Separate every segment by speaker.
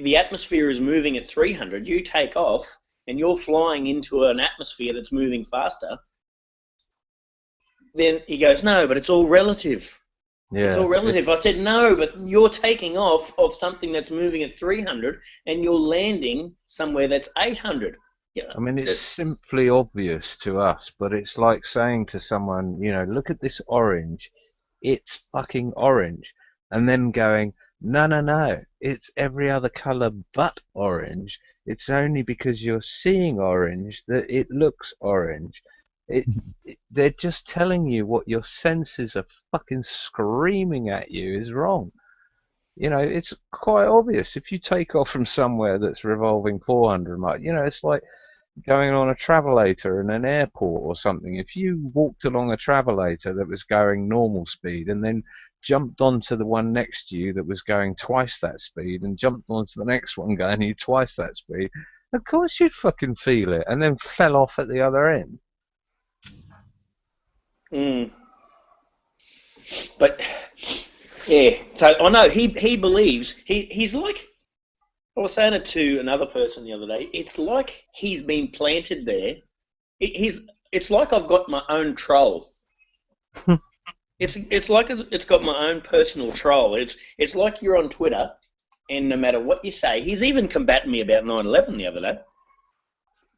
Speaker 1: the atmosphere is moving at 300, you take off and you're flying into an atmosphere that's moving faster, then he goes, no, but it's all relative.
Speaker 2: Yeah.
Speaker 1: It's all relative. I said, no, but you're taking off of something that's moving at 300 and you're landing somewhere that's 800.
Speaker 2: I mean, it's simply obvious to us, but it's like saying to someone, look at this orange. It's fucking orange. And then going, no, it's every other colour but orange. It's only because you're seeing orange that it looks orange. They're just telling you what your senses are fucking screaming at you is wrong. It's quite obvious. If you take off from somewhere that's revolving 400 miles, it's like going on a travelator in an airport or something. If you walked along a travelator that was going normal speed and then jumped onto the one next to you that was going twice that speed and jumped onto the next one going twice that speed, of course you'd fucking feel it, and then fell off at the other end.
Speaker 1: But yeah, so I know he believes he's like, I was saying it to another person the other day. It's like he's been planted there. It's like I've got my own troll. It's like it's got my own personal troll. It's like you're on Twitter, and no matter what you say, he's even combating me about 9/11 the other day.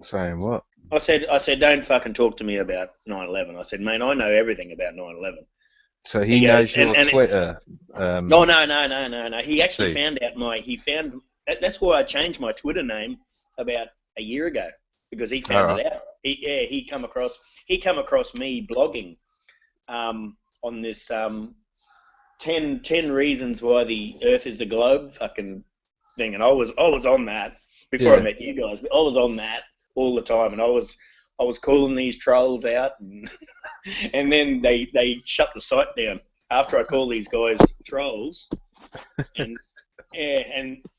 Speaker 2: Saying what?
Speaker 1: I said, don't fucking talk to me about 9/11. I said, mate, I know everything about 9/11.
Speaker 2: So he knows your Twitter.
Speaker 1: No. He actually found out that's why I changed my Twitter name about a year ago, because he found it out. He come across me blogging on this 10 reasons why the Earth is a globe fucking thing, and I was on that before I met you guys. But I was on that all the time, and I was calling these trolls out, and then they shut the site down after I called these guys trolls, and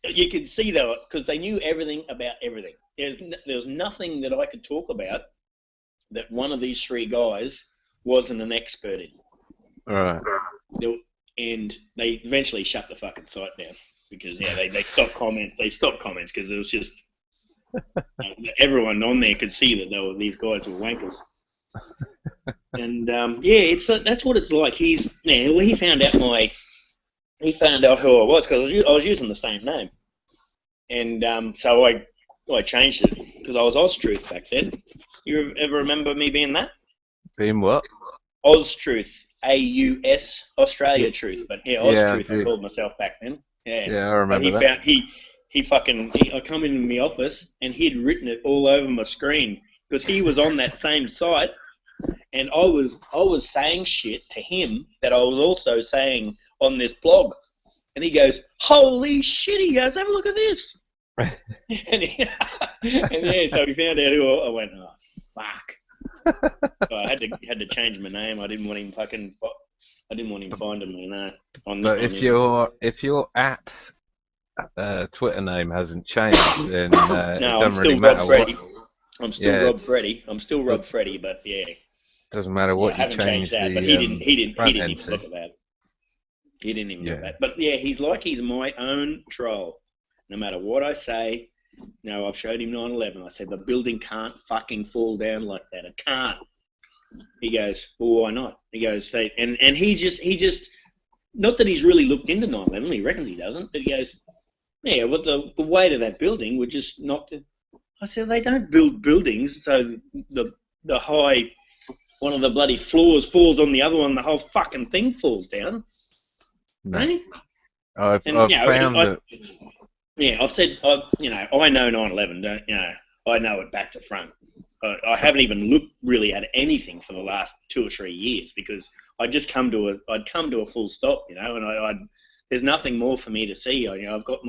Speaker 1: you could see though, because they knew everything about everything. There's nothing that I could talk about that one of these three guys wasn't an expert in.
Speaker 2: All right.
Speaker 1: And they eventually shut the fucking site down because they stopped comments. They stopped comments because it was just everyone on there could see that these guys were wankers. And that's what it's like. He found out who I was because I was using the same name, and so I changed it because I was Austruth back then. You ever remember me being that?
Speaker 2: Being what?
Speaker 1: Austruth, AUS, Australia Truth, but Austruth. I called myself back then.
Speaker 2: Yeah, I remember that.
Speaker 1: I come in my office and he'd written it all over my screen because he was on that same site, and I was saying shit to him that I was also saying on this blog, and he goes, "Holy shit!" He goes, "Have a look at this." So he found out who I went. Oh fuck! So I had to change my name. I didn't want him finding me.
Speaker 2: But if your Twitter name hasn't changed, then it doesn't really matter what.
Speaker 1: I'm still Rob Freddy. I'm still Rob Freddy, but
Speaker 2: doesn't matter what
Speaker 1: I haven't changed that. But he didn't even look at that. He didn't even look at that. But he's my own troll. No matter what I say, I've showed him 9/11. I said the building can't fucking fall down like that. It can't. He goes, well, why not? He goes, and he just not that he's really looked into 9/11. He reckons he doesn't, but he goes, well, the weight of that building would just knock it. I said, they don't build buildings so the high one of the bloody floors falls on the other one, the whole fucking thing falls down.
Speaker 2: No.
Speaker 1: Right?
Speaker 2: I've found that.
Speaker 1: Yeah, I've said, I know 9/11. I know it back to front. I haven't even looked really at anything for the last 2 or 3 years because I'd come to a full stop, and there's nothing more for me to see. I've got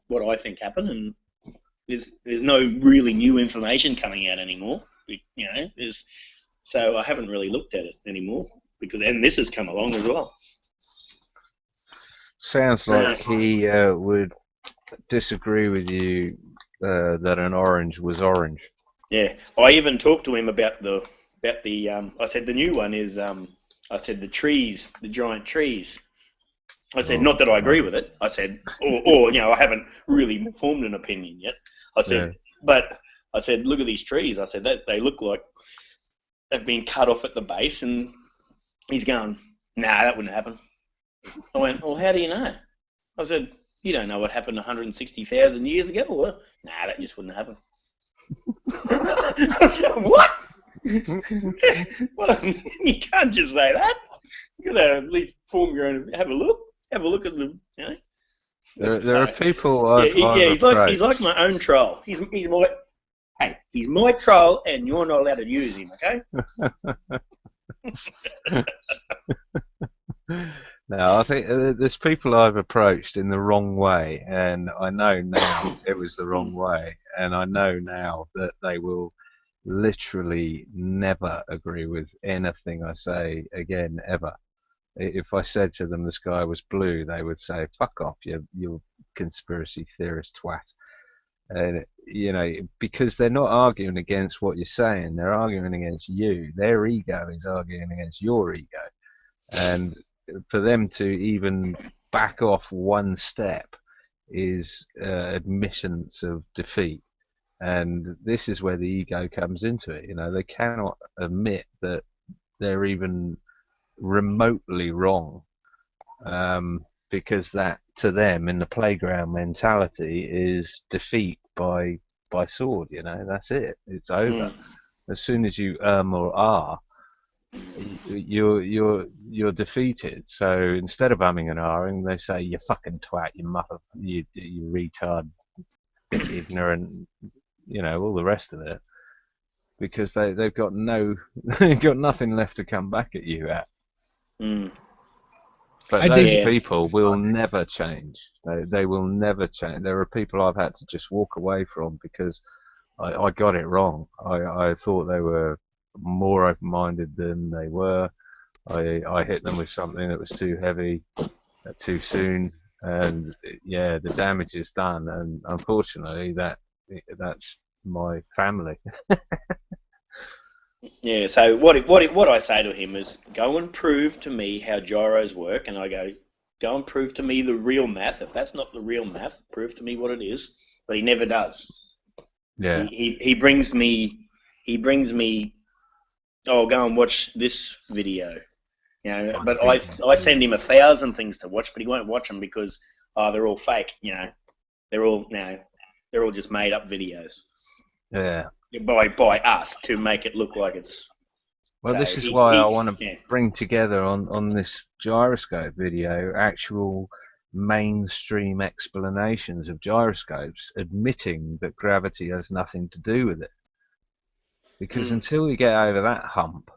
Speaker 1: what I think happened, and there's no really new information coming out anymore. So I haven't really looked at it anymore and this has come along as well.
Speaker 2: Sounds like he would disagree with you that an orange was orange.
Speaker 1: Yeah, I even talked to him about the I said the new one is I said the trees, the giant trees. I said, not that I agree with it. I said, or I haven't really formed an opinion yet. I said, but I said, look at these trees. I said, they look like they've been cut off at the base. And he's going, nah, that wouldn't happen. I went, well, how do you know? I said, you don't know what happened 160,000 years ago? Or, nah, that just wouldn't happen. I said, what? Well, you can't just say that. You got to at least form your own. Have a look at the.
Speaker 2: There are people
Speaker 1: he's like my own troll. He's my troll, and you're not allowed to use him. Okay.
Speaker 2: No, I think there's people I've approached in the wrong way, and I know now it was the wrong way, and I know now that they will literally never agree with anything I say again, ever. If I said to them the sky was blue, they would say, fuck off, you conspiracy theorist twat. And, because they're not arguing against what you're saying, they're arguing against you. Their ego is arguing against your ego. And for them to even back off one step is admittance of defeat. And this is where the ego comes into it. They cannot admit that they're even remotely wrong, because that, to them, in the playground mentality, is defeat by sword. That's it. It's over. As soon as you or are, you're defeated. So instead of umming and ahhing, they say, you fucking twat, you mother, you retard, ignorant, all the rest of it, because they've got they've got nothing left to come back at you at. But those people will never change. They will never change. There are people I've had to just walk away from because I got it wrong. I thought they were more open-minded than they were. I hit them with something that was too heavy, too soon, and the damage is done. And unfortunately, that's my family.
Speaker 1: Yeah, so what I say to him is, go and prove to me how gyros work, and I go and prove to me the real math. If that's not the real math, prove to me what it is. But he never does.
Speaker 2: Yeah.
Speaker 1: He brings me, oh, go and watch this video. But I send him 1,000 things to watch, but he won't watch them because they're all fake. They're all just made up videos.
Speaker 2: Yeah.
Speaker 1: By us to make it look like it's.
Speaker 2: Well, this is why I want to bring together on this gyroscope video actual mainstream explanations of gyroscopes, admitting that gravity has nothing to do with it. Because until we get over that hump,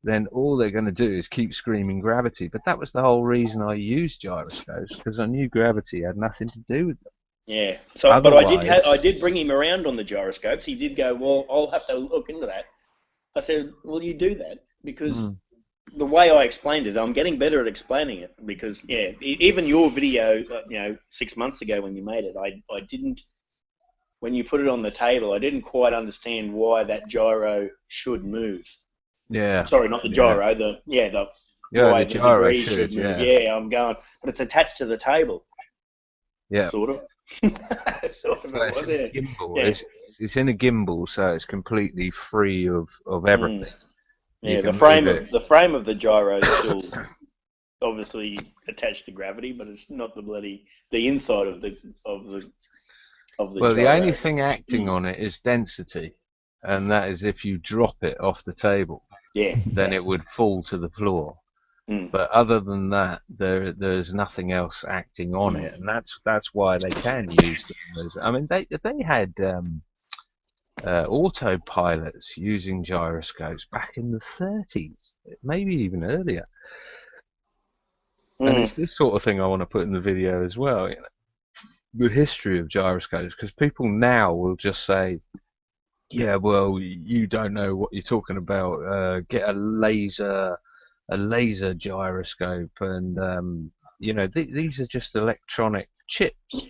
Speaker 2: then all they're going to do is keep screaming gravity. But that was the whole reason I used gyroscopes, because I knew gravity had nothing to do with them.
Speaker 1: Yeah. So, otherwise, but I did bring him around on the gyroscopes. He did go, well, I'll have to look into that. I said, well, you do that because the way I explained it, I'm getting better at explaining it. Because even your video, 6 months ago when you made it, I didn't. When you put it on the table, I didn't quite understand why that gyro should move.
Speaker 2: Yeah.
Speaker 1: Sorry, not the gyro. The why the degree should move. Yeah, I'm going, but it's attached to the table.
Speaker 2: Yeah.
Speaker 1: Sort of. Sort of.
Speaker 2: It's in a gimbal, so it's completely free of everything.
Speaker 1: Yeah, the frame of the gyro is still obviously attached to gravity, but it's not the inside of the
Speaker 2: Well,
Speaker 1: gyro.
Speaker 2: the only thing acting on it is density, and that is if you drop it off the table, then it would fall to the floor. But other than that, there's nothing else acting on it, and that's why they can use them. I mean, they had autopilots using gyroscopes back in the 30s, maybe even earlier. And it's this sort of thing I want to put in the video as well. The history of gyroscopes, because people now will just say, yeah, well, you don't know what you're talking about. Get a laser gyroscope, and these are just electronic chips.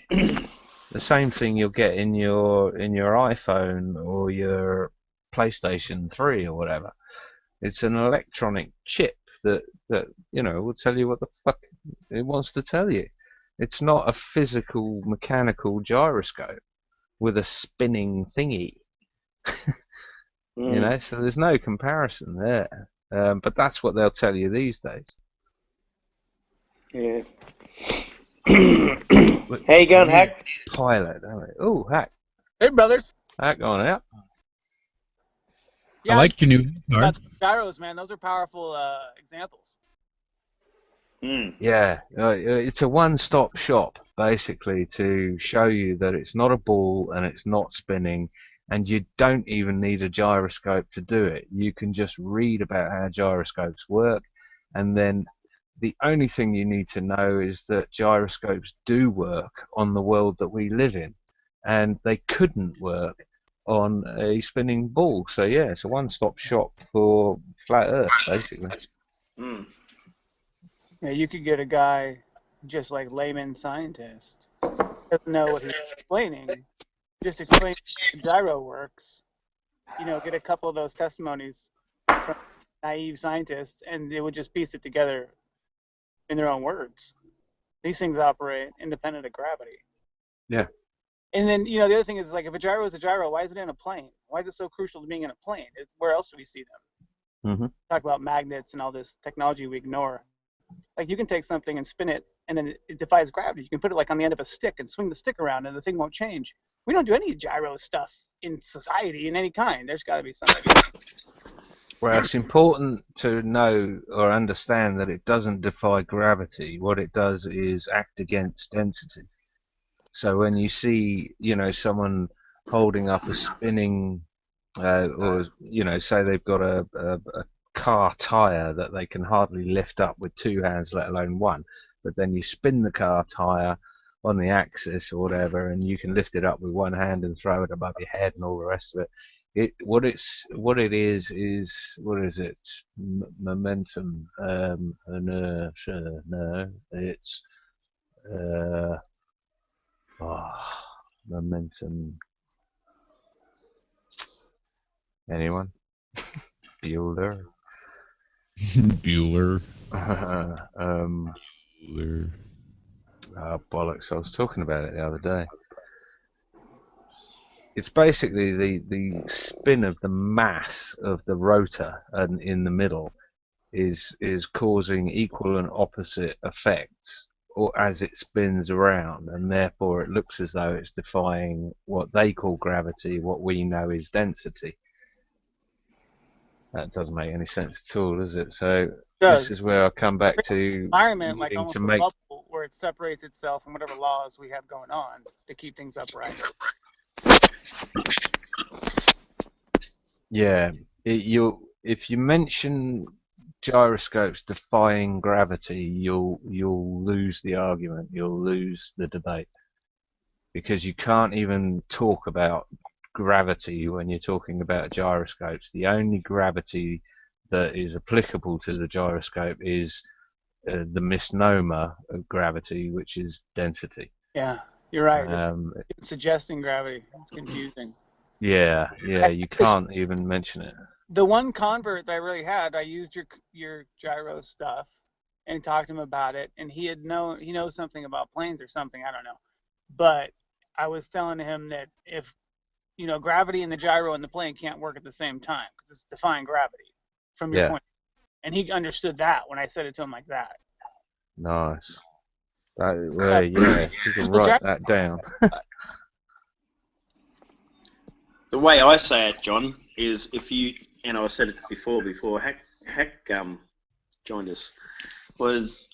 Speaker 2: The same thing you'll get in your iPhone or your PlayStation 3 or whatever. It's an electronic chip that will tell you what the fuck It wants to tell you. It's not a physical mechanical gyroscope with a spinning thingy. So there's no comparison there. But that's what they'll tell you these days.
Speaker 1: Yeah. How you going, Hack?
Speaker 2: Pilot, aren't we? Oh, Hack.
Speaker 3: Hey, brothers.
Speaker 2: Hack on out.
Speaker 4: Yeah, I like your new car.
Speaker 3: Gyros, man. Those are powerful examples.
Speaker 2: Yeah, it's a one-stop shop, basically, to show you that it's not a ball and it's not spinning, and you don't even need a gyroscope to do it. You can just read about how gyroscopes work, and then the only thing you need to know is that gyroscopes do work on the world that we live in, and they couldn't work on a spinning ball. So yeah, it's a one-stop shop for flat Earth, basically.
Speaker 3: Yeah, you could get a guy just like layman scientist, doesn't know what he's explaining, just explain how gyro works. Get a couple of those testimonies from naive scientists, and they would just piece it together in their own words. These things operate independent of gravity.
Speaker 2: Yeah.
Speaker 3: And then, the other thing is, like, if a gyro is a gyro, why is it in a plane? Why is it so crucial to being in a plane? Where else do we see them? Talk about magnets and all this technology we ignore. Like, you can take something and spin it, and then it defies gravity. You can put it, like, on the end of a stick and swing the stick around, and the thing won't change. We don't do any gyro stuff in society in any kind. There's got to be something.
Speaker 2: Well, it's important to know or understand that it doesn't defy gravity. What it does is act against density. So when you see, someone holding up a spinning, or say they've got a car tire that they can hardly lift up with two hands, let alone one, but then you spin the car tire on the axis or whatever, and you can lift it up with one hand and throw it above your head and all the rest of it. What it is what is it? Momentum, inertia. No, it's momentum. Anyone? Bueller.
Speaker 4: Bueller.
Speaker 2: Bueller. Bollocks! I was talking about it the other day. It's basically the spin of the mass of the rotor and in the middle is causing equal and opposite effects, or as it spins around, and therefore it looks as though it's defying what they call gravity, what we know is density. That doesn't make any sense at all, does it? So this is where I come back to
Speaker 3: environment, like almost a bubble where it separates itself from whatever laws we have going on to keep things upright.
Speaker 2: Yeah, if you mention gyroscopes defying gravity, you'll lose the argument, you'll lose the debate, because you can't even talk about gravity when you're talking about gyroscopes. The only gravity that is applicable to the gyroscope is the misnomer of gravity, which is density.
Speaker 3: Yeah, you're right. It's suggesting gravity. It's confusing.
Speaker 2: Yeah, you can't even mention it.
Speaker 3: The one convert that I really had, I used your gyro stuff and talked to him about it, and he knows something about planes or something, I don't know. But I was telling him that if gravity and the gyro and the plane can't work at the same time because it's defying gravity from your point. And he understood that when I said it to him like that.
Speaker 2: Nice. You can write that down.
Speaker 1: The way I say it, John, is if you, and I said it before Hack joined us, was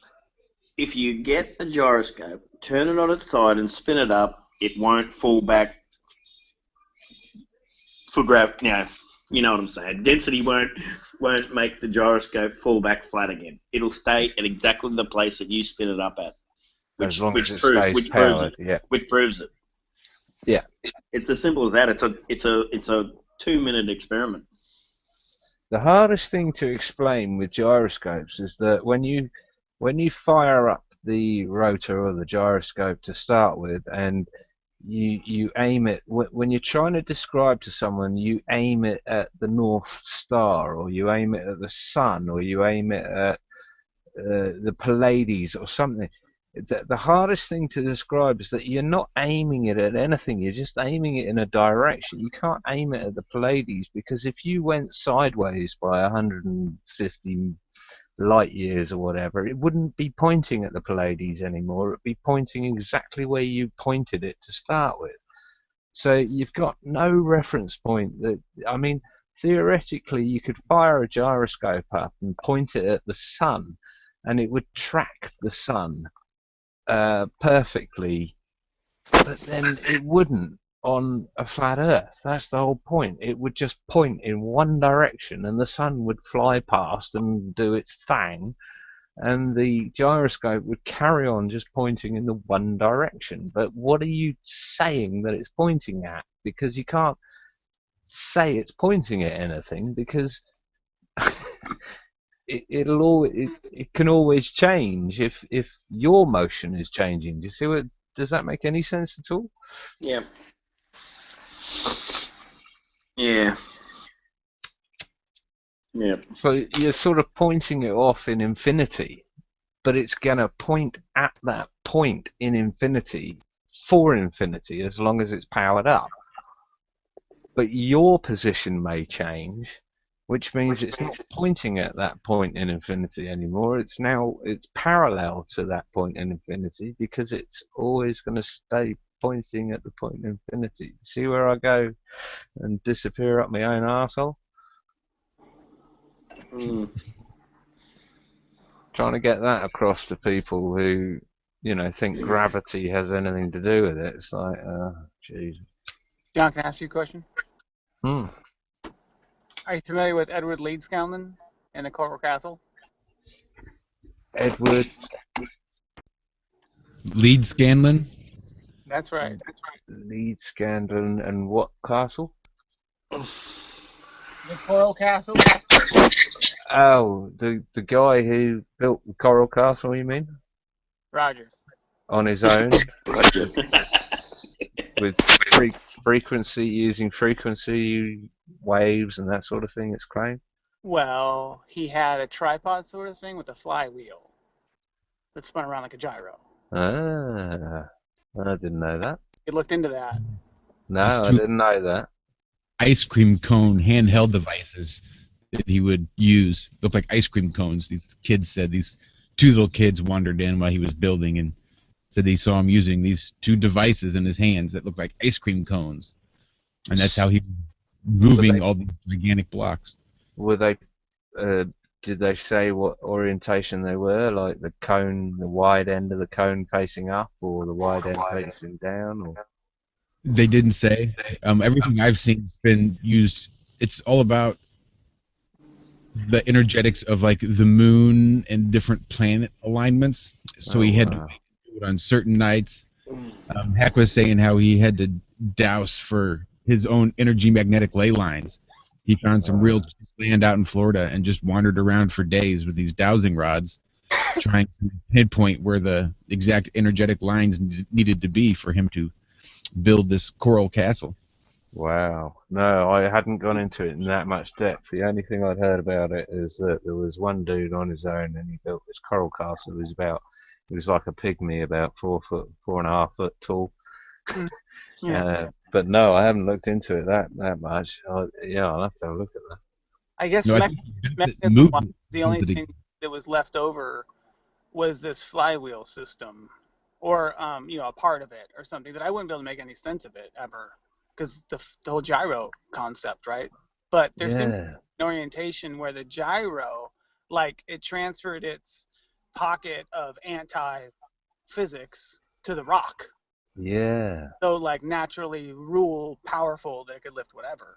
Speaker 1: if you get a gyroscope, turn it on its side and spin it up, it won't fall back for gravity. You know what I'm saying. Density won't make the gyroscope fall back flat again. It'll stay at exactly the place that you spin it up at, which proves it.
Speaker 2: Yeah,
Speaker 1: it's as simple as that. It's a 2-minute experiment.
Speaker 2: The hardest thing to explain with gyroscopes is that when you fire up the rotor or the gyroscope to start with, and you aim it, when you're trying to describe to someone, you aim it at the North Star, or you aim it at the sun, or you aim it at the Pleiades or something. The hardest thing to describe is that you're not aiming it at anything. You're just aiming it in a direction. You can't aim it at the Pleiades, because if you went sideways by 150 light years or whatever, it wouldn't be pointing at the Pleiades anymore. It'd be pointing exactly where you pointed it to start with. So you've got no reference point. I mean, theoretically, you could fire a gyroscope up and point it at the sun, and it would track the sun perfectly, but then it wouldn't on a flat Earth. That's the whole point. It would just point in one direction, and the sun would fly past and do its thing, and the gyroscope would carry on just pointing in the one direction. But what are you saying that it's pointing at? Because you can't say it's pointing at anything, because it can always change if your motion is changing. Do you see what? Does that make any sense at all?
Speaker 1: Yeah. Yeah. Yeah.
Speaker 2: So you're sort of pointing it off in infinity, but it's gonna point at that point in infinity for infinity as long as it's powered up. But your position may change, which means it's not pointing at that point in infinity anymore. It's parallel to that point in infinity, because it's always going to stay pointing at the point in infinity. See where I go and disappear up my own arsehole? Trying to get that across to people who, think gravity has anything to do with it. It's like, jeez.
Speaker 3: John, can I ask you a question?
Speaker 2: Hmm.
Speaker 3: Are you familiar with Edward Leedskalnin and the Coral Castle?
Speaker 2: Edward
Speaker 4: Leedskalnin?
Speaker 3: That's right.
Speaker 2: Leedskalnin and what castle?
Speaker 3: The Coral Castle?
Speaker 2: Oh, the guy who built the Coral Castle, you mean?
Speaker 3: Roger.
Speaker 2: On his own? With using frequency waves and that sort of thing, it's claimed?
Speaker 3: Well, he had a tripod sort of thing with a flywheel that spun around like a gyro.
Speaker 2: Ah, I didn't know that.
Speaker 3: You looked into that.
Speaker 2: No, I didn't know that.
Speaker 4: Ice cream cone handheld devices that he would use. Looked like ice cream cones. These kids said, these two little kids wandered in while he was building and said they saw him using these two devices in his hands that looked like ice cream cones. And that's how he was moving all these gigantic blocks.
Speaker 2: Were they, did they say what orientation they were? Like the cone, the wide end of the cone facing up, or the wide end facing down? Or?
Speaker 4: They didn't say. Everything I've seen has been used. It's all about the energetics of like the moon and different planet alignments. So he had to do it on certain nights. Heck was saying how he had to douse for his own energy magnetic ley lines. He found some real land out in Florida and just wandered around for days with these dowsing rods, trying to pinpoint where the exact energetic lines needed to be for him to build this coral castle.
Speaker 2: Wow. No, I hadn't gone into it in that much depth. The only thing I'd heard about it is that there was one dude on his own and he built this coral castle. It was like a pygmy, about 4.5 foot tall.
Speaker 3: Yeah.
Speaker 2: But no, I haven't looked into it that much. I'll have to have a look at that.
Speaker 3: I guess
Speaker 4: No,
Speaker 3: the only thing that was left over was this flywheel system, or a part of it or something that I wouldn't be able to make any sense of it ever, because the whole gyro concept, right? But there's an orientation where the gyro, like, it transferred its pocket of anti-physics to the rock.
Speaker 2: Yeah.
Speaker 3: So, like, naturally powerful, they could lift whatever.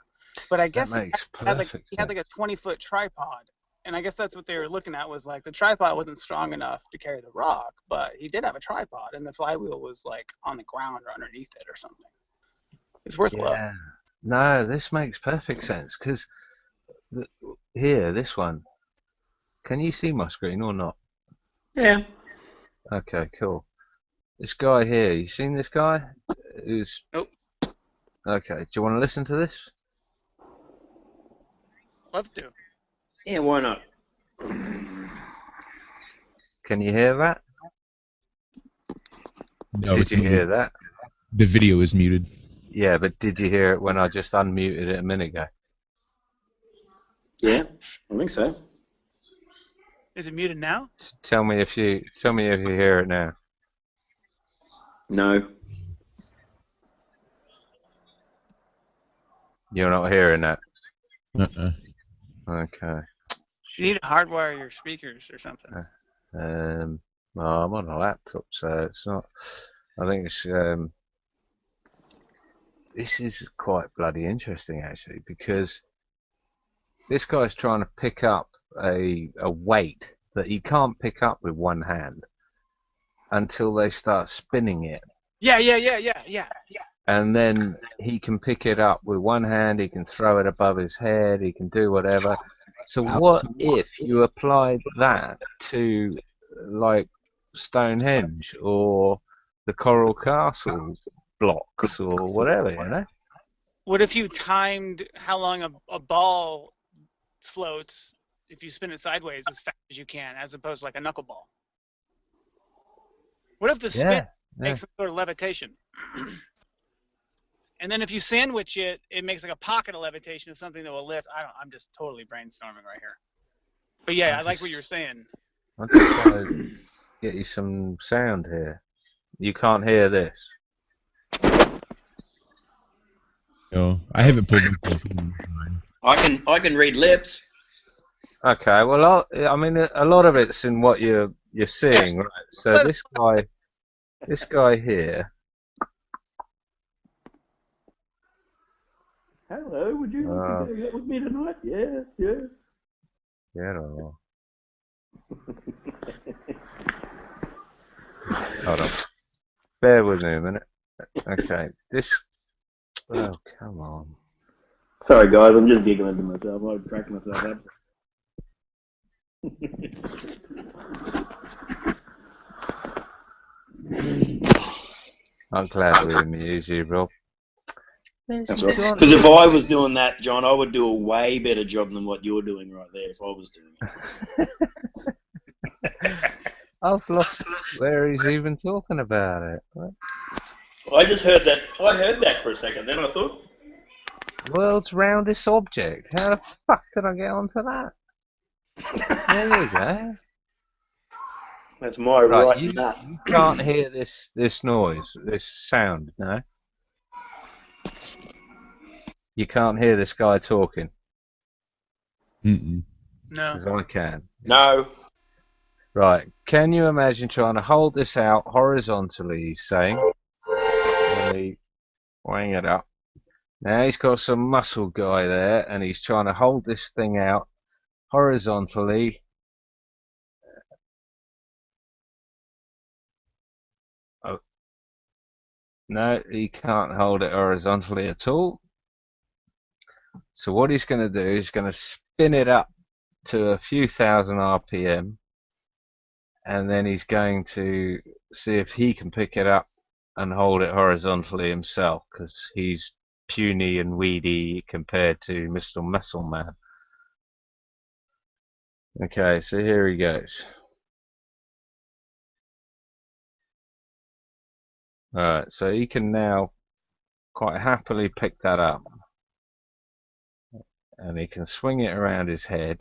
Speaker 3: But I guess he had like a 20-foot tripod, and I guess that's what they were looking at, was like the tripod wasn't strong enough to carry the rock, but he did have a tripod, and the flywheel was like on the ground or underneath it or something. It's worth a look.
Speaker 2: No, this makes perfect sense, because here, this one, can you see my screen or not?
Speaker 1: Yeah.
Speaker 2: Okay, cool. This guy here, you seen this guy?
Speaker 1: Nope.
Speaker 2: Okay, do you want to listen to this?
Speaker 3: Love to.
Speaker 1: Yeah, why not?
Speaker 2: Can you hear that?
Speaker 4: No,
Speaker 2: Did you hear that?
Speaker 4: The video is muted.
Speaker 2: Yeah, but did you hear it when I just unmuted it a minute ago?
Speaker 1: Yeah, I think so.
Speaker 3: Is it muted now?
Speaker 2: Tell me if you hear it now.
Speaker 1: No.
Speaker 2: You're not hearing that.
Speaker 4: Uh-uh.
Speaker 2: Okay.
Speaker 3: You need to hardwire your speakers or something.
Speaker 2: Well, I'm on a laptop, so it's not. I think it's. This is quite bloody interesting, actually, because this guy's trying to pick up a weight that he can't pick up with one hand until they start spinning it.
Speaker 3: Yeah.
Speaker 2: And then he can pick it up with one hand, he can throw it above his head, he can do whatever. So what if you applied that to, like, Stonehenge or the Coral Castle blocks or whatever, you know?
Speaker 3: What if you timed how long a ball floats if you spin it sideways as fast as you can, as opposed to like a knuckleball? What if the spin makes some sort of levitation? And then if you sandwich it, it makes like a pocket of levitation of something that will lift. I'm just totally brainstorming right here. But yeah, I like what you're saying.
Speaker 2: I'm just trying to get you some sound here. You can't hear this.
Speaker 4: No, I have it pulled up.
Speaker 1: I can read lips.
Speaker 2: Okay, well, I mean, a lot of it's in what you're seeing, right? So this guy here.
Speaker 1: Hello, would you like to go out with me tonight? Yes.
Speaker 2: Yeah. Hold on. Bear with me a minute. Okay, this. Oh, come on.
Speaker 1: Sorry, guys, I'm just giggling to myself. I'm cracking myself up.
Speaker 2: I'm glad we amuse you, Rob.
Speaker 1: That's right. Because if I was doing that, John, I would do a way better job than what you're doing right there if I was doing it.
Speaker 2: I've lost where he's even talking about it. What?
Speaker 1: I just heard that. I heard that for a second. Then I thought,
Speaker 2: world's roundest object. How the fuck did I get onto that? There you go.
Speaker 1: That's my right nut.
Speaker 2: You can't hear this noise, this sound, no? You can't hear this guy talking.
Speaker 3: No.
Speaker 2: Because I can.
Speaker 1: No.
Speaker 2: Right. Can you imagine trying to hold this out horizontally, he's saying? Really weighing it up. Now he's got some muscle guy there, and he's trying to hold this thing out horizontally. Oh. No, he can't hold it horizontally at all. So what he's going to do is going to spin it up to a few thousand RPM, and then he's going to see if he can pick it up and hold it horizontally himself, because he's puny and weedy compared to Mr. Muscle Man. Okay, so here he goes. Alright, so he can now quite happily pick that up. And he can swing it around his head.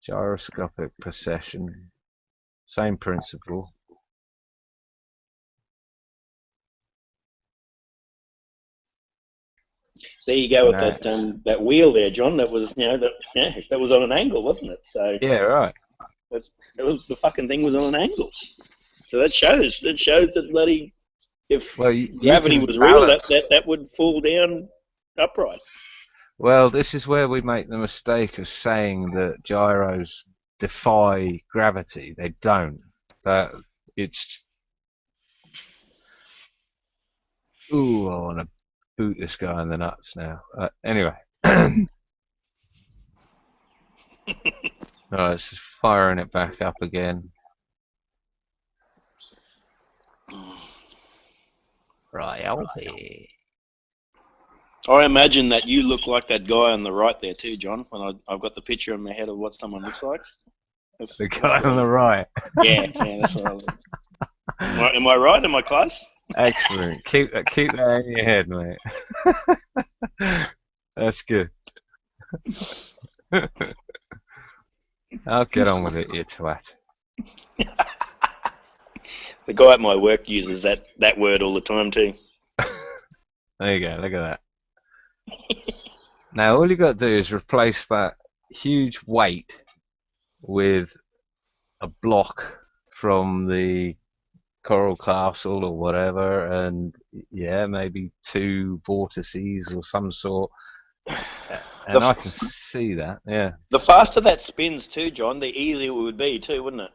Speaker 2: Gyroscopic precession. Same principle.
Speaker 1: There you go with that wheel there, John. That was that was on an angle, wasn't it? So
Speaker 2: yeah, right.
Speaker 1: The fucking thing was on an angle. So that shows that bloody if gravity was real, that would fall down upright.
Speaker 2: Well, this is where we make the mistake of saying that gyros defy gravity. They don't. It's. Ooh, I want to boot this guy in the nuts now. Anyway. Alright, it's just firing it back up again. Royalty.
Speaker 1: I imagine that you look like that guy on the right there too, John. When I've got the picture in my head of what someone looks like.
Speaker 2: The guy on the right.
Speaker 1: Yeah, that's what I look. Am I right? Am I close?
Speaker 2: Excellent. Keep that in your head, mate. That's good. I'll get on with it, you twat.
Speaker 1: The guy at my work uses that word all the time too.
Speaker 2: There you go. Look at that. Now all you got to do is replace that huge weight with a block from the Coral Castle or whatever, and yeah, maybe 2 vortices or some sort. And I can see that, yeah.
Speaker 1: The faster that spins too, John, the easier it would be too, wouldn't it?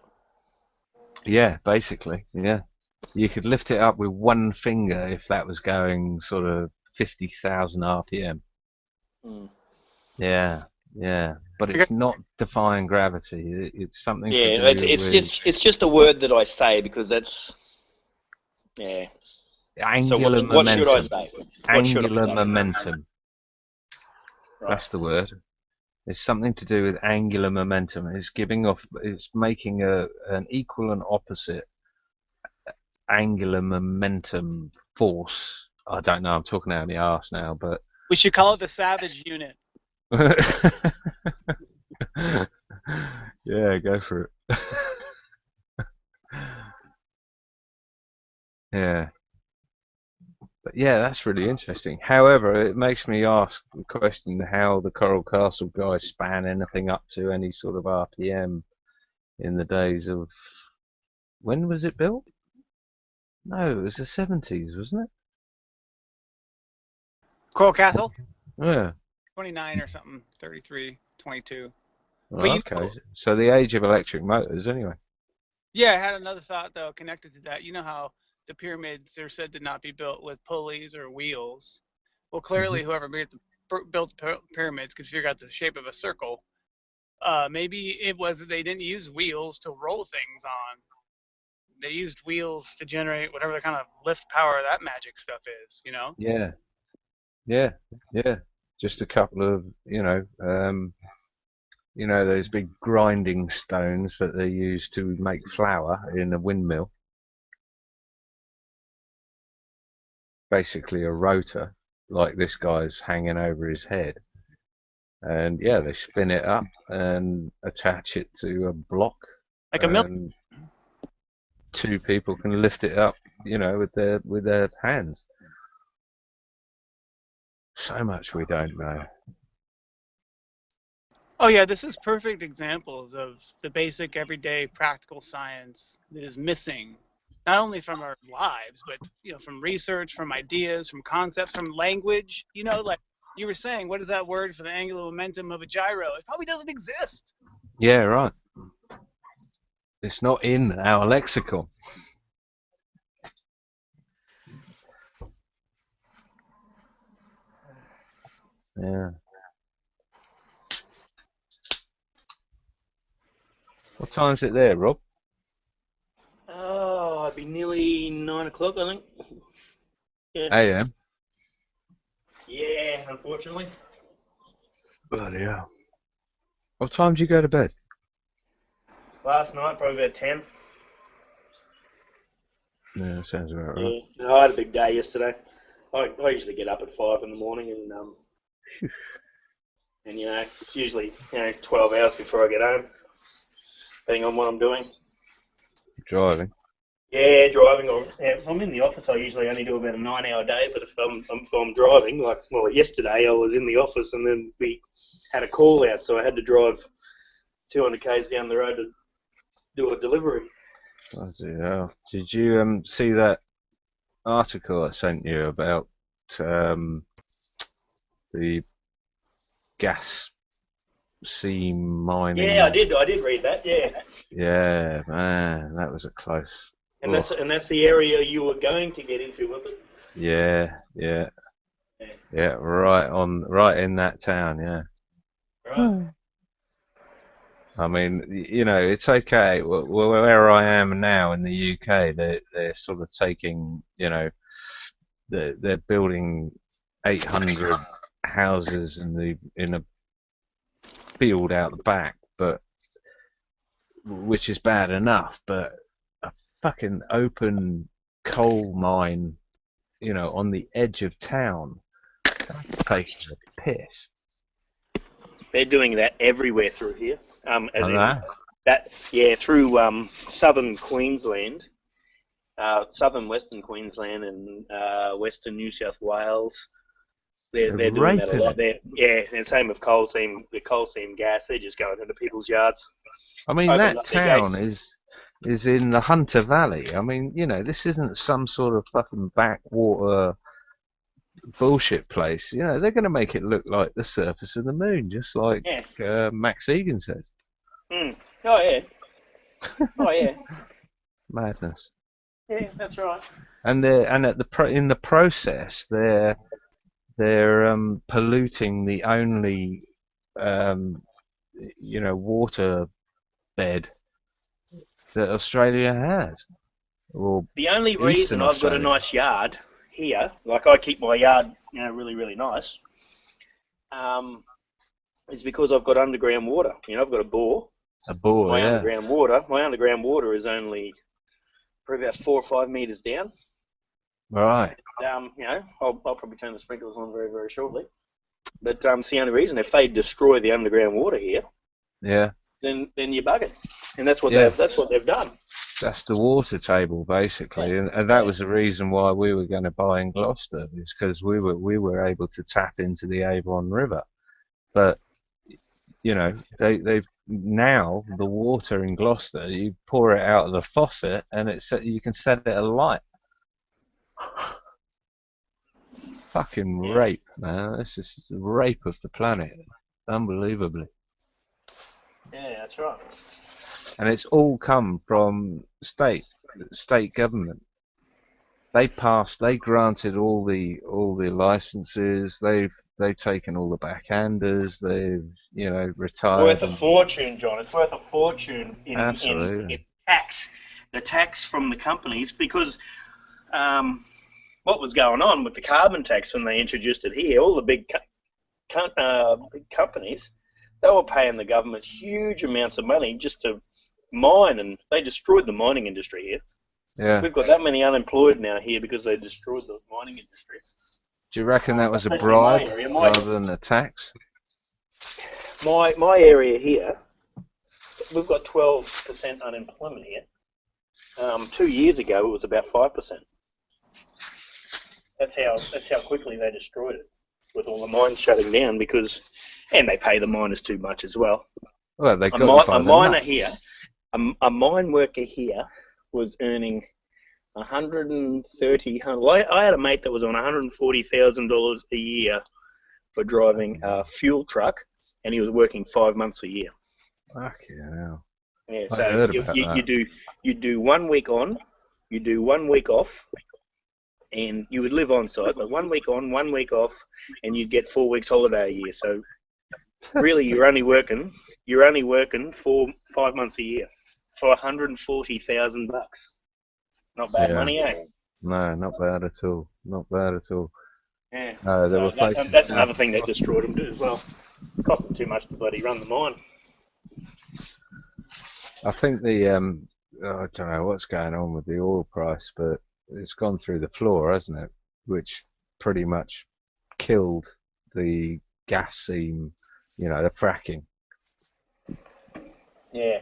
Speaker 2: Yeah, basically, yeah. You could lift it up with one finger if that was going sort of 50,000 RPM.
Speaker 1: Mm.
Speaker 2: Yeah, yeah. But it's not defying gravity. It's something to do
Speaker 1: it's just a word that I say because that's
Speaker 2: angular momentum.
Speaker 1: What should I say?
Speaker 2: Angular momentum.
Speaker 1: Right.
Speaker 2: That's the word. It's something to do with angular momentum. It's making an equal and opposite angular momentum force. I don't know. I'm talking out of my arse now, but
Speaker 3: we should call it the Savage Unit.
Speaker 2: Yeah, go for it. Yeah. But yeah, that's really interesting. However, it makes me ask the question how the Coral Castle guys span anything up to any sort of RPM in the days of... When was it built? No, it was the 70s, wasn't it?
Speaker 3: Coral Castle?
Speaker 2: Yeah.
Speaker 3: 29 or something, 33, 22.
Speaker 2: Oh, okay, so the age of electric motors anyway.
Speaker 3: Yeah, I had another thought though connected to that. You know how the pyramids are said to not be built with pulleys or wheels? Well, clearly whoever built the pyramids could figure out the shape of a circle. Maybe it was that they didn't use wheels to roll things on. They used wheels to generate whatever the kind of lift power that magic stuff is, you know?
Speaker 2: Yeah. Yeah, yeah. Just a couple of, those big grinding stones that they use to make flour in a windmill. Basically a rotor, like this guy's hanging over his head. And yeah, they spin it up and attach it to a block.
Speaker 3: Like a mill.
Speaker 2: 2 people can lift it up, with their hands. So much we don't know.
Speaker 3: Oh yeah, this is perfect examples of the basic everyday practical science that is missing, not only from our lives, but from research, from ideas, from concepts, from language. Like you were saying, what is that word for the angular momentum of a gyro? It probably doesn't exist.
Speaker 2: Yeah, right. It's not in our lexicon. Yeah. What time's it there, Rob?
Speaker 1: Oh, it'd be nearly 9 o'clock, I think. Yeah.
Speaker 2: AM.
Speaker 1: Yeah, unfortunately.
Speaker 2: Bloody hell. What time do you go to bed?
Speaker 1: Last night, probably about 10.
Speaker 2: Yeah, that sounds about right.
Speaker 1: Yeah, I had a big day yesterday. I usually get up at 5 in the morning and it's usually 12 hours before I get home, depending on what I'm doing.
Speaker 2: Driving?
Speaker 1: Yeah, driving. If I'm in the office, I usually only do about a 9-hour day. But if I'm driving, yesterday I was in the office and then we had a call out, so I had to drive 200 k's down the road to do a delivery.
Speaker 2: Bloody hell. Did you see that article I sent you about the gas seam mining?
Speaker 1: Yeah, I did read that. Yeah.
Speaker 2: Yeah, man, that was a close.
Speaker 1: And that's the area you were going to get into, was it?
Speaker 2: Yeah, right in that town, yeah.
Speaker 1: Right.
Speaker 2: I mean, it's okay. Well, where I am now in the UK, they're sort of taking, they're building 800 houses in a field out the back, but which is bad enough. But a fucking open coal mine, on the edge of town, that's taking a piss.
Speaker 1: They're doing that everywhere through here. As in
Speaker 2: know.
Speaker 1: that, through southern Queensland, southern Western Queensland, and Western New South Wales. They're doing that a lot there. Yeah, and same with the coal seam gas. They're just going into people's yards.
Speaker 2: I mean, that town is in the Hunter Valley. I mean, this isn't some sort of fucking backwater bullshit place. They're going to make it look like the surface of the moon, just like Max Egan says.
Speaker 1: Mm. Oh yeah. Oh yeah.
Speaker 2: Madness.
Speaker 1: Yeah, that's right.
Speaker 2: And in the process, they're polluting the only water bed that Australia has. Or
Speaker 1: the only reason I've got a nice yard here, like I keep my yard, really, really nice, is because I've got underground water. I've got a bore. My underground water is only probably about 4 or 5 meters down.
Speaker 2: Right.
Speaker 1: I'll probably turn the sprinklers on very, very shortly. But it's the only reason. If they destroy the underground water here, then you're buggered. And that's what they've done.
Speaker 2: That's the water table, basically, and that was the reason why we were going to buy in Gloucester, is because we were able to tap into the Avon River. But they've now the water in Gloucester, you pour it out of the faucet and you can set it alight. Fucking rape, man! This is rape of the planet, unbelievably.
Speaker 1: Yeah, that's right.
Speaker 2: And it's all come from state government. They granted all the licenses. They've taken all the backhanders. They've retired.
Speaker 1: Worth a fortune, John. It's worth a fortune in tax. The tax from the companies, because what was going on with the carbon tax when they introduced it here, all the big companies, they were paying the government huge amounts of money just to mine, and they destroyed the mining industry here.
Speaker 2: Yeah.
Speaker 1: We've got that many unemployed now here because they destroyed the mining industry.
Speaker 2: Do you reckon that was a bribe rather than a tax?
Speaker 1: My area here, we've got 12% unemployment here. 2 years ago, it was about 5%. That's how quickly they destroyed it, with all the mines shutting down, and they pay the miners too much as well.
Speaker 2: Well, they got
Speaker 1: a miner here, a mine worker here was earning $130,000. I had a mate that was on $140,000 a year for driving a fuel truck, and he was working 5 months a year.
Speaker 2: Fucking hell.
Speaker 1: Yeah, so you do 1 week on, you do 1 week off, and you would live on site, but 1 week on, 1 week off, and you'd get 4 weeks holiday a year. So really, you're only working 5 months a year for $140,000. Not bad money, eh?
Speaker 2: No, not bad at all. Not bad at all.
Speaker 1: Yeah.
Speaker 2: That's
Speaker 1: another thing that destroyed them too as well. It cost them too much to bloody run the mine.
Speaker 2: I think I don't know what's going on with the oil price, but it's gone through the floor, hasn't it? Which pretty much killed the gas seam, the fracking.
Speaker 1: Yeah.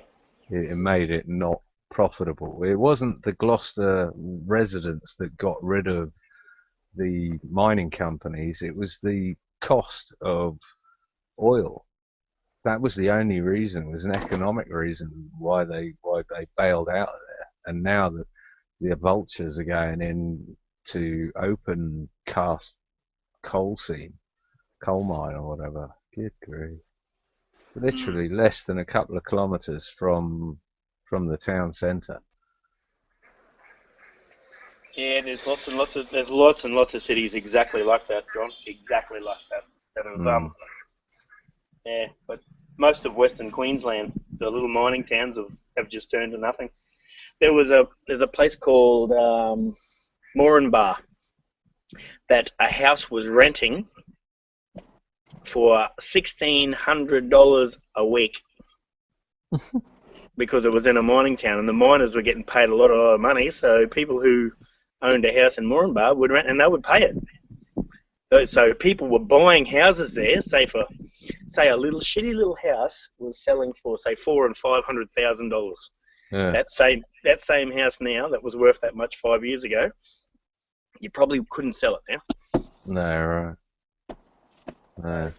Speaker 2: It made it not profitable. It wasn't the Gloucester residents that got rid of the mining companies. It was the cost of oil. That was the only reason. It was an economic reason why they bailed out of there. And now that the vultures are going in to open cast coal mine or whatever. Good grief. Literally less than a couple of kilometres from the town centre.
Speaker 1: Yeah, there's lots and lots of cities exactly like that, John. Exactly like that. And yeah, but most of Western Queensland, the little mining towns have just turned to nothing. There's a place called Moranbah, that a house was renting for $1,600 a week because it was in a mining town, and the miners were getting paid a lot of money. So people who owned a house in Moranbah would rent, and they would pay it. So people were buying houses there, say a little shitty little house was selling for say $400,000 and $500,000.
Speaker 2: Yeah.
Speaker 1: That same house now that was worth that much 5 years ago, you probably couldn't sell it now.
Speaker 2: No, right. No.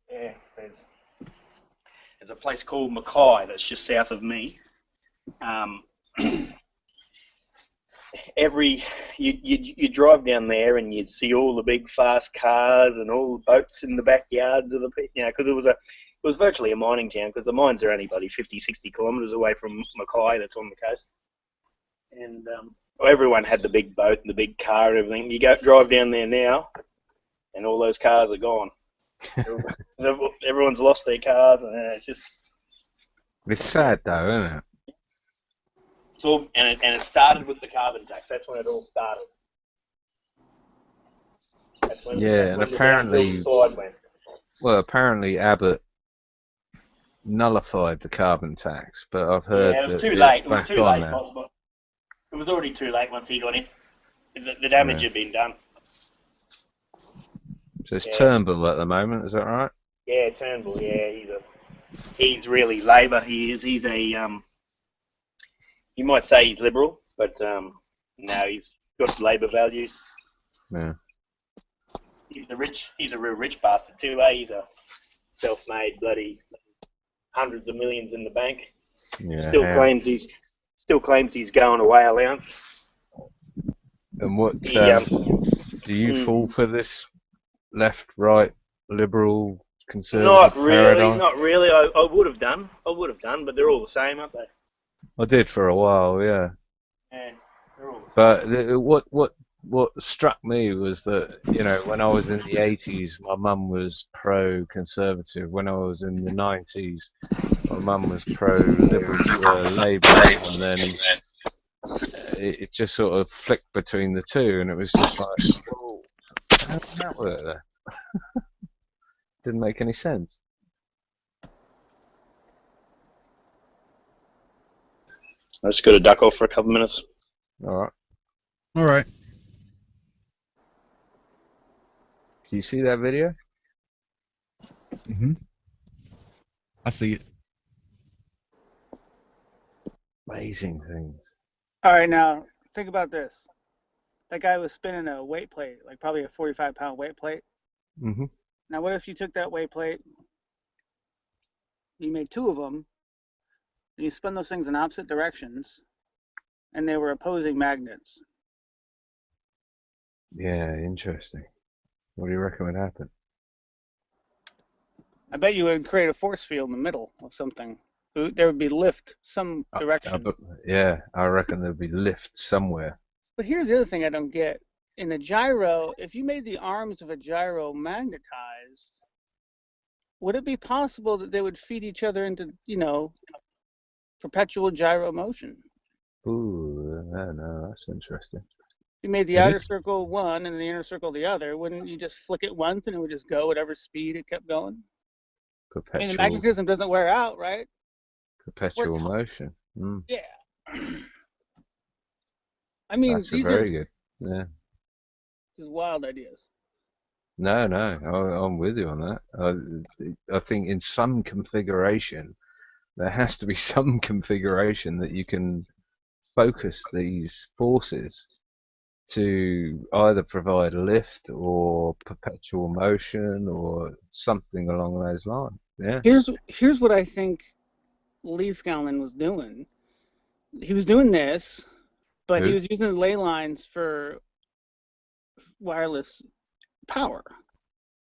Speaker 1: Yeah, there's a place called Mackay that's just south of me. You drive down there and you'd see all the big fast cars and all the boats in the backyards of the people, because it was virtually a mining town, because the mines are only about 50, 60 kilometres away from Mackay, that's on the coast. And everyone had the big boat and the big car and everything. You drive down there now, and all those cars are gone. Everyone's lost their cars, and it's just.
Speaker 2: It's sad though, isn't it?
Speaker 1: It's all, and it started with the carbon tax. That's when it all started.
Speaker 2: And apparently, apparently Abbott nullified the carbon tax, but I've heard
Speaker 1: it was
Speaker 2: that
Speaker 1: too late.
Speaker 2: It
Speaker 1: was already too late once he got in. The damage had been done.
Speaker 2: So it's Turnbull at the moment, is that right?
Speaker 1: Yeah, Turnbull. Yeah, he's really Labor. He is. He's a you might say he's liberal, but no, he's got Labor values.
Speaker 2: Yeah.
Speaker 1: He's a real rich bastard too. He's a self-made bloody hundreds of millions in the bank.
Speaker 2: Yeah.
Speaker 1: Still claims he's going away allowance.
Speaker 2: And what do you fall for this left, right, liberal, conservative paradigm?
Speaker 1: Not really. I would have done, but they're all the same, aren't they?
Speaker 2: I did for a while, yeah.
Speaker 1: Yeah, they're all the same.
Speaker 2: But what struck me was that, when I was in the 80s, my mum was pro-conservative. When I was in the 90s, my mum was pro-liberal, Labour, and then it just sort of flicked between the two, and it was just like, whoa, how did that work there? Didn't make any sense.
Speaker 1: I just got to duck off for a couple of minutes.
Speaker 2: All
Speaker 4: All right.
Speaker 2: Do you see that video?
Speaker 4: Mm-hmm. I see it.
Speaker 2: Amazing things.
Speaker 3: All right, now think about this. That guy was spinning a weight plate, like probably a 45-pound weight plate.
Speaker 2: Mm-hmm.
Speaker 3: Now, what if you took that weight plate, you made two of them, and you spun those things in opposite directions, and they were opposing magnets?
Speaker 2: Yeah, interesting. What do you reckon would happen?
Speaker 3: I bet you would create a force field in the middle of something. There would be lift some direction.
Speaker 2: I reckon there'd be lift somewhere.
Speaker 3: But here's the other thing I don't get. In a gyro, if you made the arms of a gyro magnetized, would it be possible that they would feed each other into, perpetual gyro motion?
Speaker 2: Ooh, no, that's interesting.
Speaker 3: If you made the outer circle one and the inner circle the other, wouldn't you just flick it once and it would just go whatever speed it kept going?
Speaker 2: Perpetual.
Speaker 3: The magnetism doesn't wear out, right?
Speaker 2: Perpetual motion. Mm.
Speaker 3: Yeah.
Speaker 2: That's
Speaker 3: these
Speaker 2: very
Speaker 3: are
Speaker 2: good. Yeah.
Speaker 3: just wild ideas.
Speaker 2: No, I'm with you on that. I think in some configuration, there has to be some configuration that you can focus these forces to either provide lift or perpetual motion or something along those lines. Yeah.
Speaker 3: Here's what I think Lee Skowlin was doing. He was doing this, but he was using the ley lines for wireless power.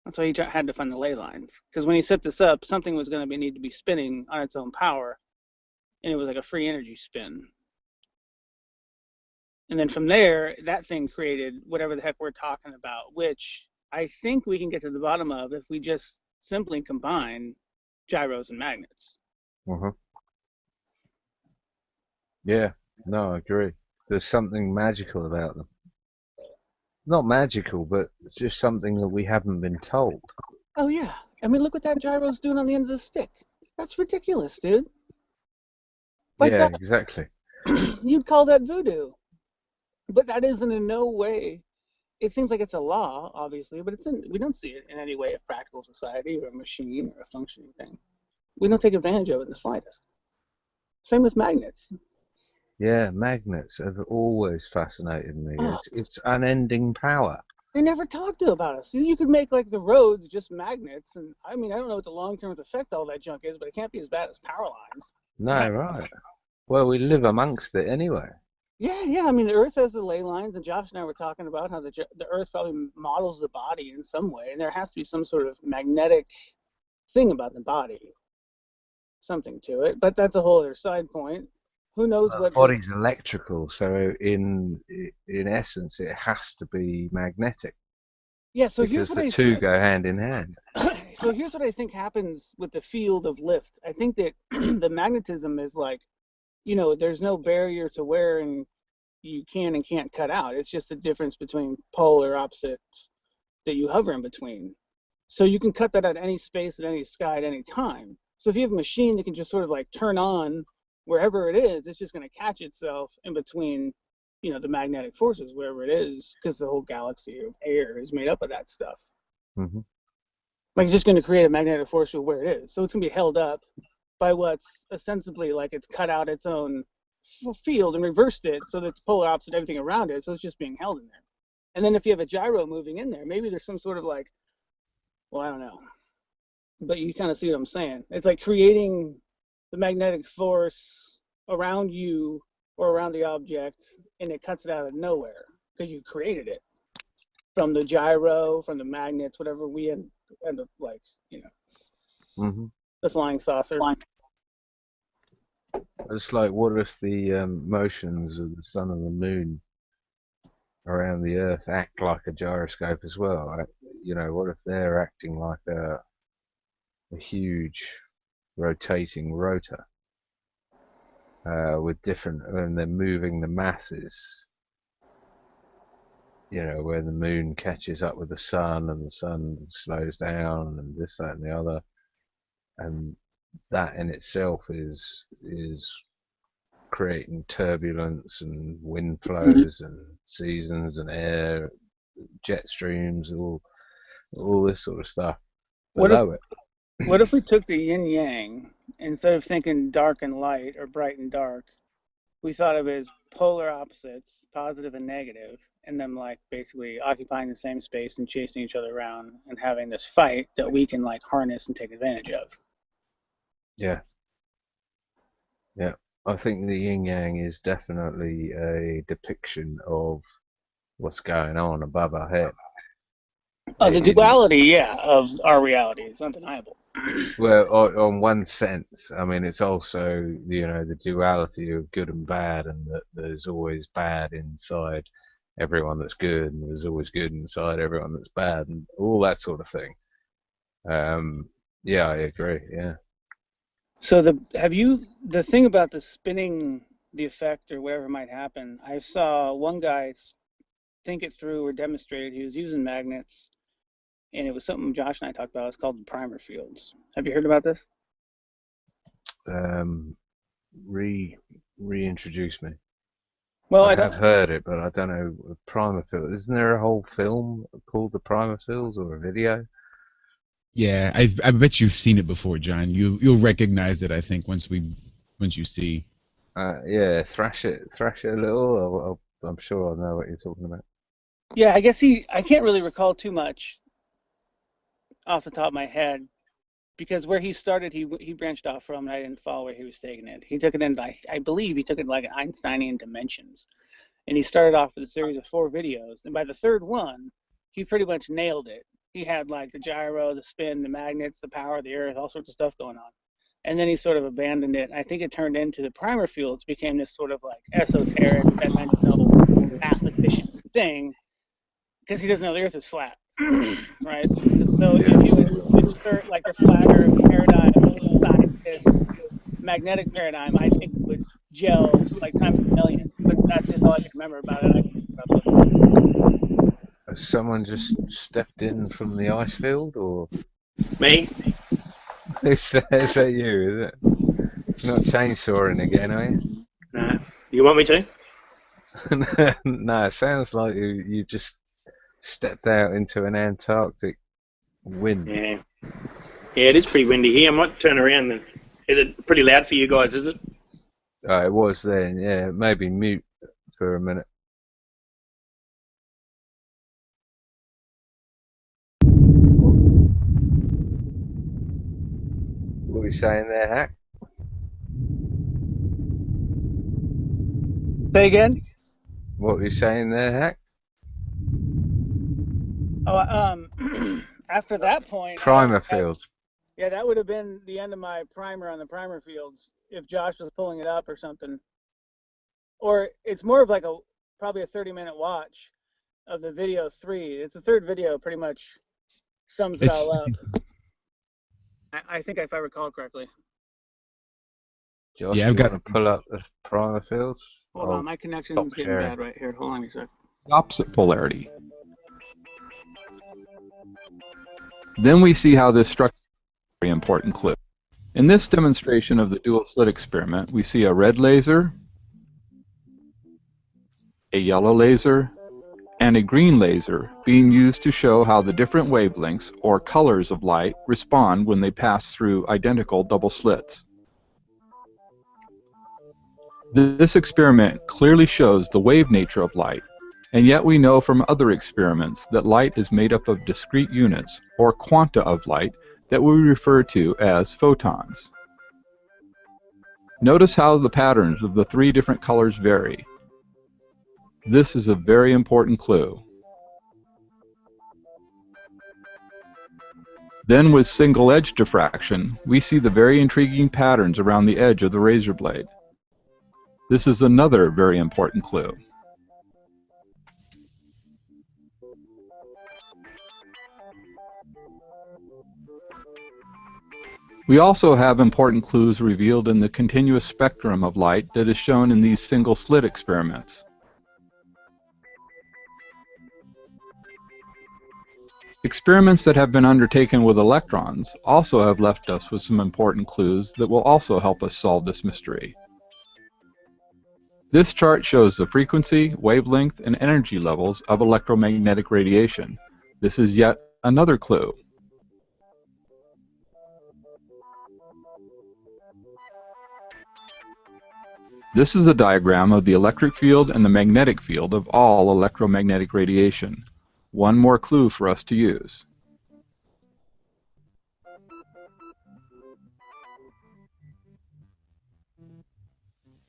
Speaker 3: That's why he had to find the ley lines. Because when he set this up, something was going to need to be spinning on its own power, and it was like a free energy spin. And then from there, that thing created whatever the heck we're talking about, which I think we can get to the bottom of if we just simply combine gyros and magnets.
Speaker 2: Uh-huh. Yeah, no, I agree. There's something magical about them. not magical, but it's just something that we haven't been told.
Speaker 3: Oh yeah, I mean, look what that gyro's doing on the end of the stick. That's ridiculous, dude. Like
Speaker 2: Yeah,
Speaker 3: that,
Speaker 2: exactly.
Speaker 3: you'd call that voodoo, but that isn't in no way. It seems like it's a law, obviously, but we don't see it in any way a practical society or a machine or a functioning thing. We don't take advantage of it in the slightest. Same with magnets.
Speaker 2: Yeah, magnets have always fascinated me.
Speaker 3: Oh,
Speaker 2: It's unending power.
Speaker 3: they never talked to about us. You could make like the roads just magnets, and I mean, I don't know what the long-term effect all that junk is, but it can't be as bad as power lines.
Speaker 2: No, right. Well, we live amongst it anyway.
Speaker 3: Yeah. I mean, the Earth has the ley lines, and Josh and I were talking about how the Earth probably models the body in some way, and there has to be some sort of magnetic thing about the body, something to it. But that's a whole other side point. Who knows
Speaker 2: The
Speaker 3: what?
Speaker 2: body's electrical, so in essence, it has to be magnetic.
Speaker 3: Yeah. So
Speaker 2: because
Speaker 3: here's what
Speaker 2: the two go hand in hand.
Speaker 3: So here's what I think happens with the field of lift. I think that the magnetism is like, there's no barrier to where and you can and can't cut out. It's just the difference between polar opposites that you hover in between. So you can cut that at any space, at any sky, at any time. So if you have a machine that can just sort of like turn on wherever it is, it's just going to catch itself in between, the magnetic forces, wherever it is, because the whole galaxy of air is made up of that stuff.
Speaker 2: Mm-hmm.
Speaker 3: Like it's just going to create a magnetic force for where it is. So it's going to be held up by what's ostensibly like it's cut out its own field and reversed it so that it's polar opposite everything around it. So it's just being held in there. And then if you have a gyro moving in there, maybe there's some sort of like, well, I don't know. But you kind of see what I'm saying. It's like creating the magnetic force around you or around the object, and it cuts it out of nowhere because you created it from the gyro, from the magnets, whatever we end up like,
Speaker 2: Mm-hmm.
Speaker 3: the flying saucer.
Speaker 2: It's like, what if the motions of the sun and the moon around the Earth act like a gyroscope as well? What if they're acting like a huge rotating rotor with different, and they're moving the masses, where the moon catches up with the sun and the sun slows down and this, that and the other, and that in itself is creating turbulence and wind flows and seasons and air, jet streams, all this sort of stuff below it.
Speaker 3: What if we took the yin yang, instead of thinking dark and light or bright and dark, we thought of it as polar opposites, positive and negative, and them like basically occupying the same space and chasing each other around and having this fight that we can like harness and take advantage of.
Speaker 2: Yeah. I think the yin yang is definitely a depiction of what's going on above our head.
Speaker 3: The duality, of our reality is undeniable.
Speaker 2: Well, on one sense, I mean, it's also the duality of good and bad, and that there's always bad inside everyone that's good, and there's always good inside everyone that's bad, and all that sort of thing. Yeah, I agree. Yeah.
Speaker 3: So the thing about the spinning, the effect or whatever might happen, I saw one guy think it through or demonstrated. He was using magnets, and it was something Josh and I talked about. It's called the primer fields. Have you heard about this?
Speaker 2: Reintroduce me.
Speaker 3: Well,
Speaker 2: I have heard it, but I don't know. Primer field. Isn't there a whole film called the Primer Fields, or a video?
Speaker 4: Yeah, I bet you've seen it before, John. You'll recognize it, I think, once you see.
Speaker 2: Yeah, thrash it a little. I'm sure I'll know what you're talking about.
Speaker 3: Yeah, I guess I can't really recall too much off the top of my head, because where he started, he branched off from, and I didn't follow where he was taking it. He took it in, I believe he took it like Einsteinian dimensions, and he started off with a series of 4 videos, and by the third one, he pretty much nailed it. He had like the gyro, the spin, the magnets, the power of the earth, all sorts of stuff going on. And then he sort of abandoned it. I think it turned into the primer fields, became this sort of like esoteric, dimensional, mathematician thing, because he doesn't know the earth is flat, right? So if you would insert like a flatter paradigm inside this magnetic paradigm, I think it would gel like times a million. But that's just all I can remember about it.
Speaker 2: Has someone just stepped in from the ice field, or
Speaker 1: Me?
Speaker 2: is that you? Is it? You're not chainsawing again, are you?
Speaker 1: No. You want me to?
Speaker 2: No, it sounds like you just stepped out into an Antarctic wind.
Speaker 1: Yeah. Yeah, it is pretty windy here. I might turn around then. Is it pretty loud for you guys, is it?
Speaker 2: Oh, it was then, yeah. Maybe mute for a minute. What are you saying there, Hack?
Speaker 3: Say again?
Speaker 2: What were you saying there, Hack?
Speaker 3: Oh, after that point,
Speaker 2: Primer fields.
Speaker 3: Yeah, that would have been the end of my primer on the primer fields if Josh was pulling it up or something. Or it's more of like probably a 30-minute watch of the video 3. It's the third video, pretty much sums it all up. I think if I recall correctly.
Speaker 2: Josh, yeah, I've got to pull up the primer fields.
Speaker 3: Hold on, my connection's getting bad right here. Hold on a sec.
Speaker 5: Opposite polarity. Then we see how this structure is a very important clue. In this demonstration of the dual slit experiment, we see a red laser, a yellow laser, and a green laser being used to show how the different wavelengths or colors of light respond when they pass through identical double slits. This experiment clearly shows the wave nature of light, and yet we know from other experiments that light is made up of discrete units, or quanta of light, that we refer to as photons. Notice how the patterns of the 3 different colors vary. This is a very important clue. Then with single edge diffraction, we see the very intriguing patterns around the edge of the razor blade. This is another very important clue. We also have important clues revealed in the continuous spectrum of light that is shown in these single slit experiments. Experiments that have been undertaken with electrons also have left us with some important clues that will also help us solve this mystery. This chart shows the frequency, wavelength, and energy levels of electromagnetic radiation. This is yet another clue. This is a diagram of the electric field and the magnetic field of all electromagnetic radiation. One more clue for us to use.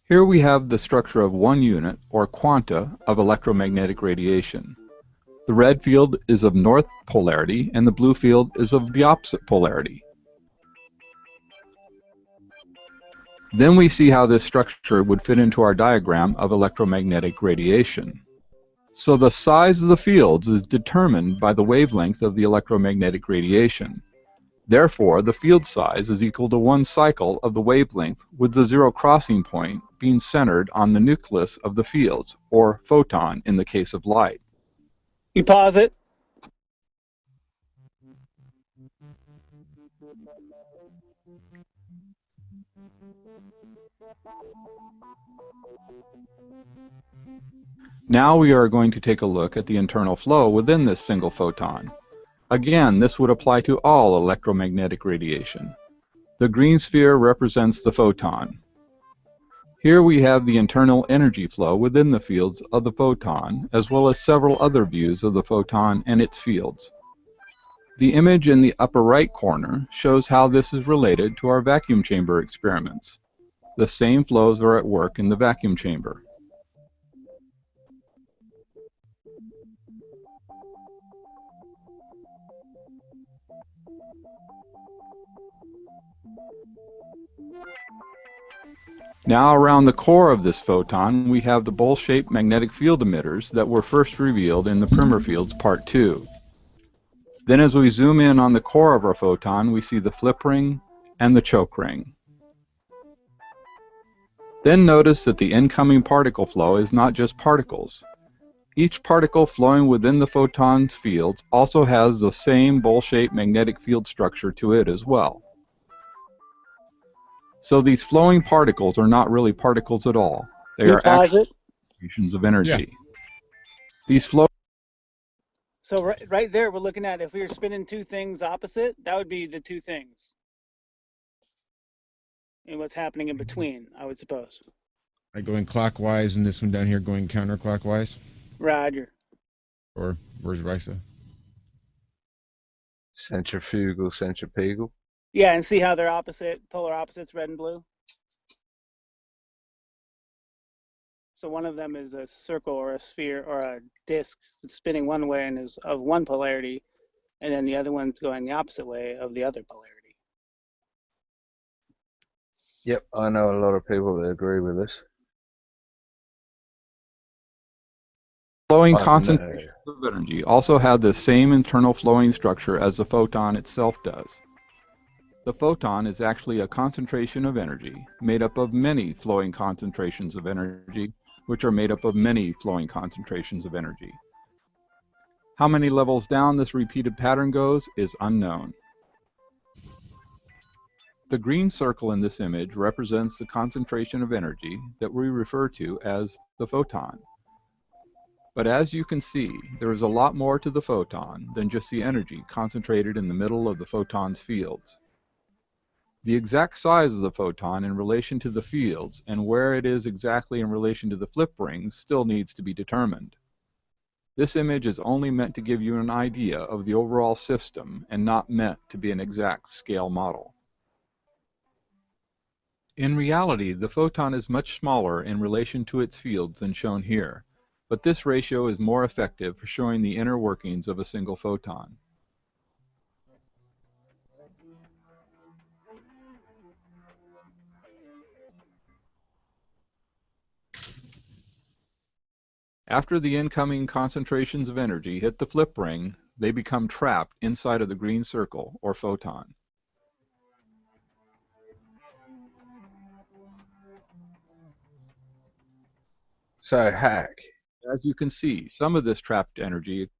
Speaker 5: Here we have the structure of one unit, or quanta, of electromagnetic radiation. The red field is of north polarity, and the blue field is of the opposite polarity. Then we see how this structure would fit into our diagram of electromagnetic radiation. So the size of the fields is determined by the wavelength of the electromagnetic radiation. Therefore, the field size is equal to 1 cycle of the wavelength, with the zero crossing point being centered on the nucleus of the fields, or photon in the case of light.
Speaker 3: You pause it.
Speaker 5: Now we are going to take a look at the internal flow within this single photon. Again, this would apply to all electromagnetic radiation. The green sphere represents the photon. Here we have the internal energy flow within the fields of the photon, as well as several other views of the photon and its fields. The image in the upper right corner shows how this is related to our vacuum chamber experiments. The same flows are at work in the vacuum chamber. Now around the core of this photon we have the bowl-shaped magnetic field emitters that were first revealed in the primer fields part 2. Then as we zoom in on the core of our photon we see the flip ring and the choke ring. Then notice that the incoming particle flow is not just particles. Each particle flowing within the photon's fields also has the same bowl-shaped magnetic field structure to it as well. So these flowing particles are not really particles at all. They are actually distributions of energy.
Speaker 4: Yeah.
Speaker 5: These flow.
Speaker 3: So right there, we're looking at, if we were spinning two things opposite, that would be the two things. And what's happening in between, I would suppose.
Speaker 4: Like going clockwise, and this one down here going counterclockwise?
Speaker 3: Roger.
Speaker 4: Or vice versa?
Speaker 2: Centrifugal, centripetal.
Speaker 3: Yeah, and see how they're opposite, polar opposites, red and blue? So one of them is a circle or a sphere or a disk spinning one way and is of one polarity, and then the other one's going the opposite way of the other polarity.
Speaker 2: Yep, I know a lot of people that agree with this.
Speaker 5: Flowing concentrations of energy also have the same internal flowing structure as the photon itself does. The photon is actually a concentration of energy made up of many flowing concentrations of energy, which are made up of many flowing concentrations of energy. How many levels down this repeated pattern goes is unknown. The green circle in this image represents the concentration of energy that we refer to as the photon. But as you can see, there is a lot more to the photon than just the energy concentrated in the middle of the photon's fields. The exact size of the photon in relation to the fields and where it is exactly in relation to the flip rings still needs to be determined. This image is only meant to give you an idea of the overall system and not meant to be an exact scale model. In reality, the photon is much smaller in relation to its fields than shown here, but this ratio is more effective for showing the inner workings of a single photon. After the incoming concentrations of energy hit the flip ring, they become trapped inside of the green circle, or photon.
Speaker 2: So, Hack.
Speaker 5: As you can see, some of this trapped energy.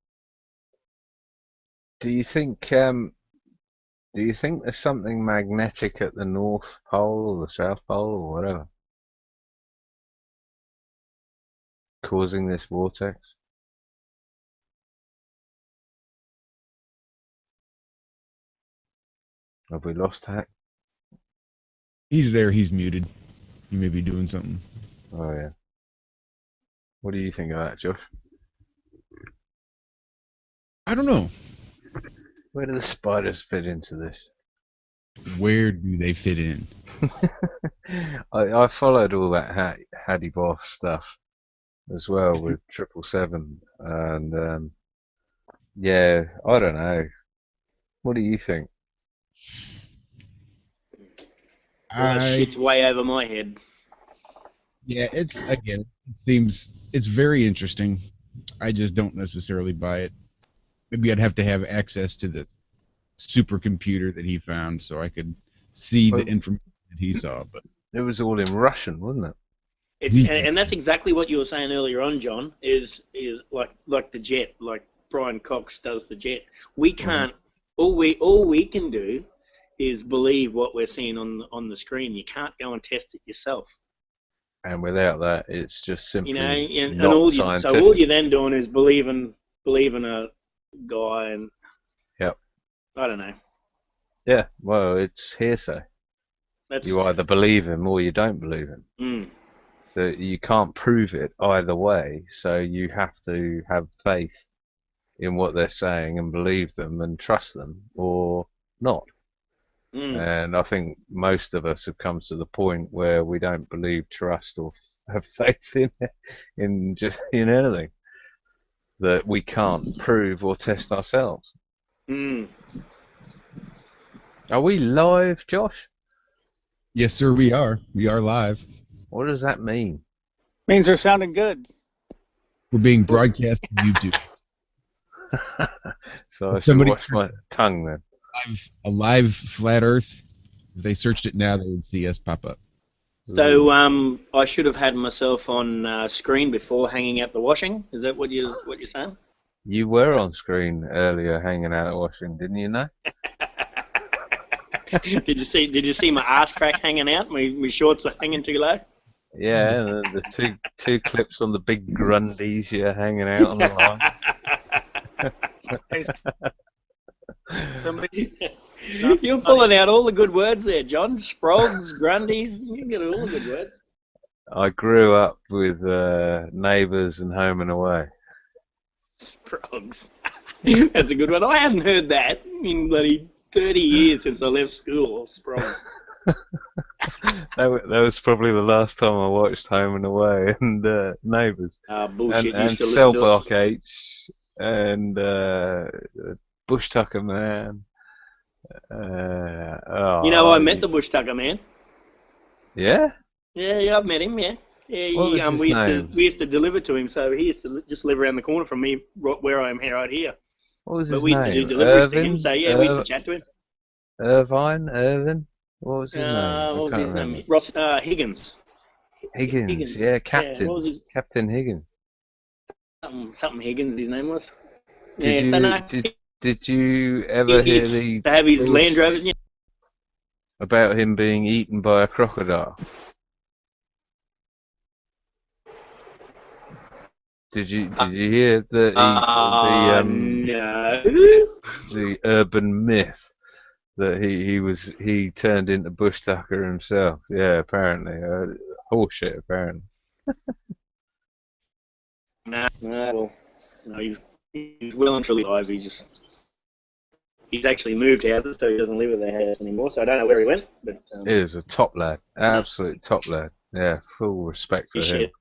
Speaker 2: Do you think there's something magnetic at the North Pole or the South Pole or whatever, causing this vortex? Have we lost Hack?
Speaker 4: He's there, he's muted. He may be doing something.
Speaker 2: Oh yeah. What do you think of that, Josh?
Speaker 4: I don't know.
Speaker 2: Where do the spiders fit into this?
Speaker 4: Where do they fit in?
Speaker 2: I followed all that Hattie Boff stuff as well with 777, and yeah, I don't know. What do you think?
Speaker 1: Well, that shit's way over my head.
Speaker 4: Yeah, it seems it's very interesting. I just don't necessarily buy it. Maybe I'd have to have access to the supercomputer that he found so I could see the information that he saw. But
Speaker 2: it was all in Russian, wasn't it?
Speaker 1: And that's exactly what you were saying earlier on, John. Is like the jet, like Brian Cox does the jet. We can't. All we can do is believe what we're seeing on the screen. You can't go and test it yourself.
Speaker 2: And without that, it's just simply
Speaker 1: so all you're then doing is believing a guy, and
Speaker 2: yep.
Speaker 1: I don't know.
Speaker 2: Yeah, well, it's hearsay. You either believe him or you don't believe him. That you can't prove it either way, so you have to have faith in what they're saying and believe them and trust them, or not. And I think most of us have come to the point where we don't believe, trust, or have faith in anything that we can't prove or test ourselves. Are we live, Josh?
Speaker 4: Yes, sir, we are. We are live.
Speaker 2: What does that mean?
Speaker 3: Means we're sounding good.
Speaker 4: We're being broadcast on YouTube.
Speaker 2: So I should wash my tongue then.
Speaker 4: A live flat Earth. If they searched it now, they would see us pop up.
Speaker 1: So I should have had myself on screen before hanging out the washing. Is that what you're saying?
Speaker 2: You were on screen earlier, hanging out at washing, didn't you? Know?
Speaker 1: Did you see my ass crack hanging out? My shorts were hanging too low.
Speaker 2: Yeah, the two clips on the big Grundies you're hanging out on the line.
Speaker 3: Somebody,
Speaker 1: You're pulling out all the good words there, John. Sprogs, Grundies, you get all the good words.
Speaker 2: I grew up with Neighbours and Home and Away.
Speaker 1: Sprogs. That's a good one. I hadn't heard that in bloody 30 years since I left school. Sprogs.
Speaker 2: That was probably the last time I watched Home and Away and Neighbours.
Speaker 1: Bullshit.
Speaker 2: And Cell Block H and Bush Tucker Man. I
Speaker 1: met the Bush Tucker Man.
Speaker 2: Yeah?
Speaker 1: Yeah, I've met him, yeah. Yeah, we used to deliver to him, so he used to just live around the corner from me, where I am here, right here.
Speaker 2: What was his name?
Speaker 1: But we used to do deliveries to him, so yeah, we used to chat to him.
Speaker 2: Irvin? What was his name?
Speaker 1: What was his name? Ross Higgins.
Speaker 2: Higgins, yeah, Captain.
Speaker 1: Yeah, what was his...
Speaker 2: Captain Higgins.
Speaker 1: Something Higgins, his name was.
Speaker 2: Did you ever hear
Speaker 1: to have his Land Rovers? Yeah.
Speaker 2: About him being eaten by a crocodile? Did you hear the urban myth that he turned into Bush Tucker himself? Yeah, apparently. Horseshit, apparently.
Speaker 1: No, he's well and truly alive. He's actually moved houses, so he doesn't live at the house anymore. So I don't know where he went, but
Speaker 2: he is a top lad, absolute top lad. Yeah, full respect for him.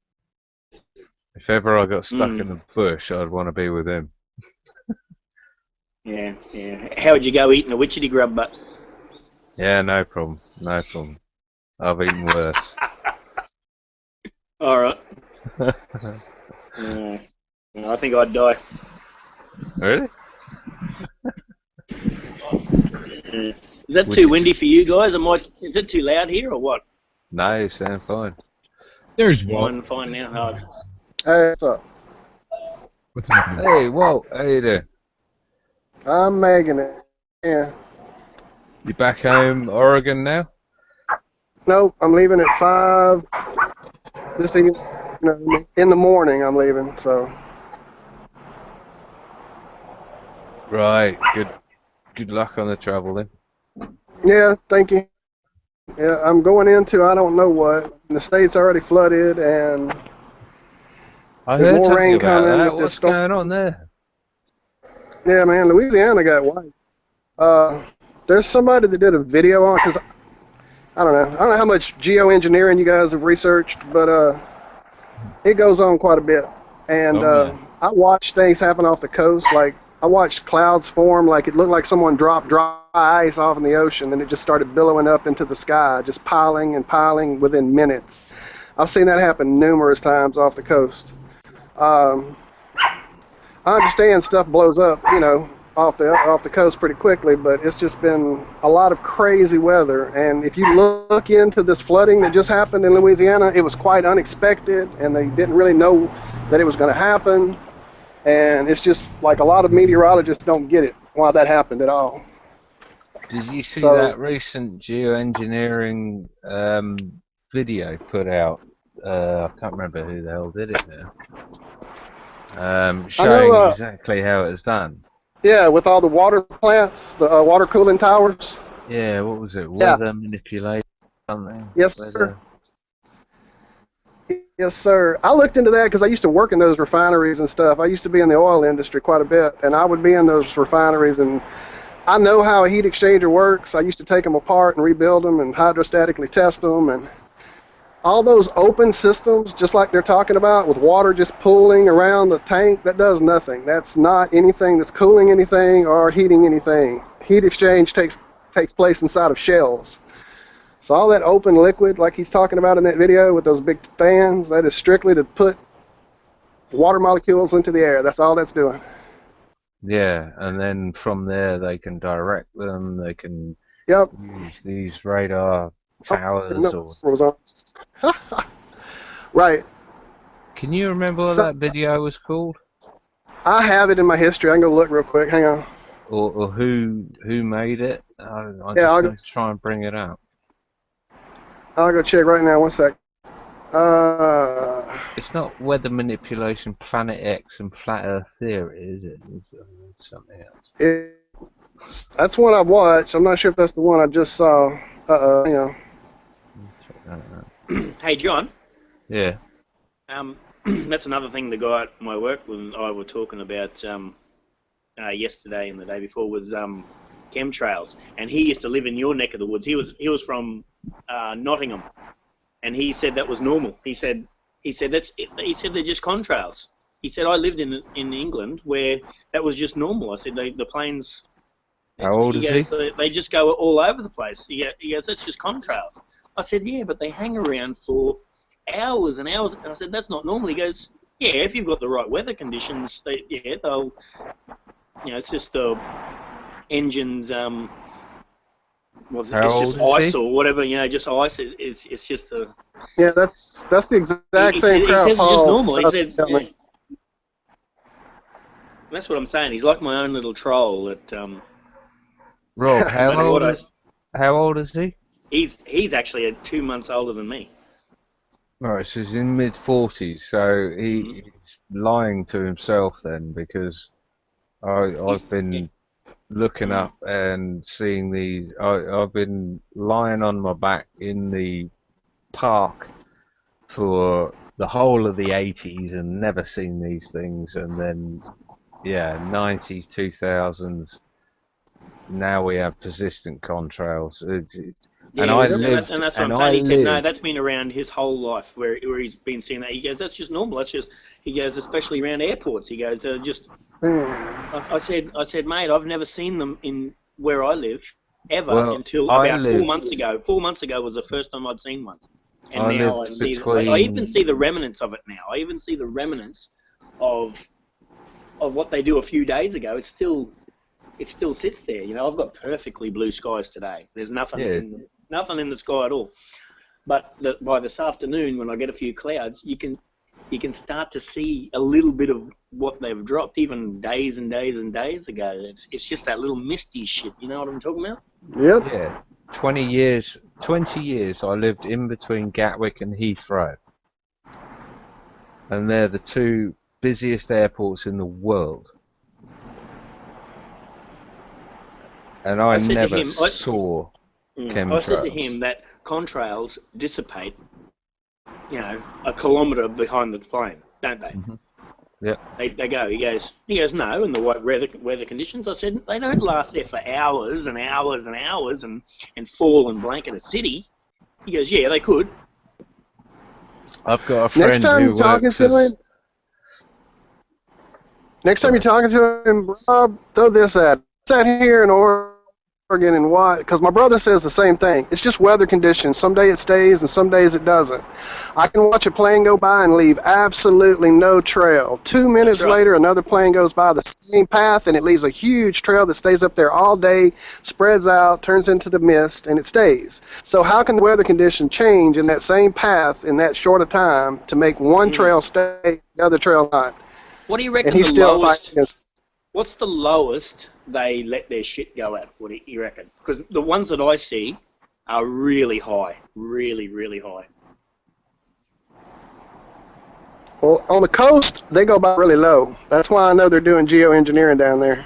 Speaker 2: If ever I got stuck in the bush, I'd want to be with him.
Speaker 1: Yeah. How would you go eating a witchetty grub butt?
Speaker 2: Yeah, no problem. I've eaten worse.
Speaker 1: All right. I think I'd die.
Speaker 2: Really?
Speaker 1: Is that too windy for you guys? Is it too loud here or what?
Speaker 2: No, you sound fine.
Speaker 4: There's Walt.
Speaker 1: Fine now.
Speaker 6: Hey, what's up?
Speaker 4: What's happening?
Speaker 2: Hey, Walt, how you doing?
Speaker 6: I'm making it. Yeah.
Speaker 2: You back home, Oregon now?
Speaker 6: Nope, I'm leaving at 5 this evening. In the morning I'm leaving, so.
Speaker 2: Right, good luck on the travel then.
Speaker 6: Yeah, thank you. Yeah, I'm going into I don't know what. The state's already flooded and
Speaker 2: I
Speaker 6: there's
Speaker 2: heard
Speaker 6: more rain
Speaker 2: about
Speaker 6: coming.
Speaker 2: that. What's going on there?
Speaker 6: Yeah, man, Louisiana got wiped. There's somebody that did a video on it, because I don't know how much geoengineering you guys have researched, but it goes on quite a bit. And I watched things happen off the coast. Like, I watched clouds form, like it looked like someone dropped dry ice off in the ocean, and it just started billowing up into the sky, just piling and piling within minutes. I've seen that happen numerous times off the coast. I understand stuff blows up, off the coast pretty quickly, but it's just been a lot of crazy weather. And if you look into this flooding that just happened in Louisiana, it was quite unexpected, and they didn't really know that it was going to happen. And it's just like a lot of meteorologists don't get it, why that happened at all.
Speaker 2: Did you see that recent geoengineering video put out? I can't remember who the hell did it now. Showing exactly how it was done.
Speaker 6: Yeah, with all the water plants, the water cooling towers.
Speaker 2: Yeah, what was it? Weather manipulation something?
Speaker 6: Yes, sir. Yes, sir. I looked into that because I used to work in those refineries and stuff. I used to be in the oil industry quite a bit, and I would be in those refineries, and I know how a heat exchanger works. I used to take them apart and rebuild them and hydrostatically test them, and all those open systems, just like they're talking about, with water just pooling around the tank, that does nothing. That's not anything that's cooling anything or heating anything. Heat exchange takes place inside of shells. So all that open liquid, like he's talking about in that video with those big fans, that is strictly to put water molecules into the air. That's all that's doing.
Speaker 2: Yeah, and then from there they can direct them. They can use these radar towers or.
Speaker 6: Was on. Right.
Speaker 2: Can you remember what that video was called?
Speaker 6: I have it in my history. I can go look real quick. Hang on.
Speaker 2: Or who made it? I'm
Speaker 6: Yeah,
Speaker 2: just going to try and bring it up.
Speaker 6: I'll go check right now. One sec.
Speaker 2: It's not weather manipulation, Planet X, and flat Earth theory, is it? It's something else.
Speaker 6: That's one I've watched. I'm not sure if that's the one I just saw. You know.
Speaker 2: Check that out.
Speaker 1: Hey, John.
Speaker 2: Yeah.
Speaker 1: That's another thing the guy at my work and I were talking about yesterday and the day before was chemtrails. And he used to live in your neck of the woods. He was from Nottingham, and he said that was normal. He said they're just contrails. He said I lived in England where that was just normal. I said the planes.
Speaker 2: How old is he?
Speaker 1: They just go all over the place. He goes, that's just contrails. I said, yeah, but they hang around for hours and hours. And I said, that's not normal. He goes, yeah, if you've got the right weather conditions, they'll, it's just the engines, it's just ice or whatever, just ice. It's just the.
Speaker 6: Yeah, that's the exact same crowd.
Speaker 1: He said it's just normal. He said, that's what I'm saying. He's like my own little troll that.
Speaker 2: Rob, how old is he?
Speaker 1: He's actually 2 months older than me.
Speaker 2: Right, so he's in mid-40s, so he's lying to himself then, because I've been looking up and seeing these. I've been lying on my back in the park for the whole of the 80s and never seen these things, and then, 90s, 2000s, now we have persistent contrails. And I lived,
Speaker 1: and that's what I'm saying. He said, no, that's been around his whole life, where he's been seeing that. He goes, that's just normal. That's just, he goes, especially around airports. He goes, just. I said, mate, I've never seen them in where I live ever until about 4 months ago. 4 months ago was the first time I'd seen one, and now I see. I even see the remnants of it now. I even see the remnants of what they do a few days ago. It still sits there. I've got perfectly blue skies today. There's nothing. Nothing in the sky at all. But by this afternoon, when I get a few clouds, you can start to see a little bit of what they've dropped, even days and days and days ago. It's just that little misty shit. You know what I'm talking about?
Speaker 6: Yep.
Speaker 2: Yeah. 20 years I lived in between Gatwick and Heathrow. And they're the two busiest airports in the world. And I never saw chemtrails.
Speaker 1: I said to him that contrails dissipate, a kilometre behind the plane, don't they?
Speaker 2: Mm-hmm. Yeah.
Speaker 1: They go. He goes, no, in the weather conditions. I said, they don't last there for hours and hours and hours and fall and blanket a city. He goes, yeah, they could.
Speaker 2: I've got a friend
Speaker 6: Next time you're talking to him, Rob, throw this at him. Sat here in Oregon and why? Because my brother says the same thing. It's just weather conditions. Some days it stays and some days it doesn't. I can watch a plane go by and leave absolutely no trail. 2 minutes later, another plane goes by the same path and it leaves a huge trail that stays up there all day, spreads out, turns into the mist, and it stays. So how can the weather condition change in that same path in that short a time to make one trail stay, the other trail not?
Speaker 1: What do you reckon
Speaker 6: the lowest?
Speaker 1: What's the lowest they let their shit go at? What do you reckon? Because the ones that I see are really high, really, really high.
Speaker 6: Well, on the coast, they go by really low. That's why I know they're doing geoengineering down there.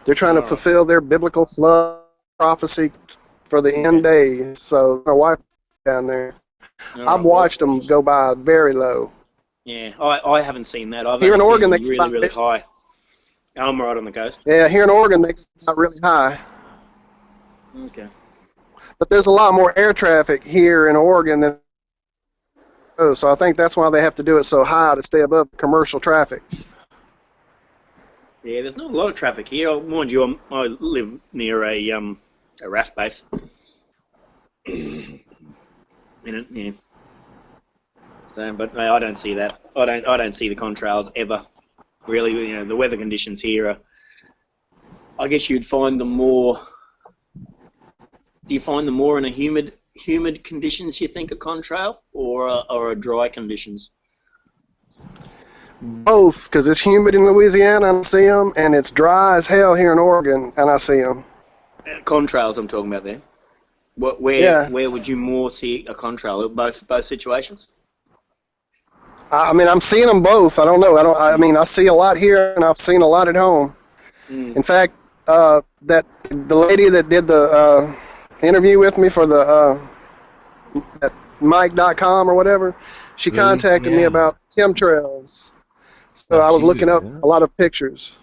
Speaker 6: They're trying to fulfill their biblical flood prophecy for the end days. So my wife down there. I've watched them go by very low.
Speaker 1: Yeah, I haven't seen that. I've
Speaker 6: here in Oregon,
Speaker 1: they really, really high. I'm right on the coast.
Speaker 6: Yeah, here in Oregon, they go really high.
Speaker 1: Okay.
Speaker 6: But there's a lot more air traffic here in Oregon than so I think that's why they have to do it so high to stay above commercial traffic.
Speaker 1: Yeah, there's not a lot of traffic here. Mind you, I live near a RAF base. Yeah. So, but no, I don't see that. I don't see the contrails ever. Really, the weather conditions here are. I guess you'd find them more. Do you find them more in a humid humid conditions you think are contrail, or dry conditions?
Speaker 6: Both, because it's humid in Louisiana and I see them, and it's dry as hell here in Oregon and I see them.
Speaker 1: Contrails I'm talking about there. Where would you more see a contrail? Both situations?
Speaker 6: I mean, I'm seeing them both. I don't know. I mean, I see a lot here, and I've seen a lot at home. In fact, the lady that did the interview with me for the that Mike.com or whatever, she contacted me about chemtrails. So I was looking up a lot of pictures.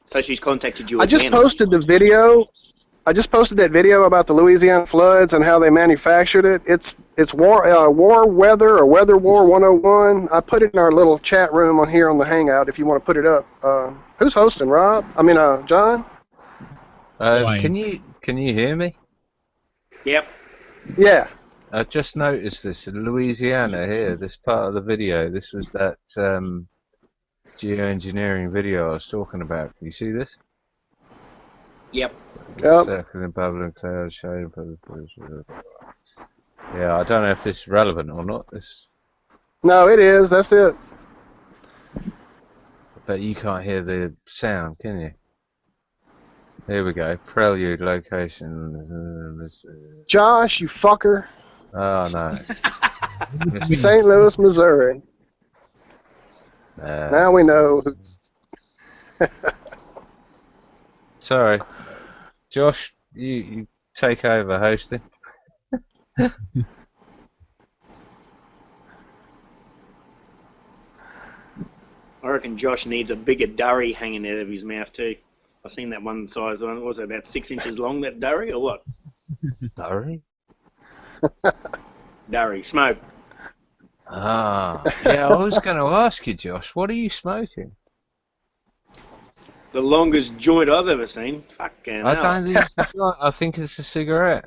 Speaker 1: So she's contacted you
Speaker 6: I
Speaker 1: again?
Speaker 6: just posted the video. I just posted that video about the Louisiana floods and how they manufactured it. It's war weather or weather war 101. I put it in our little chat room on here on the Hangout if you want to put it up. Who's hosting, Rob? I mean, John?
Speaker 2: Can you hear me?
Speaker 1: Yep.
Speaker 6: Yeah.
Speaker 2: I just noticed this in Louisiana here. This part of the video. This was that geoengineering video I was talking about. Can you see this?
Speaker 1: Yep.
Speaker 2: Circling bubbling clouds showing. Yeah, I don't know if this is relevant or not.
Speaker 6: No, it is. That's it.
Speaker 2: But you can't hear the sound, can you? Here we go. Prelude location.
Speaker 6: Josh, you fucker.
Speaker 2: Oh no.
Speaker 6: St. Louis, Missouri. Now we know.
Speaker 2: Sorry. Josh, you take over hosting.
Speaker 1: I reckon Josh needs a bigger durry hanging out of his mouth too. I've seen that one size on. What was it, about 6 inches long, that durry, or what?
Speaker 2: Durry?
Speaker 1: Durry, smoke.
Speaker 2: Ah, yeah, I was going to ask you, Josh, what are you smoking?
Speaker 1: The longest joint I've ever seen. Fucking
Speaker 2: I
Speaker 1: hell.
Speaker 2: don't think it's a joint, I think it's a cigarette.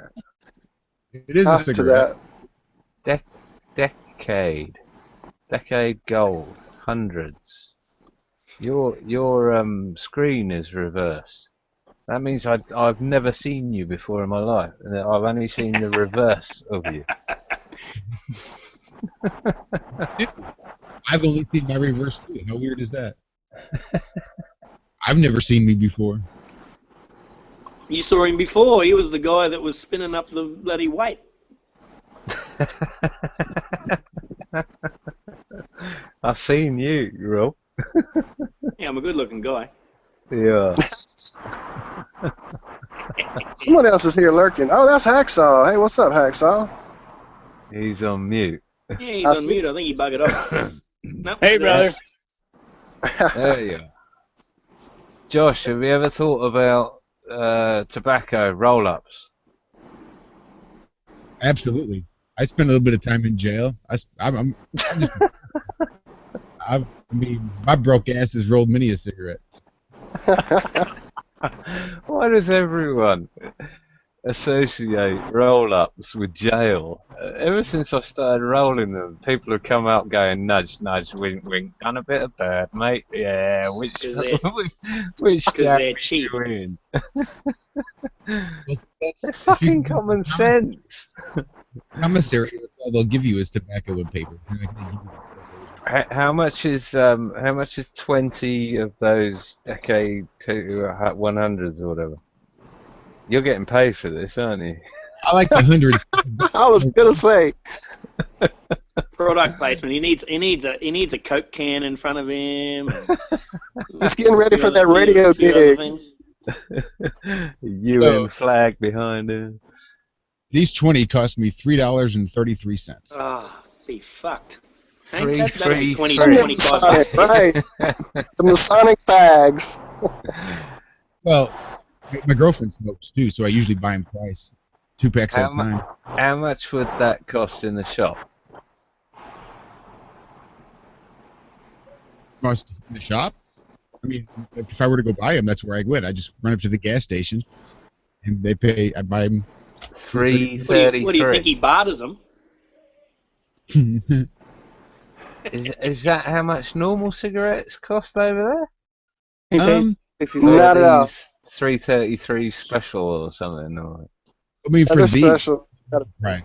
Speaker 4: It is a cigarette.
Speaker 2: Decade gold. Hundreds. Your screen is reversed. That means I've never seen you before in my life. I've only seen the reverse of you.
Speaker 4: I've only seen my reverse too. How weird is that? I've never seen me before.
Speaker 1: You saw him before. He was the guy that was spinning up the bloody weight.
Speaker 2: I've seen you, Rob.
Speaker 1: Yeah, I'm a good-looking guy.
Speaker 2: Yeah.
Speaker 6: Someone else is here lurking. Oh, that's Hacksaw. Hey, what's up, Hacksaw?
Speaker 2: He's on mute.
Speaker 1: Yeah, he's on mute. I think he buggered off. Nope,
Speaker 3: Hey, brother.
Speaker 2: There you are. Josh, have you ever thought about tobacco roll-ups?
Speaker 4: Absolutely. I spent a little bit of time in jail. I'm just. I mean, my broke ass has rolled many a cigarette.
Speaker 2: Why does everyone associate roll-ups with jail? Ever since I started rolling them, people have come out going nudge, nudge, wink, wink, done a bit of bad, mate. Yeah, which jail
Speaker 1: they're cheap.
Speaker 2: you in?
Speaker 4: Well,
Speaker 2: It's fucking common sense.
Speaker 4: Commissary, all they'll give you is tobacco and paper. They're not gonna give you
Speaker 2: How much is 20 of those decade 100s or whatever? You're getting paid for this, aren't you?
Speaker 4: I like the 100.
Speaker 6: I was gonna say.
Speaker 1: Product placement. He needs a Coke can in front of him.
Speaker 6: Just getting ready for that radio gig.
Speaker 2: UN flag behind him.
Speaker 4: These 20 cost me $3.33.
Speaker 1: Oh, be fucked.
Speaker 2: 3,
Speaker 1: 20, 25 bucks.
Speaker 6: Right. The Masonic fags.
Speaker 4: Well, my girlfriend smokes too, so I usually buy them twice. 2 packs at a time.
Speaker 2: How much would that cost in the shop?
Speaker 4: Cost in the shop? I mean, if I were to go buy them, that's where I went. I just run up to the gas station, and they pay. I buy them.
Speaker 2: $3.33.
Speaker 1: What do you think he barters them?
Speaker 2: Is that how much normal cigarettes cost over there?
Speaker 6: Not at all.
Speaker 2: $3.33 special or something. Or...
Speaker 4: I mean, for
Speaker 6: That's
Speaker 4: these,
Speaker 6: special.
Speaker 4: Right.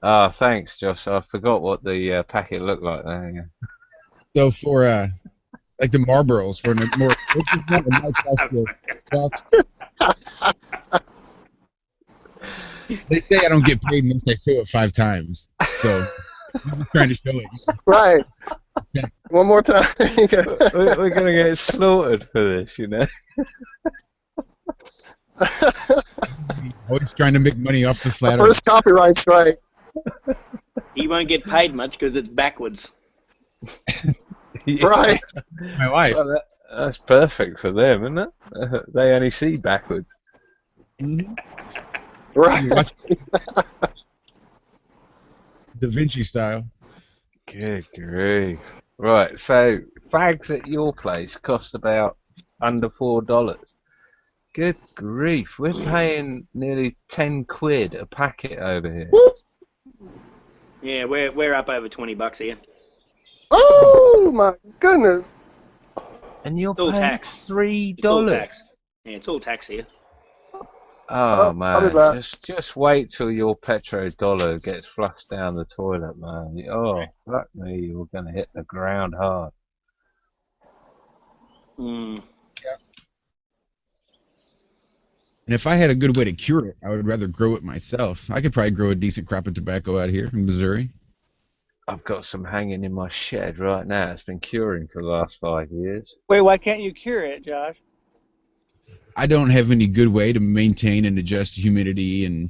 Speaker 2: Ah, thanks, Josh. I forgot what the packet looked like there. Yeah.
Speaker 4: So for like the Marlboros, for a more expensive one, it might cost you $1. They say I don't get paid unless I show it 5 times. So I'm just trying to show it.
Speaker 6: Right. One more time.
Speaker 2: We're gonna get slaughtered for this, you know.
Speaker 4: Always trying to make money off the flat.
Speaker 6: First copyright strike.
Speaker 1: He won't get paid much because it's backwards.
Speaker 2: Yeah.
Speaker 6: Right.
Speaker 4: My life.
Speaker 2: Well, that's perfect for them, isn't it? They only see backwards.
Speaker 4: Mm-hmm.
Speaker 6: Right.
Speaker 4: Da Vinci style.
Speaker 2: Good grief. Right, so fags at your place cost about under $4. Good grief, we're paying nearly 10 quid a packet over here.
Speaker 1: Yeah, we're up over $20 here.
Speaker 6: Oh my goodness.
Speaker 2: And you're
Speaker 1: It's all
Speaker 2: paying
Speaker 1: tax.
Speaker 2: $3.
Speaker 1: It's all tax. Yeah, it's all tax here.
Speaker 2: Oh
Speaker 6: I'll be
Speaker 2: man,
Speaker 6: back.
Speaker 2: just wait till your petrodollar gets flushed down the toilet, man. Oh, fuck me, you're gonna hit the ground hard.
Speaker 1: Mm.
Speaker 4: And if I had a good way to cure it, I would rather grow it myself. I could probably grow a decent crop of tobacco out here in Missouri.
Speaker 2: I've got some hanging in my shed right now. It's been curing for the last 5 years.
Speaker 3: Wait, why can't you cure it, Josh?
Speaker 4: I don't have any good way to maintain and adjust humidity and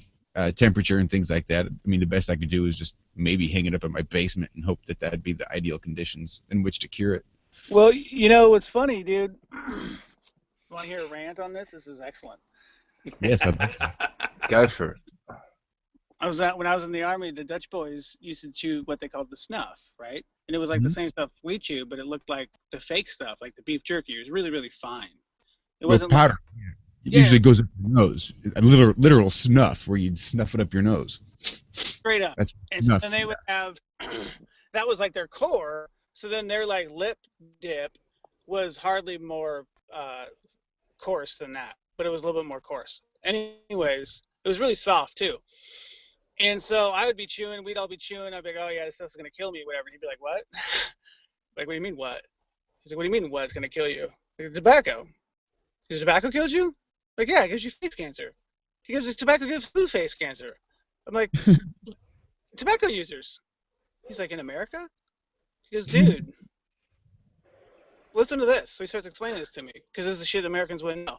Speaker 4: temperature and things like that. I mean, the best I could do is just maybe hang it up in my basement and hope that that'd be the ideal conditions in which to cure it.
Speaker 3: Well, you know what's funny, dude? Want to hear a rant on this? This is excellent.
Speaker 4: Yes, I'd like to.
Speaker 2: Go for it.
Speaker 3: When I was in the army, the Dutch boys used to chew what they called the snuff, right? And it was like the same stuff we chew, but it looked like the fake stuff, like the beef jerky. It was really, really fine. It
Speaker 4: With
Speaker 3: wasn't
Speaker 4: powder. It usually goes up your nose. A literal snuff where you'd snuff it up your nose.
Speaker 3: straight up.
Speaker 4: That's
Speaker 3: And so
Speaker 4: snuff.
Speaker 3: then they would have that was like their core. So then their like lip dip was hardly more coarse than that, but it was a little bit more coarse. Anyways, it was really soft too. And so I would be chewing, we'd all be chewing. I'd be like, oh yeah, this stuff's gonna kill me, whatever. And he'd be like, what? Like, what do you mean what? He's like, what do you mean what? It's gonna kill you? Like, tobacco. Because tobacco kills you? Like, yeah, it gives you face cancer. He goes, tobacco gives who face cancer? I'm like, tobacco users. He's like, in America? He goes, dude, listen to this. So he starts explaining this to me because this is shit Americans wouldn't know.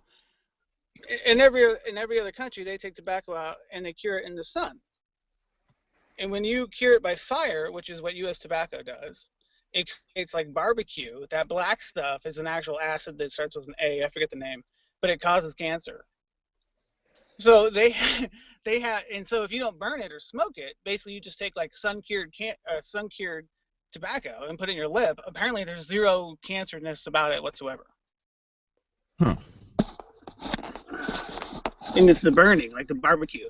Speaker 3: In every other country, they take tobacco out and they cure it in the sun. And when you cure it by fire, which is what U.S. tobacco does, it creates like barbecue. That black stuff is an actual acid that starts with an A. I forget the name, but it causes cancer. So they have, and so if you don't burn it or smoke it, basically you just take like sun-cured tobacco and put it in your lip. Apparently, there's zero cancerousness about it whatsoever.
Speaker 4: Huh.
Speaker 3: And it's the burning, like the barbecue.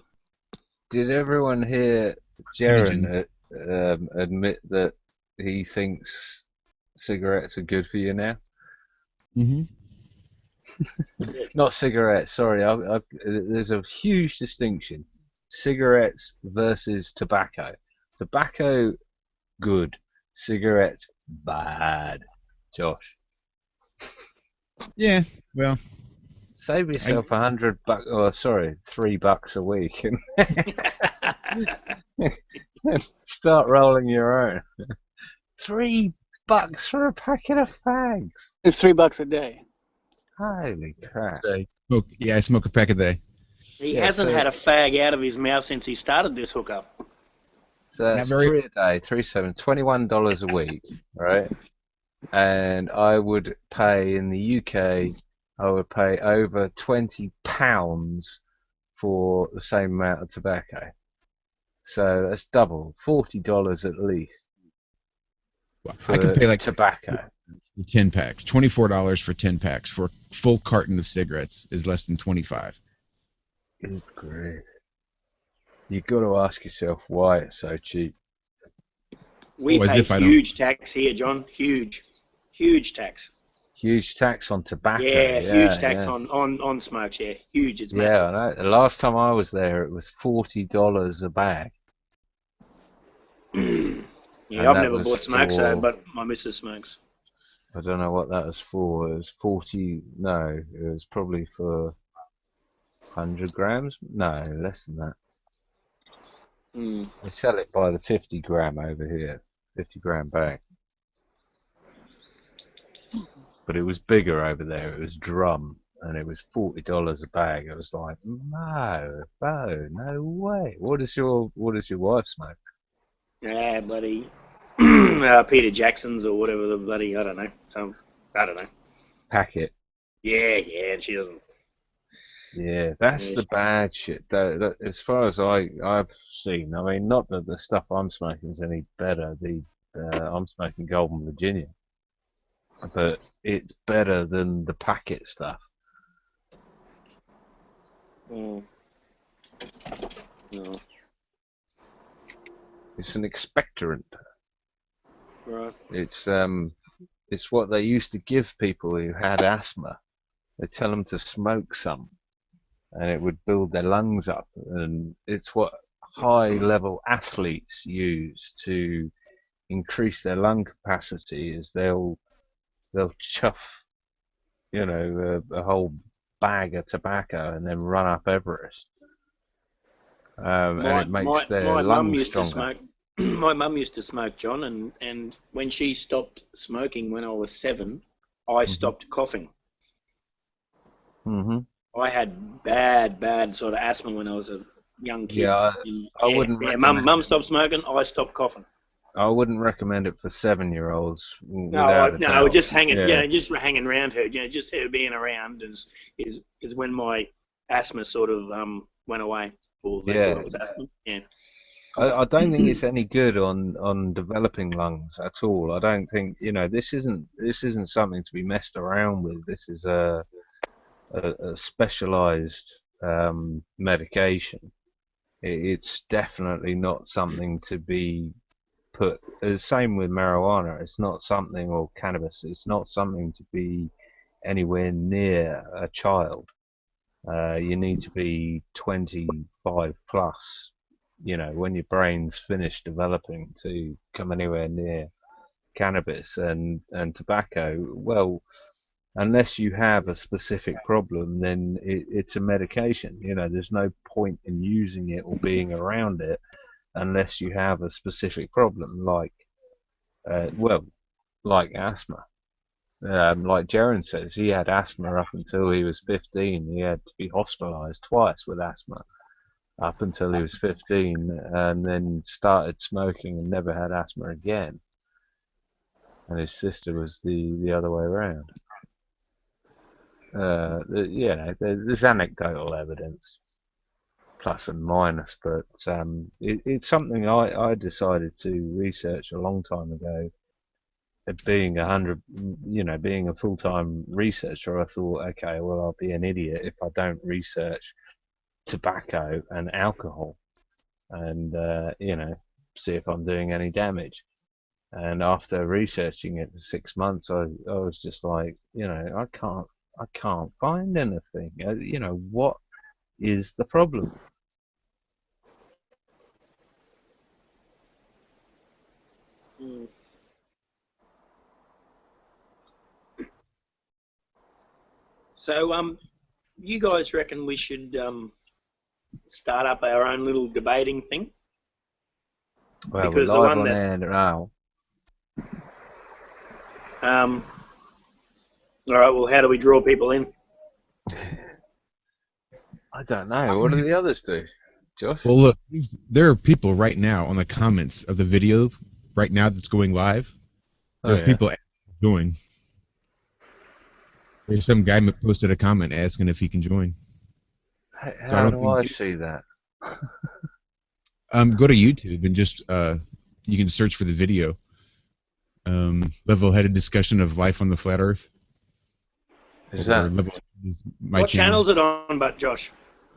Speaker 2: Did everyone hear Jaron admit that he thinks cigarettes are good for you now?
Speaker 4: Mm-hmm.
Speaker 2: Not cigarettes, sorry. There's a huge distinction. Cigarettes versus tobacco. Tobacco, good. Cigarettes, bad. Josh.
Speaker 4: Yeah, well.
Speaker 2: Save yourself $100 or sorry, $3 a week and start rolling your own. $3 for a packet of fags.
Speaker 3: It's $3 a day.
Speaker 2: Holy crap!
Speaker 4: I smoke a pack a day.
Speaker 1: He hasn't had a fag out of his mouth since he started this hookup.
Speaker 2: So that's 3 a day, $21 a week, right? And I would pay in the UK. I would pay over £20 for the same amount of tobacco. So that's double, $40 at least.
Speaker 4: I could pay like
Speaker 2: tobacco.
Speaker 4: 10 packs, $24 for 10 packs for a full carton of cigarettes is less than $25.
Speaker 2: Good grief! You've got to ask yourself why it's so cheap.
Speaker 1: We pay huge tax here, John. Huge tax.
Speaker 2: Huge tax on tobacco.
Speaker 1: Yeah, huge tax
Speaker 2: yeah.
Speaker 1: on smokes. Yeah, huge. It's
Speaker 2: Yeah,
Speaker 1: massive.
Speaker 2: I know. The last time I was there, it was $40 a bag.
Speaker 1: Yeah, I've never bought smokes, but my missus smokes.
Speaker 2: I don't know what that was for. It was 40. No, it was probably for 100 grams. No, less than that. They sell it by the 50 gram over here, 50-gram bag. But it was bigger over there. It was drum, and it was $40 a bag. I was like, no, no way. What does your wife smoke?
Speaker 1: Yeah, bloody Peter Jackson's or whatever the bloody, I don't know.
Speaker 2: Packet.
Speaker 1: Yeah, and she doesn't.
Speaker 2: Yeah, that's the bad shit. That, as far as I've seen, I mean, not that the stuff I'm smoking is any better. I'm smoking Golden Virginia, but it's better than the packet stuff.
Speaker 1: No.
Speaker 2: It's an expectorant.
Speaker 1: Right.
Speaker 2: It's what they used to give people who had asthma. They tell them to smoke some, and it would build their lungs up. And it's what high-level athletes use to increase their lung capacity. Is they'll chuff, a whole bag of tobacco and then run up Everest. And it makes their lungs stronger.
Speaker 1: My mum used to smoke, John, and when she stopped smoking when I was 7, I stopped coughing. I had bad sort of asthma when I was a young kid.
Speaker 2: Yeah, I wouldn't.
Speaker 1: Yeah, mum stopped smoking. I stopped coughing.
Speaker 2: I wouldn't recommend it for 7-year-olds.
Speaker 1: No, just hanging, just hanging around her. Just her being around is when my asthma sort of went away. Yeah.
Speaker 2: I don't think it's any good on developing lungs at all. I don't think this isn't something to be messed around with. This is a specialized medication. It's definitely not something to be put. The same with marijuana. It's not something, or cannabis. It's not something to be anywhere near a child. You need to be 25 plus, when your brain's finished developing, to come anywhere near cannabis and tobacco. Well, unless you have a specific problem, then it's a medication. There's no point in using it or being around it unless you have a specific problem, like asthma. Like Jaron says, he had asthma up until he was 15. He had to be hospitalized twice with asthma up until he was 15, and then started smoking and never had asthma again. And his sister was the other way around. There's anecdotal evidence, plus and minus, but it's something I decided to research a long time ago. Being being a full-time researcher, I thought, okay, well, I'll be an idiot if I don't research tobacco and alcohol, and see if I'm doing any damage. And after researching it for 6 months, I was just like, I can't find anything. What is the problem?
Speaker 1: So, you guys reckon we should start up our own little debating thing?
Speaker 2: Well, because we're live on air now.
Speaker 1: All right. Well, how do we draw people in?
Speaker 2: I don't know. What do the others do, Josh?
Speaker 4: Well, look, there are people right now on the comments of the video right now that's going live. There are people join. There's some guy posted a comment asking if he can join.
Speaker 2: How do I see that?
Speaker 4: Go to YouTube and just you can search for the video. Level-headed discussion of life on the flat Earth.
Speaker 2: Is that
Speaker 1: what channel is it on, but Josh?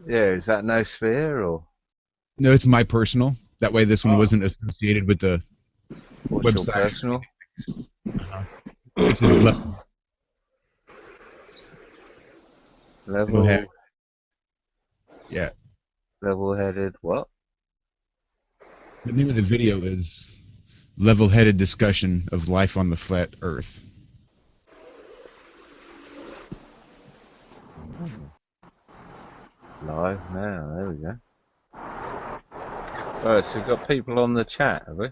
Speaker 2: Yeah, is that No Sphere or?
Speaker 4: No, it's my personal. That way, this one wasn't associated with the
Speaker 2: website.
Speaker 4: Your personal? Which is
Speaker 2: Level.
Speaker 4: Yeah.
Speaker 2: Level-headed. What?
Speaker 4: The name of the video is Level-Headed Discussion of Life on the Flat Earth.
Speaker 2: Live now. There we go. Alright, so we've got people on the chat, have we?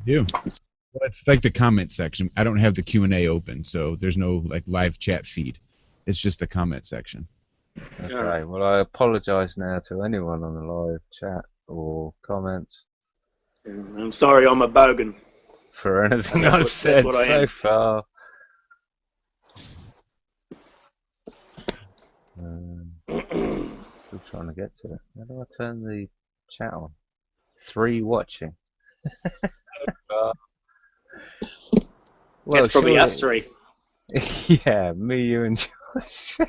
Speaker 4: Yeah. Well, it's like the comment section. I don't have the Q&A open, so there's no like live chat feed. It's just the comment section.
Speaker 2: Okay, well I apologise now to anyone on the live chat or comments.
Speaker 1: I'm sorry, I'm a bogan.
Speaker 2: For anything I've said so far. Still trying to get to it. How do I turn the chat on? 3 watching.
Speaker 1: Well, that's probably us 3.
Speaker 2: Yeah, me, you, and Josh.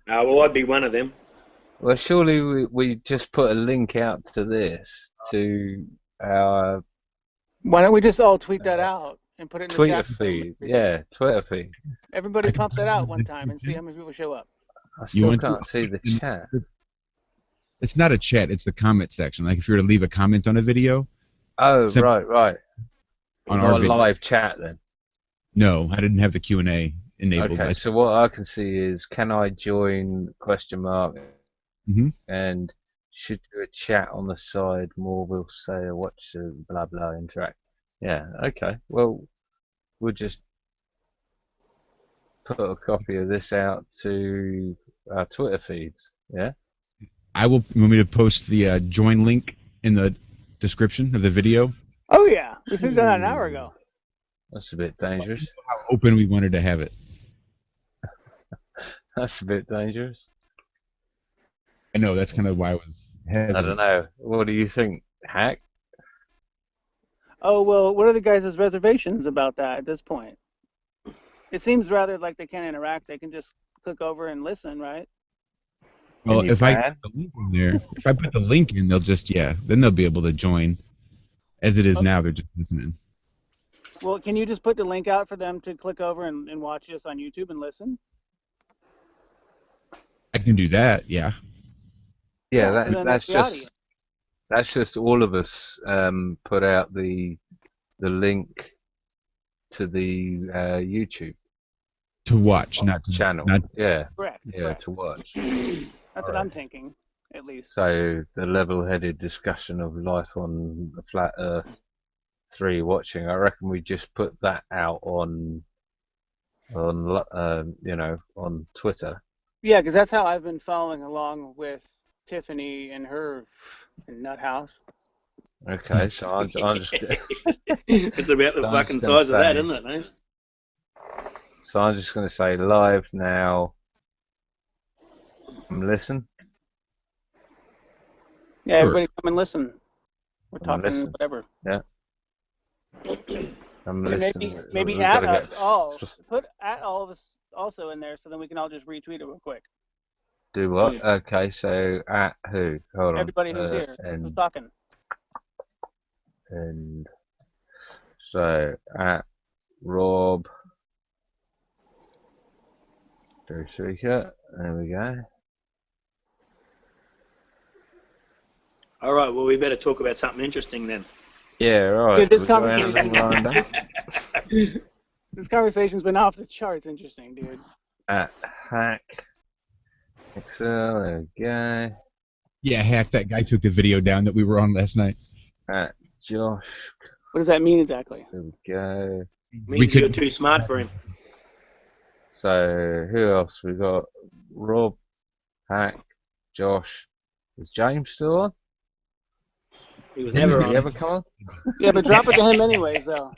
Speaker 1: Well, I'd be one of them.
Speaker 2: Well, surely we just put a link out to this to our.
Speaker 3: Why don't we just all tweet that out and put it in the
Speaker 2: Twitter
Speaker 3: chat
Speaker 2: feed? Yeah, Twitter feed.
Speaker 3: Everybody pump that out one time and see how many people show up.
Speaker 2: I still can't see the chat.
Speaker 4: It's not a chat, it's the comment section. Like if you were to leave a comment on a video.
Speaker 2: Oh, right.
Speaker 4: On
Speaker 2: Not
Speaker 4: our
Speaker 2: a live chat then?
Speaker 4: No, I didn't have the Q&A enabled.
Speaker 2: Okay, so what I can see is, can I join ? And should do a chat on the side, more will say or watch blah blah interact. Yeah, okay. Well, we'll just put a copy of this out to our Twitter feeds, yeah?
Speaker 4: You want me to post the join link in the description of the video?
Speaker 3: Oh yeah, we should have done that an hour ago.
Speaker 2: That's a bit dangerous.
Speaker 4: How open we wanted to have it.
Speaker 2: That's a bit dangerous.
Speaker 4: I know, that's kind of why I was hesitant.
Speaker 2: I don't know. What do you think, Hack?
Speaker 3: Oh, well, what are the guys' reservations about that at this point? It seems rather like they can't interact. They can just click over and listen, right?
Speaker 4: Well, if I put the link in there, if I put the link in, they'll just, then they'll be able to join. As it is now, they're just listening.
Speaker 3: Well, can you just put the link out for them to click over and watch us on YouTube and listen?
Speaker 4: I can do that, yeah.
Speaker 2: Yeah, that's just all of us put out the link to the YouTube
Speaker 4: to watch, not to
Speaker 2: channel.
Speaker 3: Correct.
Speaker 2: To watch.
Speaker 3: That's what I'm thinking, at least.
Speaker 2: So the level-headed discussion of life on the flat Earth 3 watching. I reckon we just put that out on Twitter.
Speaker 3: Yeah, because that's how I've been following along with Tiffany and her nut house.
Speaker 2: Okay, so I'm just.
Speaker 1: It's about the fucking size of that, isn't it, mate?
Speaker 2: So I'm just going to say live now. Listen.
Speaker 3: Yeah, everybody come and listen. We're talking whatever.
Speaker 2: Yeah. I'm listening.
Speaker 3: Maybe at us all. Put at all of us also in there, so then we can all just retweet it real quick.
Speaker 2: Do what? Okay, so at who? Hold on.
Speaker 3: Everybody who's here, who's talking.
Speaker 2: And so at Rob Seeker. There we go.
Speaker 1: All right, well, we better talk about something interesting then.
Speaker 2: Yeah, right.
Speaker 3: Dude, this conversation's been off the charts interesting, dude.
Speaker 2: At Hack Excel, there we go.
Speaker 4: Yeah, Hack, that guy took the video down that we were on last night.
Speaker 2: At Josh.
Speaker 3: What does that mean exactly?
Speaker 2: There we go.
Speaker 1: Means you're too smart for him.
Speaker 2: So, who else? We got Rob, Hack, Josh. Is James still on?
Speaker 1: He was never on.
Speaker 2: Did he ever come on?
Speaker 3: Yeah, but drop it to him anyways, though.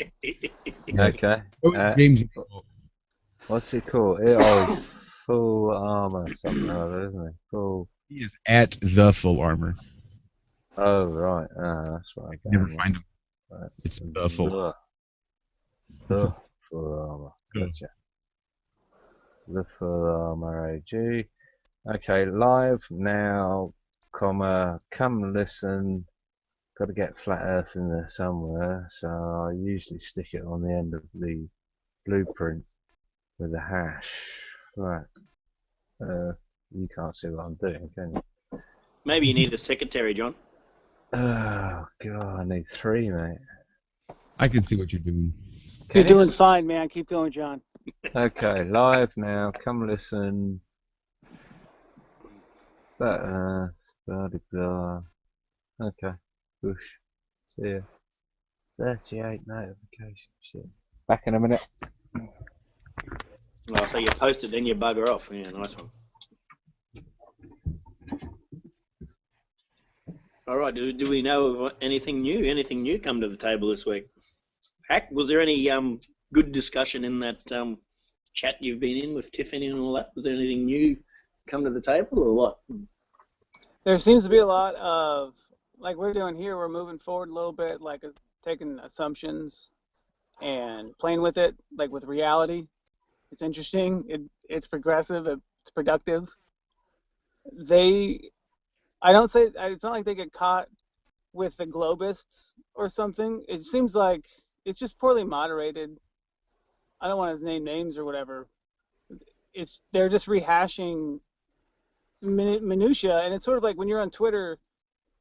Speaker 2: Okay.
Speaker 4: James.
Speaker 2: What's he called? He's full armor, something or other, isn't he? Full.
Speaker 4: He is at the full armor.
Speaker 2: Oh, right. That's right.
Speaker 4: Never find him. Right. It's the full.
Speaker 2: The full armor. Gotcha. The full armor AG. Okay, live now, come listen. Got to get flat Earth in there somewhere, so I usually stick it on the end of the blueprint with a hash. Flat You can't see what I'm doing, can you?
Speaker 1: Maybe you need a secretary, John.
Speaker 2: Oh God, I need 3, mate.
Speaker 4: I can see what you're doing.
Speaker 3: You're doing fine, man. Keep going, John.
Speaker 2: Okay, live now. Come listen. Blah blah blah. Okay, push. See ya. 38 notifications. Shit. Back in a minute.
Speaker 1: Oh, so you post it, then you bugger off. Yeah, nice one. All right, do we know of anything new? Anything new come to the table this week? Hack, was there any good discussion in that chat you've been in with Tiffany and all that? Was there anything new come to the table or what?
Speaker 3: There seems to be a lot of, like we're doing here, we're moving forward a little bit, like taking assumptions and playing with it, like with reality. It's interesting. It's progressive. It's productive. I don't say, it's not like they get caught with the globists or something. It seems like it's just poorly moderated. I don't want to name names or whatever. They're just rehashing minutia, and it's sort of like when you're on Twitter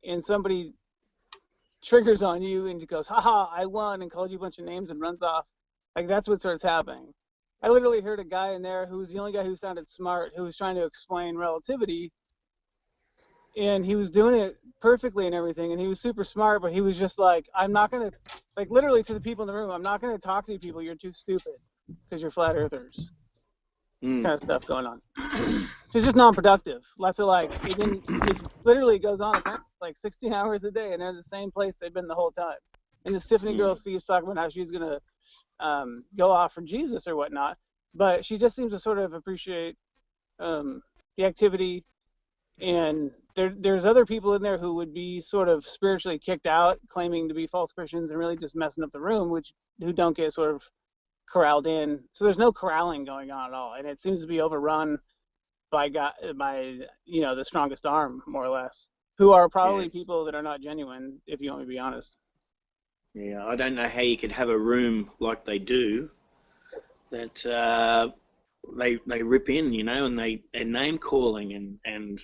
Speaker 3: and somebody triggers on you and goes, haha, I won, and calls you a bunch of names and runs off. Like, that's what starts happening. I literally heard a guy in there who was the only guy who sounded smart, who was trying to explain relativity, and he was doing it perfectly and everything, and he was super smart, but he was just like, I'm not going to, like literally to the people in the room, I'm not going to talk to you people, you're too stupid because you're flat earthers. Kind of stuff going on. So it's just non-productive. Lots of like, it literally goes on like 16 hours a day, and they're in the same place they've been the whole time. And this Tiffany girl Steve's talking about how she's going to go off for Jesus or whatnot, but she just seems to sort of appreciate the activity. And there's other people in there who would be sort of spiritually kicked out, claiming to be false Christians and really just messing up the room, who don't get sort of corralled in. So there's no corralling going on at all, and it seems to be overrun by the strongest arm, more or less, who are probably people that are not genuine, if you want me to be honest.
Speaker 1: Yeah, I don't know how you could have a room like they do that they rip in, and they're name calling and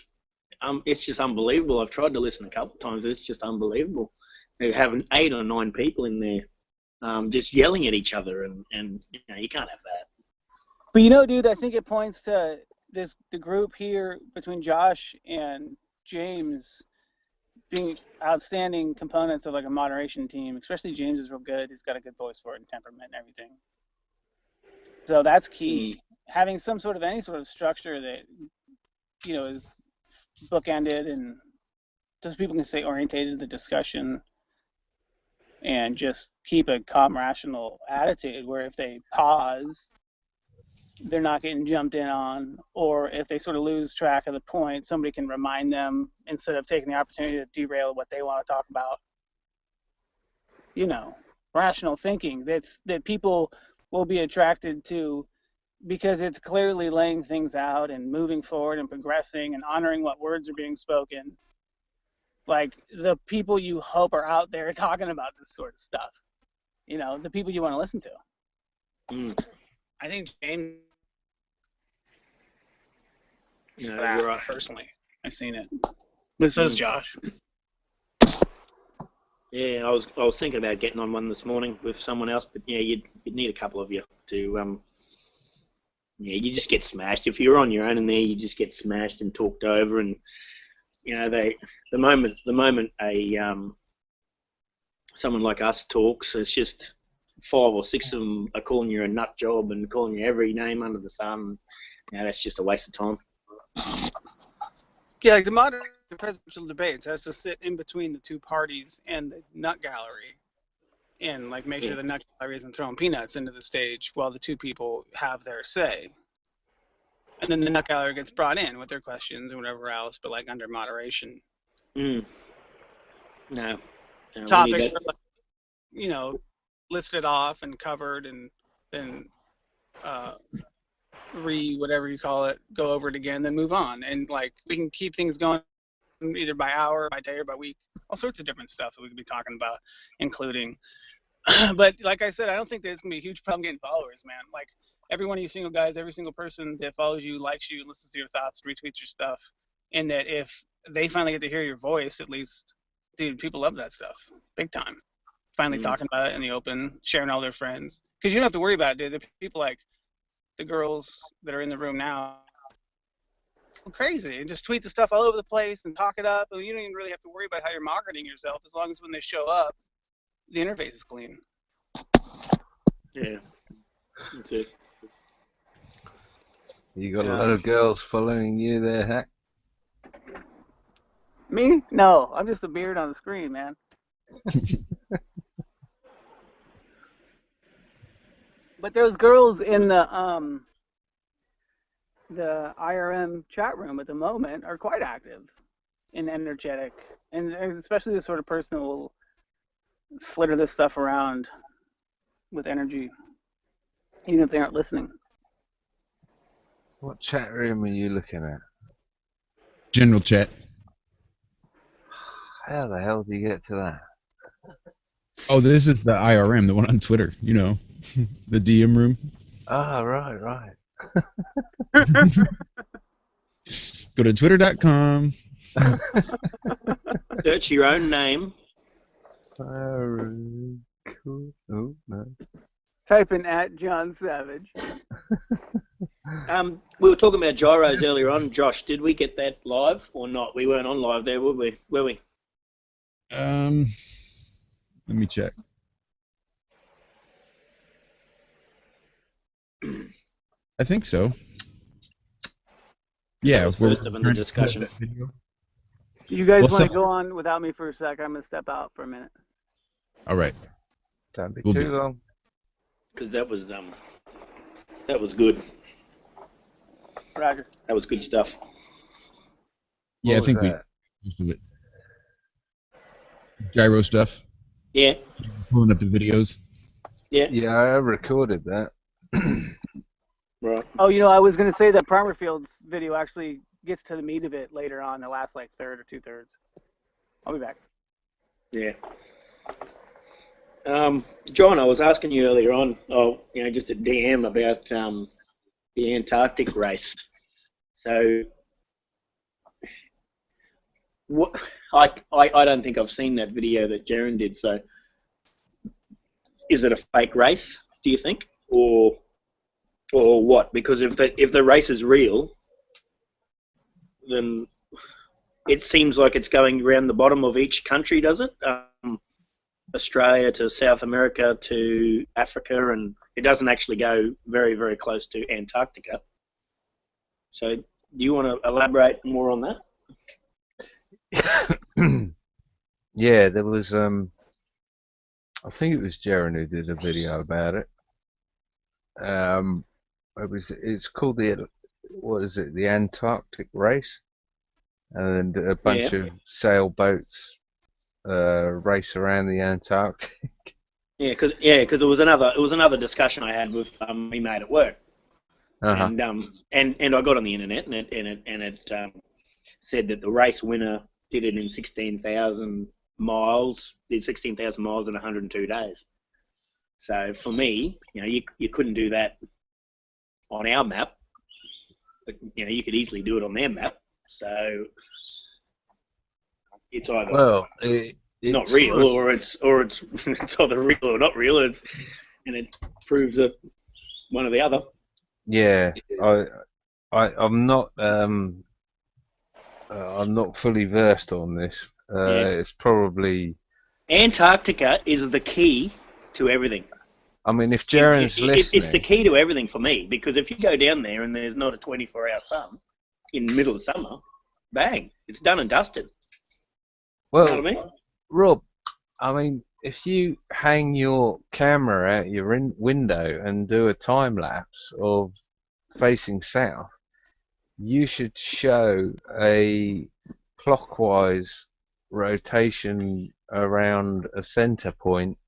Speaker 1: it's just unbelievable. I've tried to listen a couple of times. It's just unbelievable. They have 8 or 9 people in there just yelling at each other, and you can't have that.
Speaker 3: But dude, I think it points to the group here between Josh and James being outstanding components of like a moderation team. Especially James is real good. He's got a good voice for it and temperament and everything. So that's key. Having some sort of any sort of structure that is bookended and just people can stay orientated to the discussion and just keep a calm, rational attitude where if they pause, they're not getting jumped in on, or if they sort of lose track of the point, somebody can remind them instead of taking the opportunity to derail what they want to talk about. Rational thinking that people will be attracted to because it's clearly laying things out and moving forward and progressing and honoring what words are being spoken. Like the people you hope are out there talking about this sort of stuff. The people you want to listen to. I think James. You're right. Personally, I've seen it, but so does Josh.
Speaker 1: Yeah, I was thinking about getting on one this morning with someone else, but yeah, you'd need a couple of you to. You just get smashed if you're on your own in there. You just get smashed and talked over, and the moment someone like us talks, it's just 5 or 6 of them are calling you a nut job and calling you every name under the sun. That's just a waste of time.
Speaker 3: Yeah, like the modern presidential debates has to sit in between the two parties and the nut gallery, and like make sure the nut gallery isn't throwing peanuts into the stage while the two people have their say. And then the nut gallery gets brought in with their questions and whatever else, but like under moderation.
Speaker 1: No.
Speaker 3: Topics are like, listed off and covered and then whatever you call it, go over it again, then move on. And like we can keep things going either by hour, by day, or by week. All sorts of different stuff that we could be talking about, including. But like I said, I don't think there's gonna be a huge problem getting followers, man. Like every one of you single guys, every single person that follows you, likes you, listens to your thoughts, retweets your stuff, and that if they finally get to hear your voice, at least, dude, people love that stuff, big time. Finally talking about it in the open, sharing all their friends, because you don't have to worry about it, dude. The people like the girls that are in the room now, go crazy and just tweet the stuff all over the place and talk it up, and you don't even really have to worry about how you're marketing yourself, as long as when they show up, the interface is clean.
Speaker 1: Yeah, that's it.
Speaker 2: You got a lot of girls following you there, Hack?
Speaker 3: Me? No, I'm just a beard on the screen, man. But those girls in the IRM chat room at the moment are quite active and energetic, and especially the sort of person that will flitter this stuff around with energy, even if they aren't listening.
Speaker 2: What chat room are you looking at?
Speaker 4: General chat.
Speaker 2: How the hell do you get to that?
Speaker 4: Oh, this is the IRM, the one on Twitter. You know, the DM room.
Speaker 2: Ah, right.
Speaker 4: Go to twitter.com.
Speaker 1: Search your own name.
Speaker 2: Oh, no.
Speaker 3: Type in @JohnSavage.
Speaker 1: We were talking about gyros earlier on, Josh. Did we get that live or not? We weren't on live there, were we?
Speaker 4: Let me check. I think so. Yeah,
Speaker 1: we're first in the discussion.
Speaker 3: You guys want to go on without me for a sec? I'm gonna step out for a minute.
Speaker 4: All right.
Speaker 2: Don't be too long.
Speaker 1: Because that was good.
Speaker 3: Roger.
Speaker 1: That was good stuff.
Speaker 4: Yeah, I think we most of it. Gyro stuff.
Speaker 1: Yeah.
Speaker 4: Pulling up the videos.
Speaker 1: Yeah.
Speaker 2: Yeah, I recorded that.
Speaker 1: Right.
Speaker 3: Oh, I was going to say that Primer Field's video actually gets to the meat of it later on, the last like third or 2/3. I'll be back.
Speaker 1: Yeah. John, I was asking you earlier on, just a DM about the Antarctic race. So, what? I don't think I've seen that video that Jaron did. So, is it a fake race? Do you think, or what? Because if the race is real, then it seems like it's going around the bottom of each country, does it? Australia to South America to Africa, and it doesn't actually go very, very close to Antarctica. So, do you want to elaborate more on that?
Speaker 2: Yeah, there was I think it was Jaron who did a video about it. It's called the Antarctic race, and a bunch of sailboats race around the Antarctic.
Speaker 1: Yeah, because it was another discussion I had with my mate at work, and I got on the internet and it said that the race winner did it in 16,000 miles, did 16,000 miles in 102 days. So for me, you couldn't do that on our map, but you could easily do it on their map. So it's either it's not real or it's it's either real or not real. And it proves that one or the other.
Speaker 2: Yeah, I'm not fully versed on this. It's probably
Speaker 1: Antarctica is the key to everything.
Speaker 2: I mean, if Jaron's listening,
Speaker 1: it's the key to everything for me, because if you go down there and there's not a 24-hour sun in the middle of summer, bang, it's done and dusted.
Speaker 2: Well,
Speaker 1: you know what I mean?
Speaker 2: Rob, I mean, if you hang your camera out your window and do a time lapse of facing south, you should show a clockwise rotation around a center point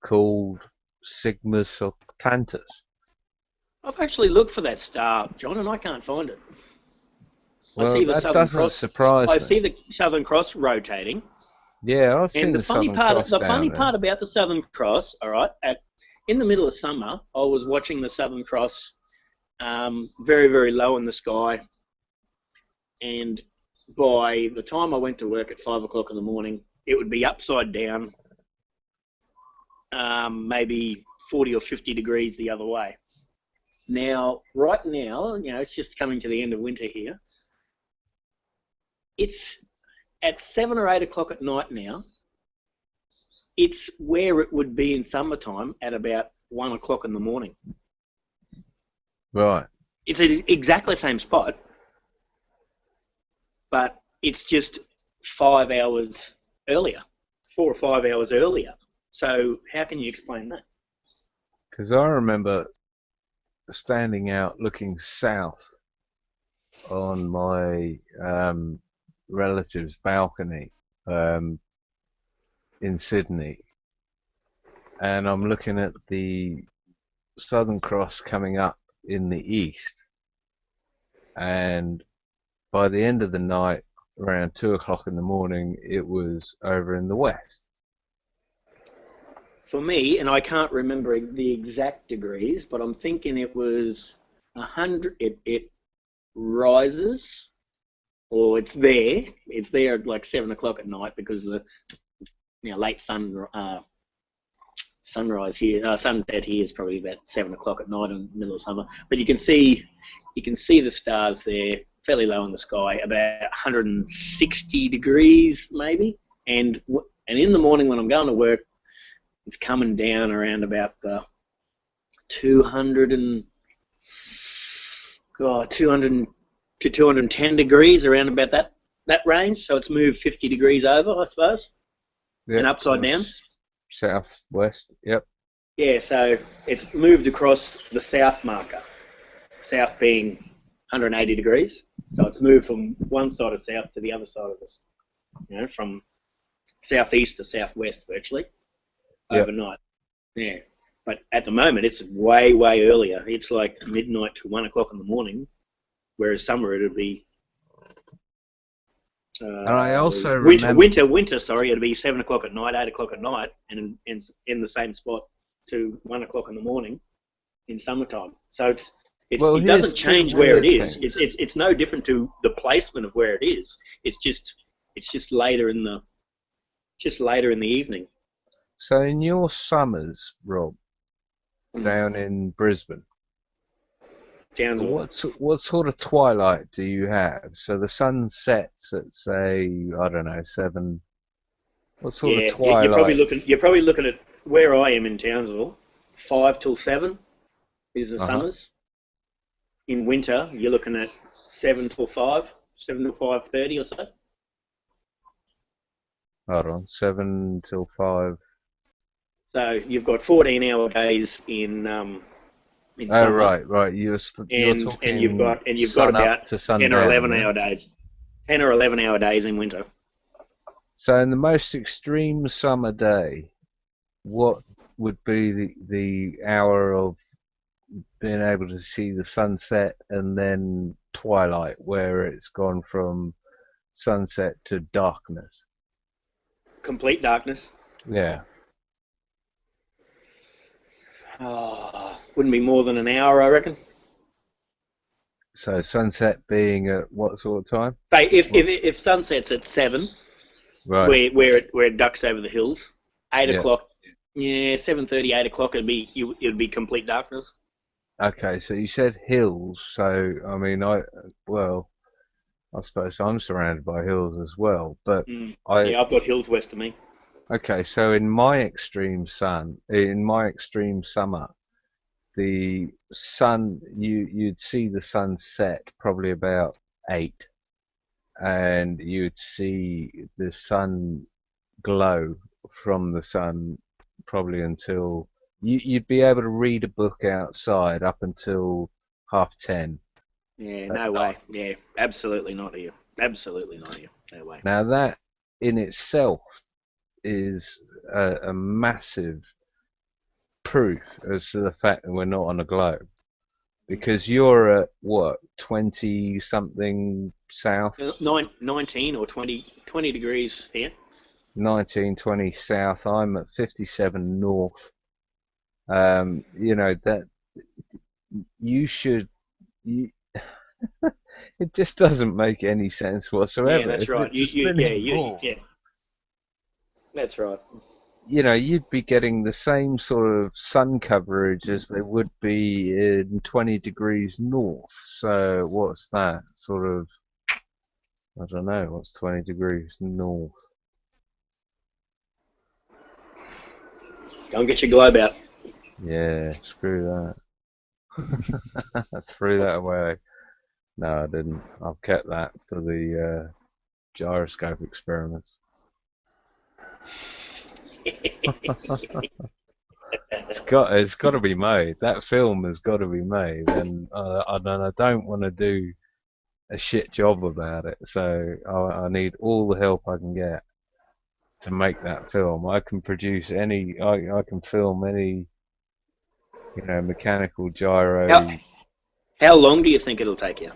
Speaker 2: called Sigma Octantis.
Speaker 1: I've actually looked for that star, John, and I can't find it.
Speaker 2: Well,
Speaker 1: I see the
Speaker 2: that
Speaker 1: Southern
Speaker 2: doesn't
Speaker 1: Cross.
Speaker 2: surprise me.
Speaker 1: I see the Southern Cross rotating.
Speaker 2: Yeah, I've seen
Speaker 1: And the funny
Speaker 2: Southern Cross
Speaker 1: part about the Southern Cross, all right, in the middle of summer, I was watching the Southern Cross, very, very low in the sky, and by the time I went to work at 5 o'clock in the morning, it would be upside down, maybe 40 or 50 degrees the other way. Now, right now, it's just coming to the end of winter here. It's at 7 or 8 o'clock at night now. It's where it would be in summertime at about 1 o'clock in the morning.
Speaker 2: Right.
Speaker 1: It's exactly the same spot, but it's just 5 hours earlier, 4 or 5 hours earlier. So how can you explain that?
Speaker 2: Because I remember standing out looking south on my relative's balcony in Sydney, and I'm looking at the Southern Cross coming up in the east, and by the end of the night, around 2 o'clock in the morning, it was over in the west.
Speaker 1: For me, and I can't remember the exact degrees, but I'm thinking it was 100. It rises, or it's there. It's there at like 7 o'clock at night because the late sunrise here, sunset here is probably about 7 o'clock at night in the middle of summer. But you can see the stars there, fairly low in the sky, about 160 degrees maybe. And in the morning when I'm going to work, it's coming down around about the 200 to 210 degrees, around about that range. So it's moved 50 degrees over, I suppose,
Speaker 2: Yep,
Speaker 1: and upside down.
Speaker 2: Southwest, yep.
Speaker 1: Yeah, so it's moved across the south marker, south being 180 degrees. So it's moved from one side of south to the other side of this, from southeast to southwest virtually.
Speaker 2: Yep.
Speaker 1: Overnight. Yeah. But at the moment, it's way, way earlier. It's like midnight to 1 o'clock in the morning, whereas summer it'd be...
Speaker 2: and I also
Speaker 1: winter, sorry, it'd be 7 o'clock at night, 8 o'clock at night, and in the same spot to 1 o'clock in the morning in summertime. So it doesn't change where it is. It's no different to the placement of where it is. It's just later in the evening.
Speaker 2: So in your summers, Rob, down in Brisbane, what sort of twilight do you have? So the sun sets at, say, I don't know, 7. What sort of twilight?
Speaker 1: You're probably looking at where I am in Townsville. 5 till 7 is the summers. In winter, you're looking at 7 till 5, 7 till 5:30 or so.
Speaker 2: Hold on, 7 till 5.
Speaker 1: So you've got 14-hour days in summer.
Speaker 2: Oh right. You're talking
Speaker 1: and you've got about 10 or 11-hour days. 10 or 11-hour days in winter.
Speaker 2: So in the most extreme summer day, what would be the hour of being able to see the sunset and then twilight, where it's gone from sunset to darkness?
Speaker 1: Complete darkness.
Speaker 2: Yeah.
Speaker 1: Wouldn't be more than an hour, I reckon.
Speaker 2: So sunset being at what sort of time?
Speaker 1: If sunset's at 7,
Speaker 2: right,
Speaker 1: where it ducks over the hills, 8 o'clock, 7:30, 8 o'clock, it'd be complete darkness.
Speaker 2: Okay, so you said hills. So I mean, I suppose I'm surrounded by hills as well, but
Speaker 1: I've got hills west of me.
Speaker 2: Okay, so in my extreme summer, the sun, you'd see the sun set probably about 8, and you'd see the sun glow from the sun probably until you'd be able to read a book outside up until 10:30.
Speaker 1: Yeah, no way. Yeah, absolutely not here. Absolutely not here. No way.
Speaker 2: Now that in itself is a massive proof as to the fact that we're not on a globe, because you're at what, 20 something south?
Speaker 1: 19 or 20 degrees here.
Speaker 2: 19, 20 south. I'm at 57 north, You know that you should. You, it just doesn't make any sense whatsoever.
Speaker 1: Yeah, that's
Speaker 2: If
Speaker 1: right.
Speaker 2: it's a spinning ball,
Speaker 1: Yeah, that's right.
Speaker 2: you know, you'd be getting the same sort of sun coverage as there would be in 20 degrees north. So what's that? Sort of, I don't know, what's 20 degrees north?
Speaker 1: Go and get your globe out.
Speaker 2: Yeah, screw that. I threw that away. No, I didn't. I've kept that for the gyroscope experiments. It's got to be made. That film has got to be made, and I don't want to do a shit job about it. So I need all the help I can get to make that film. I can produce any. I can film any. You know, mechanical gyro.
Speaker 1: How long do you think it'll take you?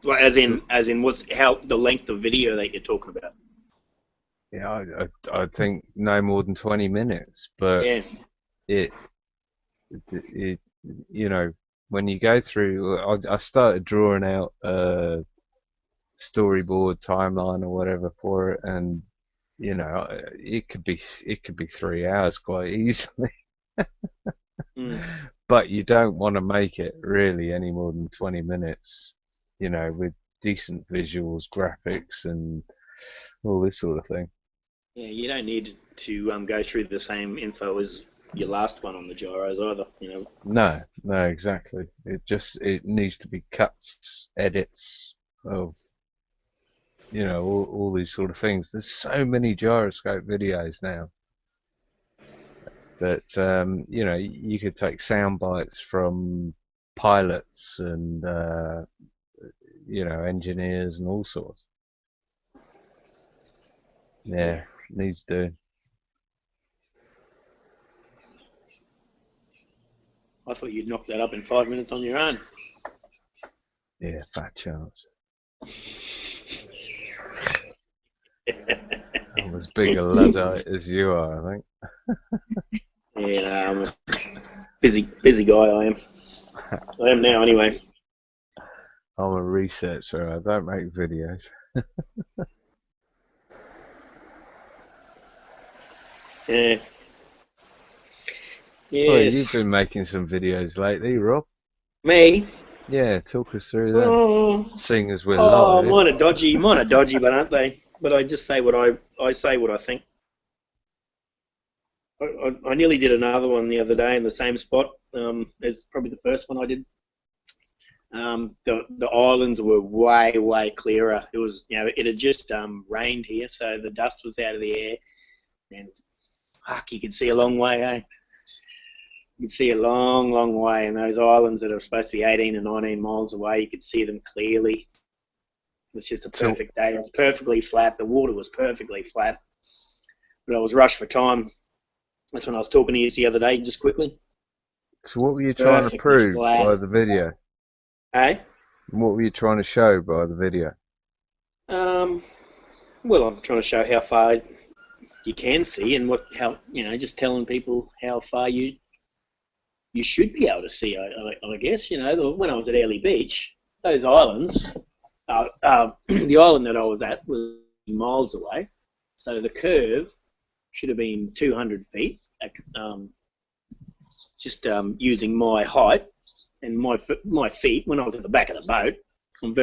Speaker 1: Well, as in, what's the length of video that you're talking about?
Speaker 2: Yeah, I think no more than 20 minutes. But
Speaker 1: yeah,
Speaker 2: it you know, when you go through, I started drawing out a storyboard timeline or whatever for it, and you know, it could be 3 hours quite easily. But you don't want to make it really any more than 20 minutes, you know, with decent visuals, graphics, and all this sort of thing.
Speaker 1: Yeah, you don't need to go through the same info as your last one on the gyros either, you know.
Speaker 2: No, exactly. It needs to be cuts, edits of, you know, all these sort of things. There's so many gyroscope videos now that you know, you could take sound bites from pilots and you know, engineers and all sorts. Yeah, needs doing.
Speaker 1: I thought you'd knock that up in 5 minutes on your own.
Speaker 2: Yeah, fat chance. I'm as big a Luddite as you are, I think.
Speaker 1: Yeah, I'm a busy guy, I am. I am now, anyway.
Speaker 2: I'm a researcher, I don't make videos.
Speaker 1: Yeah. Yes.
Speaker 2: Well, you've been making some videos lately, Rob.
Speaker 1: Me?
Speaker 2: Yeah, talk us through that. Seeing as we're live.
Speaker 1: Mine are dodgy, but aren't they? But I just say what I say what I think. I nearly did another one the other day in the same spot. As probably the first one I did. The islands were way clearer. It was, you know, it had just rained here, so the dust was out of the air, and fuck, you could see a long way, eh? You could see a long way, and those islands that are supposed to be 18 and 19 miles away, you could see them clearly. It was just a perfect day. It was perfectly flat. The water was perfectly flat, but I was rushed for time. That's when I was talking to you the other day, just quickly.
Speaker 2: So what were you trying to prove by the video?
Speaker 1: Hey?
Speaker 2: What were you trying to show by the video?
Speaker 1: Well, I'm trying to show how far you can see and just telling people how far you should be able to see. I guess, you know, when I was at Airlie Beach, those islands, the island that I was at was miles away, so the curve should have been 200 feet. Just using my height and my feet when I was at the back of the boat. My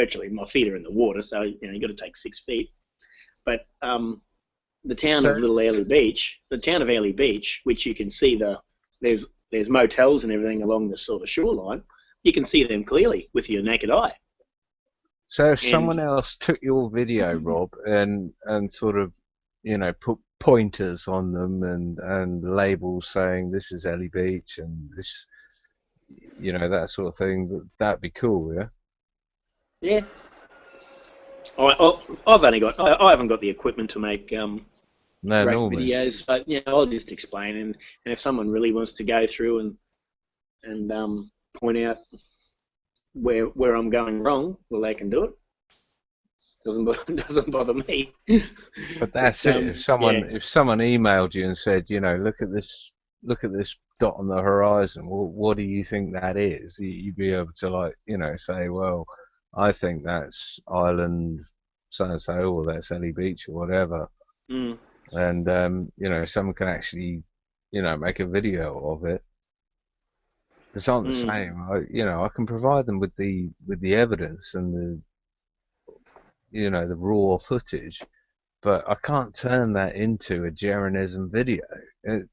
Speaker 1: feet are in the water, so you know you got to take 6 feet. But the town of Airlie Beach, which you can see there's motels and everything along the sort of shoreline, you can see them clearly with your naked eye.
Speaker 2: So if someone else took your video, Rob, and sort of, you know, put pointers on them and labels saying this is Airlie Beach and this, you know, that sort of thing, that'd be cool, yeah?
Speaker 1: Yeah. I haven't got the equipment to make great videos, but you know, I'll just explain, and if someone really wants to go through and point out where I'm going wrong, well, they can do it. Doesn't bother me.
Speaker 2: But that's it. If someone emailed you and said, you know, look at this, look at this dot on the horizon. Well, what do you think that is? You'd be able to, like, say, well, I think that's island so-and-so, or that's Ellie Beach, or whatever.
Speaker 1: Mm.
Speaker 2: And, someone can actually, make a video of it. It's not the same. I can provide them with the evidence and the raw footage, but I can't turn that into a Jeranism video.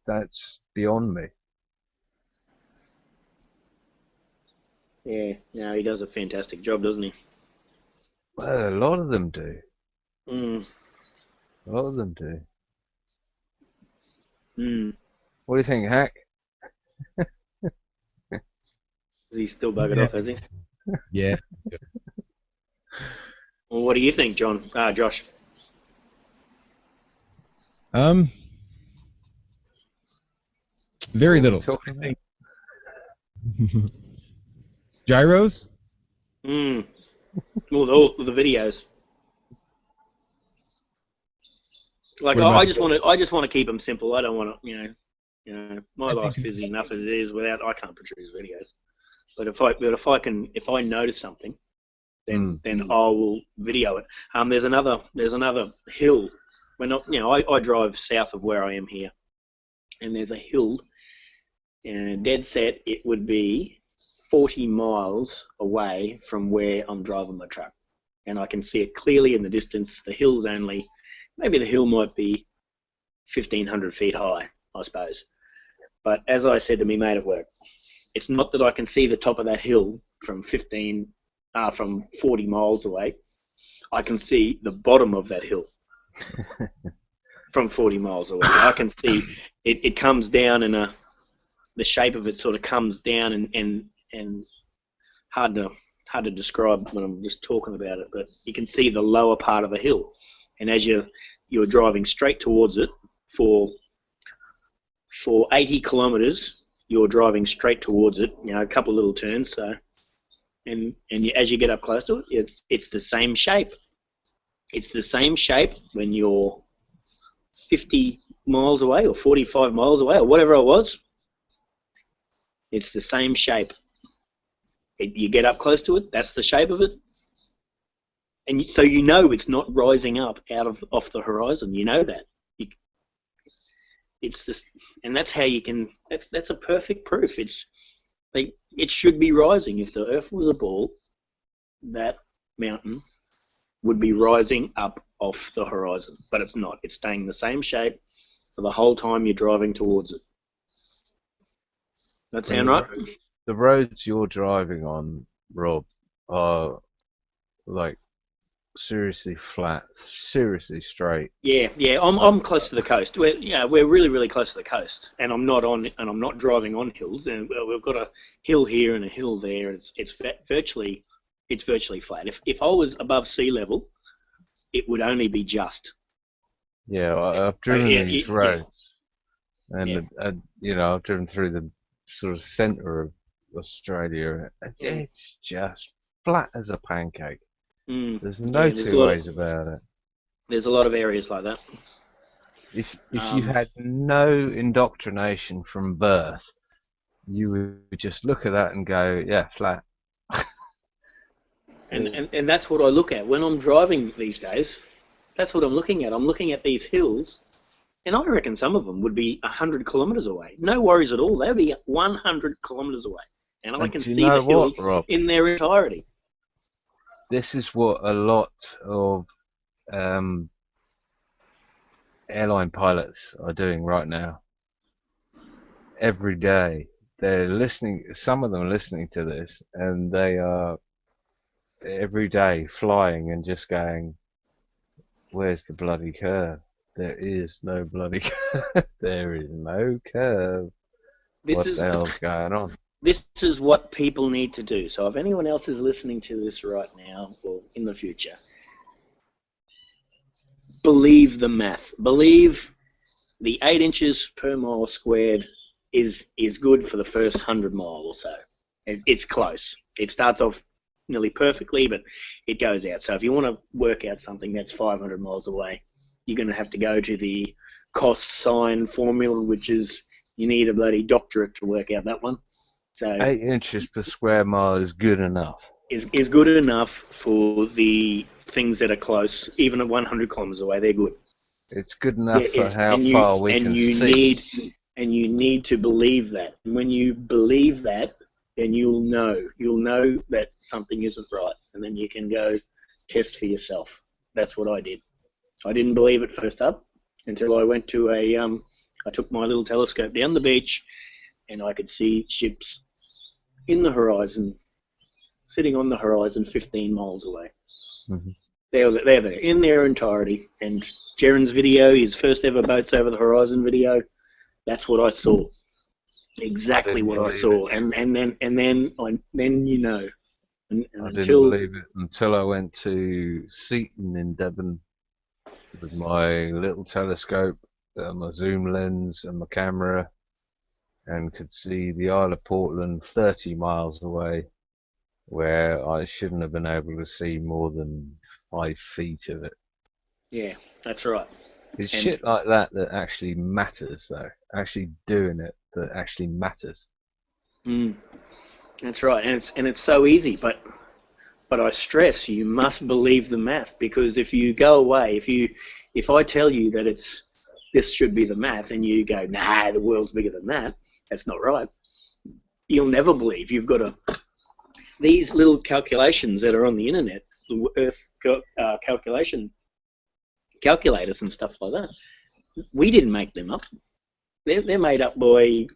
Speaker 2: That's beyond me.
Speaker 1: Yeah, no, he does a fantastic job, doesn't he?
Speaker 2: Well, a lot of them do.
Speaker 1: Mm.
Speaker 2: A lot of them do.
Speaker 1: Mm.
Speaker 2: What do you think, Hack?
Speaker 1: Is he still buggered off, has he?
Speaker 4: Yeah.
Speaker 1: Well, what do you think, Josh?
Speaker 4: Very little.
Speaker 2: Talking about?
Speaker 4: Gyros?
Speaker 1: Mm. All the videos. Like, I just want to keep them simple. I don't want to, my life's busy enough as it is. I can't produce videos. But if I notice something, then I will video it. There's another hill. I drive south of where I am here, and there's a hill, and dead set it would be 40 miles away from where I'm driving my truck, and I can see it clearly in the distance. The hill might be 1,500 feet high, I suppose. But as I said to me mate at work, it's not that I can see the top of that hill from 40 miles away. I can see the bottom of that hill from 40 miles away. I can see it comes down the shape of it sort of comes down and hard to describe when I'm just talking about it, but you can see the lower part of the hill. And as you're driving straight towards it for 80 kilometers, you're driving straight towards it, a couple of little turns. So, as you get up close to it, it's the same shape. It's the same shape when you're 50 miles away or 45 miles away or whatever it was. It's the same shape. You get up close to it, that's the shape of it. And so it's not rising up off the horizon. You know that. It's this, and that's how you can. That's a perfect proof. It should be rising. If the Earth was a ball, that mountain would be rising up off the horizon, but it's not. It's staying the same shape for the whole time you're driving towards it. That sound right?
Speaker 2: The roads you're driving on, Rob, are like seriously flat, seriously straight.
Speaker 1: Yeah. I'm close to the coast. We're really, really close to the coast, and I'm not driving on hills. And we've got a hill here and a hill there. It's virtually flat. If I was above sea level, it would only be just.
Speaker 2: Yeah, I've driven these roads, and I've driven through the sort of centre of Australia. It's just flat as a pancake. There's no two ways about it.
Speaker 1: There's a lot of areas like that.
Speaker 2: If you had no indoctrination from birth, you would just look at that and go, yeah, flat.
Speaker 1: And that's what I look at when I'm driving these days. That's what I'm looking at. I'm looking at these hills, and I reckon some of them would be 100 kilometres away. No worries at all. They'd be 100 kilometres away, and I can see the hills in their entirety.
Speaker 2: This is what a lot of airline pilots are doing right now. Every day they're listening. Some of them are listening to this, and they are every day flying and just going, "Where's the bloody curve? There is no bloody curve. There is no curve. What the hell's going on?"
Speaker 1: This is what people need to do. So if anyone else is listening to this right now or in the future, believe the math. Believe the 8 inches per mile squared is good for the first 100 miles or so. It's close. It starts off nearly perfectly, but it goes out. So if you want to work out something that's 500 miles away, you're going to have to go to the cost sine formula, which is You need a bloody doctorate to work out that one. So
Speaker 2: 8 inches per square mile is good enough.
Speaker 1: Is good enough for the things that are close, even at 100 kilometers away. They're good.
Speaker 2: It's good enough for how far we can see.
Speaker 1: And you need to believe that. And when you believe that, then you'll know. You'll know that something isn't right, and then you can go test for yourself. That's what I did. I didn't believe it first up until I went to I took my little telescope down the beach, and I could see ships in the horizon, sitting on the horizon 15 miles away.
Speaker 2: Mm-hmm.
Speaker 1: They're there in their entirety. And Jaron's video, his first ever Boats Over the Horizon video, that's what I saw. Exactly what I saw. And then you know.
Speaker 2: I didn't believe it until I went to Seaton in Devon with my little telescope, my zoom lens and my camera, and could see the Isle of Portland 30 miles away, where I shouldn't have been able to see more than 5 feet of it.
Speaker 1: Yeah, that's right.
Speaker 2: It's shit like that that actually matters, though. Actually doing it that actually matters.
Speaker 1: That's right, and it's so easy, but I stress you must believe the math, because if you go away, if I tell you that this should be the math, and you go, nah, the world's bigger than that, that's not right. You'll never believe. You've got these little calculations that are on the internet, the Earth calculators and stuff like that. We didn't make them up. They're made up by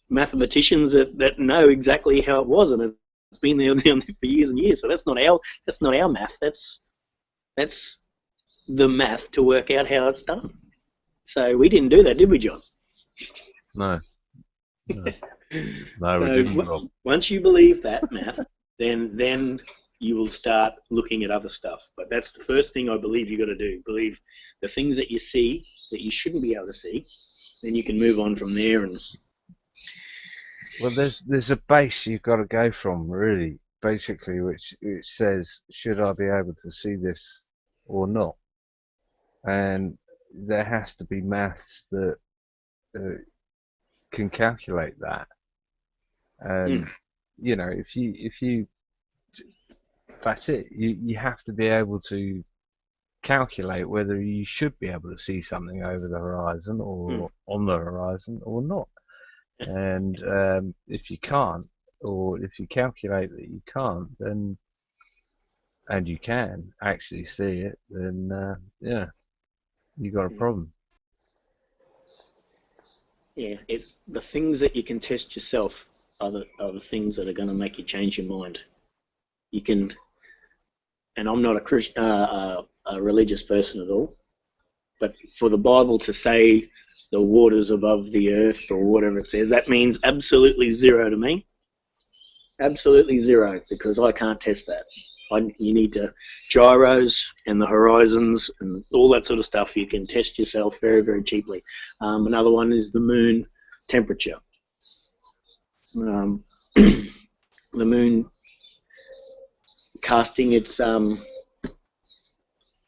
Speaker 1: mathematicians that know exactly how it was, and it's been there for years and years. So that's not our math. That's the math to work out how it's done. So we didn't do that, did we, John?
Speaker 2: No. No,
Speaker 1: so
Speaker 2: we didn't, Rob.
Speaker 1: Once you believe that math, then you will start looking at other stuff. But that's the first thing I believe you've got to do. Believe the things that you see that you shouldn't be able to see. Then you can move on from there. And
Speaker 2: well, there's a base you've got to go from, really, basically, which says, should I be able to see this or not? And there has to be maths that can calculate that. And you know, if you that's it. You have to be able to calculate whether you should be able to see something over the horizon or on the horizon or not. And if you can't, or if you calculate that you can't, then and you can actually see it, then yeah, you got a problem.
Speaker 1: Yeah, the things that you can test yourself are the things that are going to make you change your mind. You can, and I'm not a religious person at all, but for the Bible to say the waters above the earth or whatever it says, that means absolutely zero to me. Absolutely zero, because I can't test that. You need to gyros and the horizons and all that sort of stuff. You can test yourself very, very cheaply. Another one is the moon temperature. The moon casting its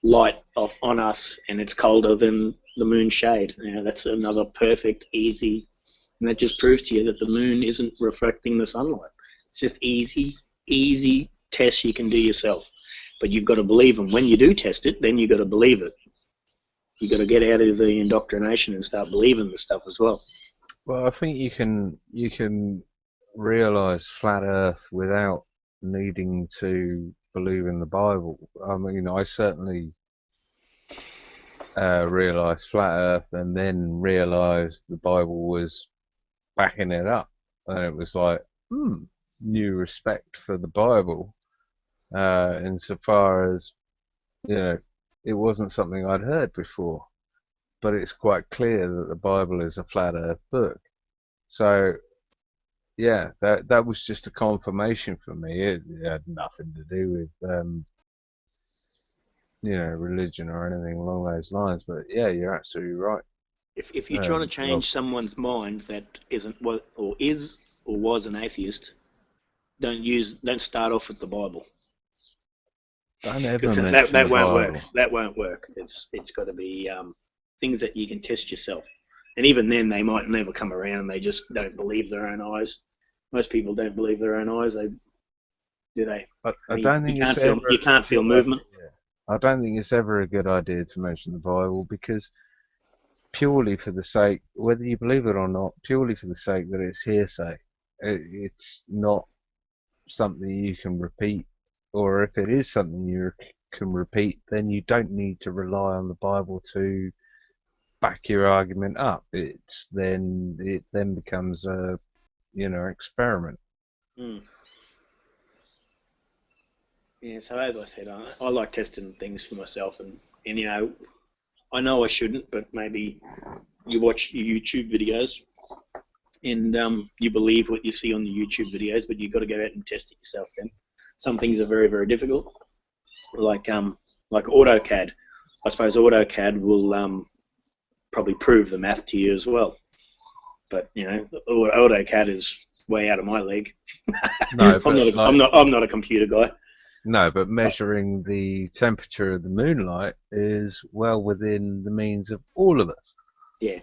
Speaker 1: light off on us, and it's colder than the moon shade. You know, that's another perfect, easy, and that just proves to you that the moon isn't reflecting the sunlight. It's just easy tests you can do yourself, but you've got to believe them. When you do test it, then you've got to believe it. You've got to get out of the indoctrination and start believing the stuff as well.
Speaker 2: Well, I think you can realise flat Earth without needing to believe in the Bible. I mean, I certainly realised flat Earth, and then realised the Bible was backing it up, and it was like, new respect for the Bible. Insofar as, you know, it wasn't something I'd heard before, but it's quite clear that the Bible is a flat Earth book. So, yeah, that was just a confirmation for me. It had nothing to do with, you know, religion or anything along those lines. But yeah, you're absolutely right.
Speaker 1: If you're trying to change someone's mind that isn't what or is or was an atheist, don't start off with the Bible.
Speaker 2: Because
Speaker 1: that won't work. That won't work. It's got to be things that you can test yourself. And even then, they might never come around, and they just don't believe their own eyes. Most people don't believe their own eyes. Do they?
Speaker 2: I don't think
Speaker 1: you can't feel movement.
Speaker 2: I don't think it's ever a good idea to mention the Bible, because purely for the sake, whether you believe it or not, purely for the sake that it's hearsay. It's not something you can repeat, or if it is something you can repeat, then you don't need to rely on the Bible to back your argument up. It then becomes a experiment.
Speaker 1: Mm. Yeah, so as I said, I like testing things for myself, and I know I shouldn't, but maybe you watch YouTube videos and you believe what you see on the YouTube videos, but you've got to go out and test it yourself then. Some things are very, very difficult, like AutoCAD. I suppose AutoCAD will probably prove the math to you as well, but AutoCAD is way out of my league.
Speaker 2: No,
Speaker 1: I'm not a computer guy.
Speaker 2: No, but measuring the temperature of the moonlight is well within the means of all of us.
Speaker 1: Yeah,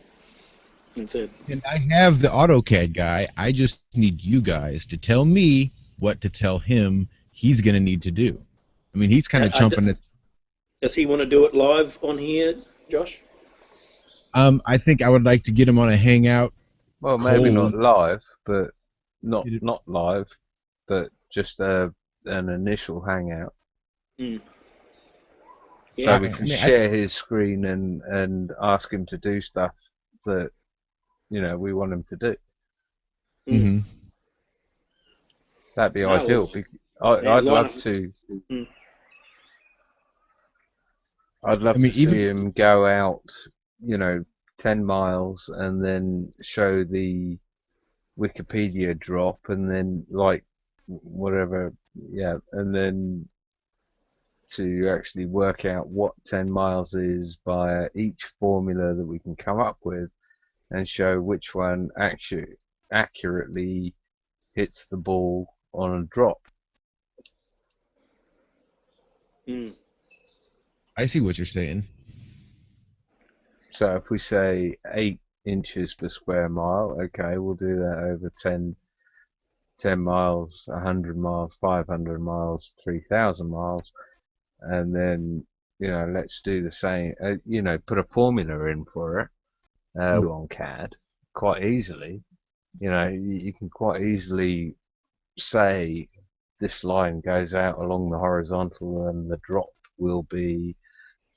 Speaker 1: that's it.
Speaker 4: And I have the AutoCAD guy. I just need you guys to tell me what to tell him he's going to need to do. I mean, he's kind of chomping at...
Speaker 1: Does he want to do it live on here, Josh?
Speaker 4: I think I would like to get him on a hangout.
Speaker 2: Well, maybe not live, but not live, but just an initial hangout.
Speaker 1: Mm. Yeah,
Speaker 2: so we can share his screen and ask him to do stuff that we want him to do.
Speaker 4: Mm-hmm.
Speaker 2: That'd be ideal. I'd love to.
Speaker 1: Mm.
Speaker 2: I'd love to see him go out, 10 miles and then show the Wikipedia drop, and then whatever, and then to actually work out what 10 miles is by each formula that we can come up with, and show which one accurately hits the ball on a drop.
Speaker 1: Mm.
Speaker 4: I see what you're saying.
Speaker 2: So if we say 8 inches per square mile, okay, we'll do that over 10 miles, 100 miles, 500 miles, 3,000 miles, and then, let's do the same, put a formula in for it on CAD quite easily. You can quite easily say this line goes out along the horizontal and the drop will be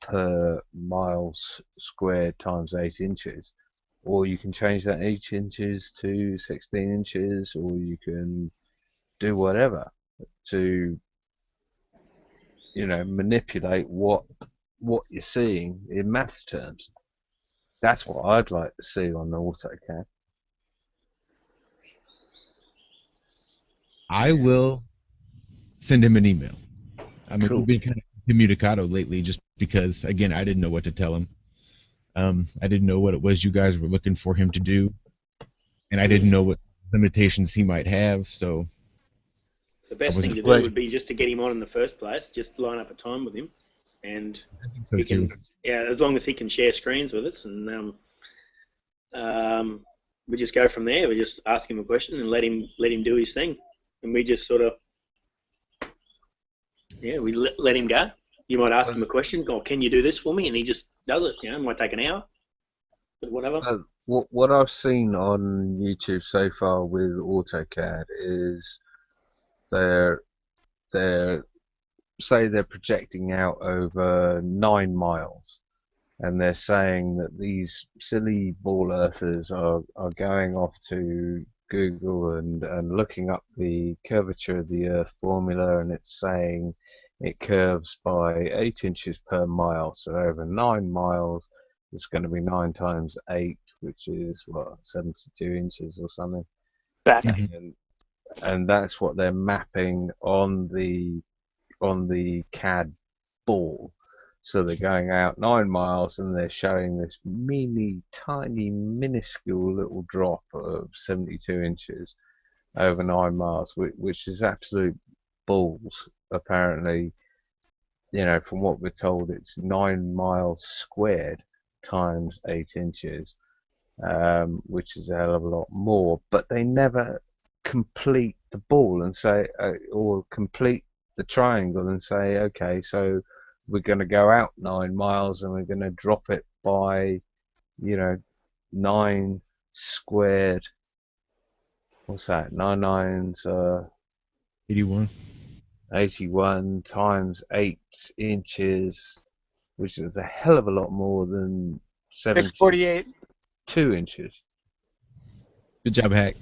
Speaker 2: per miles squared times 8 inches, or you can change that 8 inches to 16 inches, or you can do whatever to manipulate what you're seeing in maths terms. That's what I'd like to see on the AutoCAD.
Speaker 4: I will send him an email. I mean,
Speaker 2: Cool.
Speaker 4: we've been kind of communicado lately just because, again, I didn't know what to tell him. I didn't know what it was you guys were looking for him to do, and I didn't know what limitations he might have, so...
Speaker 1: The best thing to do would be just to get him on in the first place, just line up a time with him, and
Speaker 4: so
Speaker 1: as long as he can share screens with us, and we just go from there. We just ask him a question and let him do his thing, and we just sort of we let him go. You might ask him a question, "Oh, can you do this for me?" And he just does it. It might take an hour, but whatever.
Speaker 2: What I've seen on YouTube so far with AutoCAD is they're projecting out over 9 miles, and they're saying that these silly ball earthers are going off to Google and looking up the curvature of the Earth formula, and it's saying it curves by 8 inches per mile. So over 9 miles, it's going to be 9 times 8, which is 72 inches or something. And that's what they're mapping on the CAD ball. So they're going out 9 miles and they're showing this tiny, minuscule little drop of 72 inches over 9 miles, which is absolute balls. Apparently, from what we're told, it's 9 miles squared times 8 inches. which is a hell of a lot more. But they never complete the ball and say, or complete the triangle and say, okay, so we're going to go out 9 miles and we're going to drop it by, 9 squared. What's that? 9 nines,
Speaker 4: 81.
Speaker 2: 81 times 8 inches, which is a hell of a lot more than
Speaker 3: 648.
Speaker 2: 2 inches.
Speaker 4: Good job, Hack.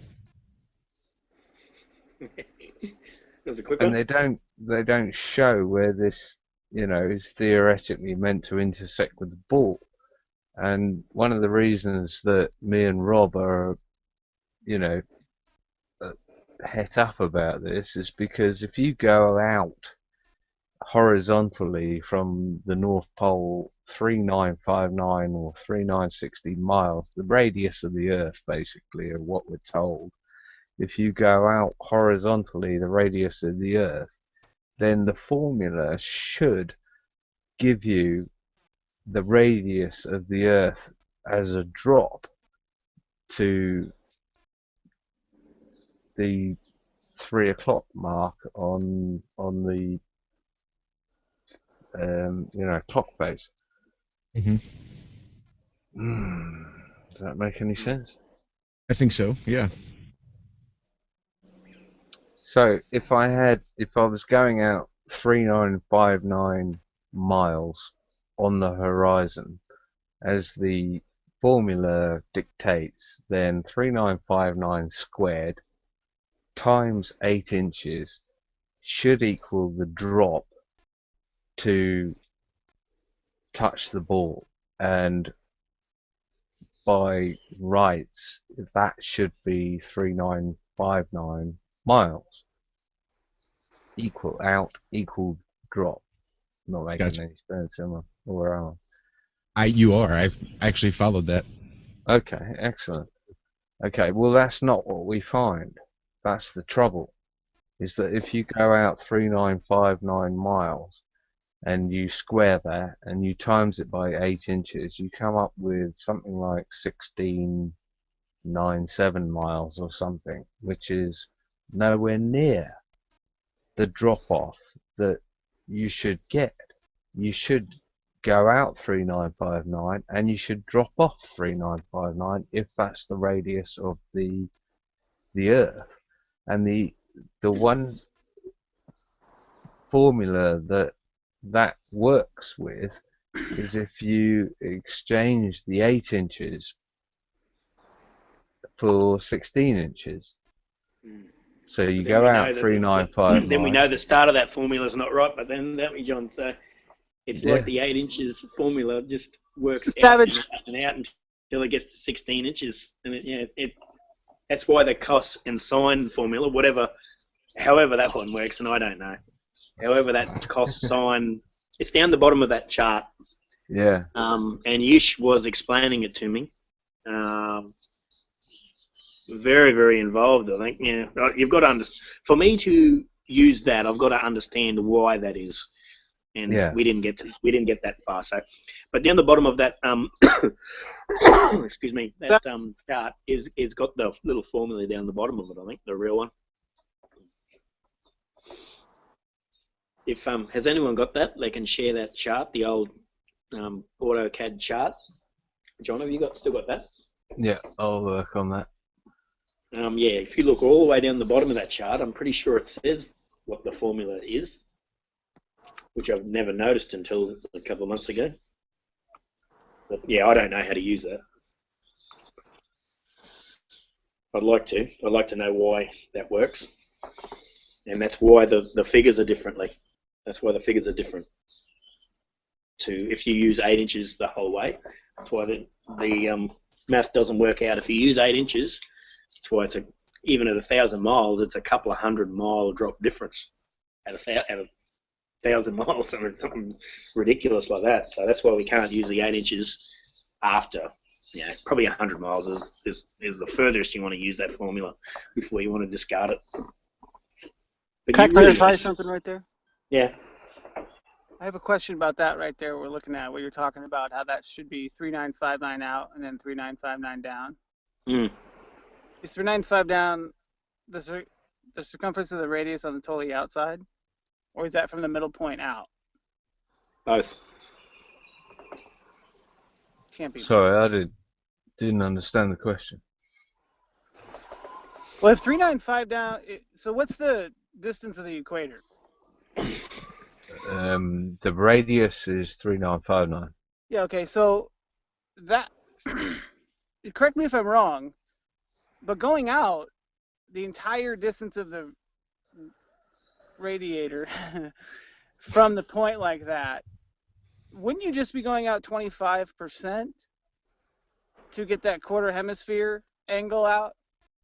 Speaker 1: That's a quick
Speaker 2: And
Speaker 1: one.
Speaker 2: they don't show where this, is theoretically meant to intersect with the ball. And one of the reasons that me and Rob are, het up about this is because if you go out horizontally from the North Pole 3959 or 3960 miles, the radius of the Earth basically, of what we're told, if you go out horizontally the radius of the Earth, then the formula should give you the radius of the Earth as a drop to the 3 o'clock mark on the clock face.
Speaker 4: Mm-hmm.
Speaker 2: Does that make any sense?
Speaker 4: I think so. Yeah.
Speaker 2: So if I was going out 3959 miles on the horizon, as the formula dictates, then 3959 squared times 8 inches should equal the drop to touch the ball, and by rights that should be 3959 miles. Equal out, equal drop. Not making
Speaker 4: Gotcha.
Speaker 2: any sense, am I? Or am
Speaker 4: You are. I've actually followed that.
Speaker 2: I? Okay, excellent. Okay, well that's not what we find. That's the trouble. Is that if you go out 3959 miles and you square that and you times it by 8 inches, you come up with something like 1697 miles or something, which is nowhere near the drop-off that you should get. You should go out 3959 and you should drop off 3959 if that's the radius of the Earth. And the one formula that works with is if you exchange the 8 inches for 16 inches. So you go out 3959.
Speaker 1: Then we know the start of that formula is not right, but then, don't we, John? So it's like the 8 inches formula just works out and out until it gets to 16 inches. And that's why the cos and sine formula, however that one works, and I don't know. However that cos sine, it's down the bottom of that chart.
Speaker 2: Yeah.
Speaker 1: And Yish was explaining it to me. Very, very involved, I think. Yeah, you've got to understand. For me to use that, I've got to understand why that is, and we didn't get that far. So, but down the bottom of that, excuse me, that chart is got the little formula down the bottom of it. I think the real one. If has anyone got that, they can share that chart, the old AutoCAD chart. John, have you still got that?
Speaker 2: Yeah, I'll work on that.
Speaker 1: Yeah, if you look all the way down the bottom of that chart, I'm pretty sure it says what the formula is, which I've never noticed until a couple of months ago. But yeah, I don't know how to use that. I'd like to. I'd like to know why that works, and that's why the figures are differently. That's why the figures are different. If you use 8 inches the whole way, that's why the math doesn't work out. If you use 8 inches. That's why even at 1,000 miles, it's a couple of 100-mile drop difference at 1,000 miles. I mean, it's something ridiculous like that. So that's why we can't use the 8 inches after. Probably 100 miles is the furthest you want to use that formula before you want to discard it. But
Speaker 3: can I clarify something right there?
Speaker 1: Yeah.
Speaker 3: I have a question about that right there. We're looking at what you're talking about, how that should be 3959 out and then 3959 down. Is 395 down the circumference of the radius on the totally outside, or is that from the middle point out?
Speaker 1: Both.
Speaker 3: Can't be.
Speaker 2: Sorry, I didn't understand the question.
Speaker 3: Well, if 395 down, so what's the distance of the equator?
Speaker 2: The radius is 3959.
Speaker 3: Yeah, okay, so that, correct me if I'm wrong, but going out, the entire distance of the radiator from the point like that, wouldn't you just be going out 25% to get that quarter hemisphere angle out?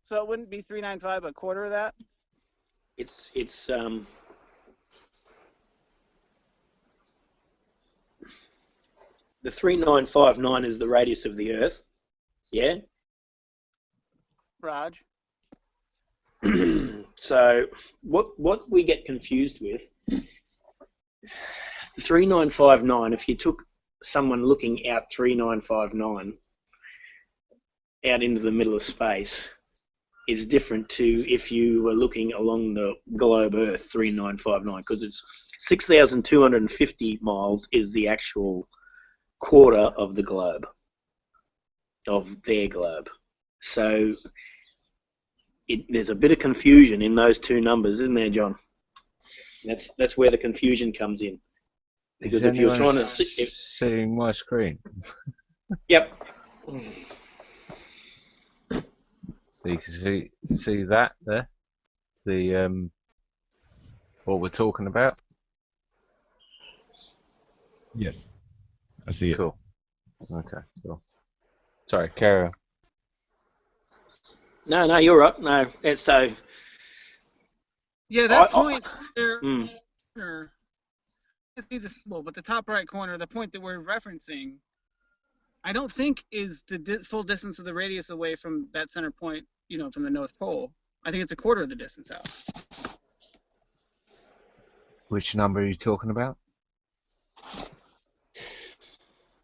Speaker 3: So it wouldn't be 395, but a quarter of that?
Speaker 1: It's the 3959 is the radius of the Earth. Yeah.
Speaker 3: Raj.
Speaker 1: So what we get confused with, the 3959, if you took someone looking out 3959 out into the middle of space, is different to if you were looking along the globe Earth 3959, because it's 6,250 miles is the actual quarter of the globe, of their globe. So there's a bit of confusion in those two numbers, isn't there, John? That's where the confusion comes in. Because if you're trying to
Speaker 2: seeing my screen.
Speaker 1: Yep.
Speaker 2: So you can see that there, the what we're talking about.
Speaker 4: Yes, I see it.
Speaker 2: Cool. Okay. Cool. Sorry, carry on.
Speaker 1: No, you're right. No, it's so.
Speaker 3: Yeah, that point there. Let's see the symbol, but the top right corner, the point that we're referencing, I don't think is the full distance of the radius away from that center point, from the North Pole. I think it's a quarter of the distance out.
Speaker 2: Which number are you talking about?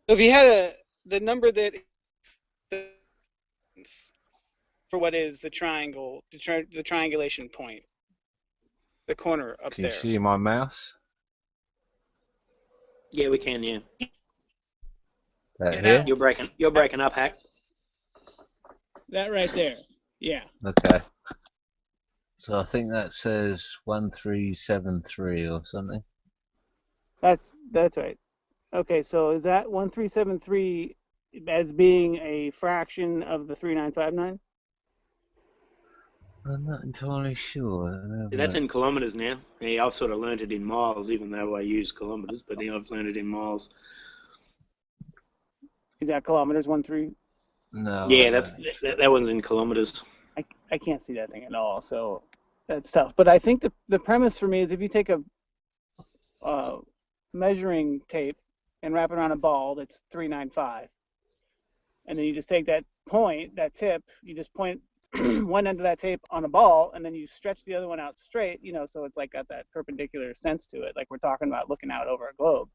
Speaker 3: So if you had the number that for what is the triangle, the triangulation point, the corner up there.
Speaker 2: Can you see my mouse?
Speaker 1: Yeah, we can. Yeah.
Speaker 2: Here?
Speaker 1: You're breaking up, Hack.
Speaker 3: That right there. Yeah.
Speaker 2: Okay. So I think that says 1373 or something.
Speaker 3: That's right. Okay, so is that 1373 as being a fraction of the 3959?
Speaker 2: I'm not entirely sure.
Speaker 1: That's in kilometres now. Yeah, I've sort of learned it in miles, even though I use kilometres, but now I've learned it in miles.
Speaker 3: Is that kilometres, 13?
Speaker 2: No.
Speaker 1: Yeah, that one's in kilometres.
Speaker 3: I can't see that thing at all, so that's tough. But I think the premise for me is if you take a measuring tape and wrap it around a ball that's 395, and then you just take that point, that tip, you just point one end of that tape on a ball, and then you stretch the other one out straight, so it's like got that perpendicular sense to it, like we're talking about looking out over a globe.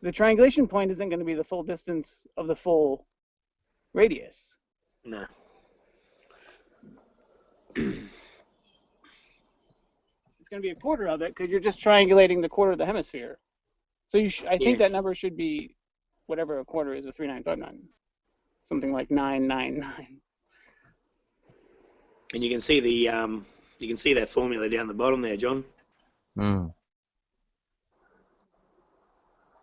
Speaker 3: The triangulation point isn't going to be the full distance of the full radius.
Speaker 1: No.
Speaker 3: It's going to be a quarter of it because you're just triangulating the quarter of the hemisphere. So I think that number should be whatever a quarter is of 3959. Something like 999.
Speaker 1: And you can see that formula down the bottom there, John.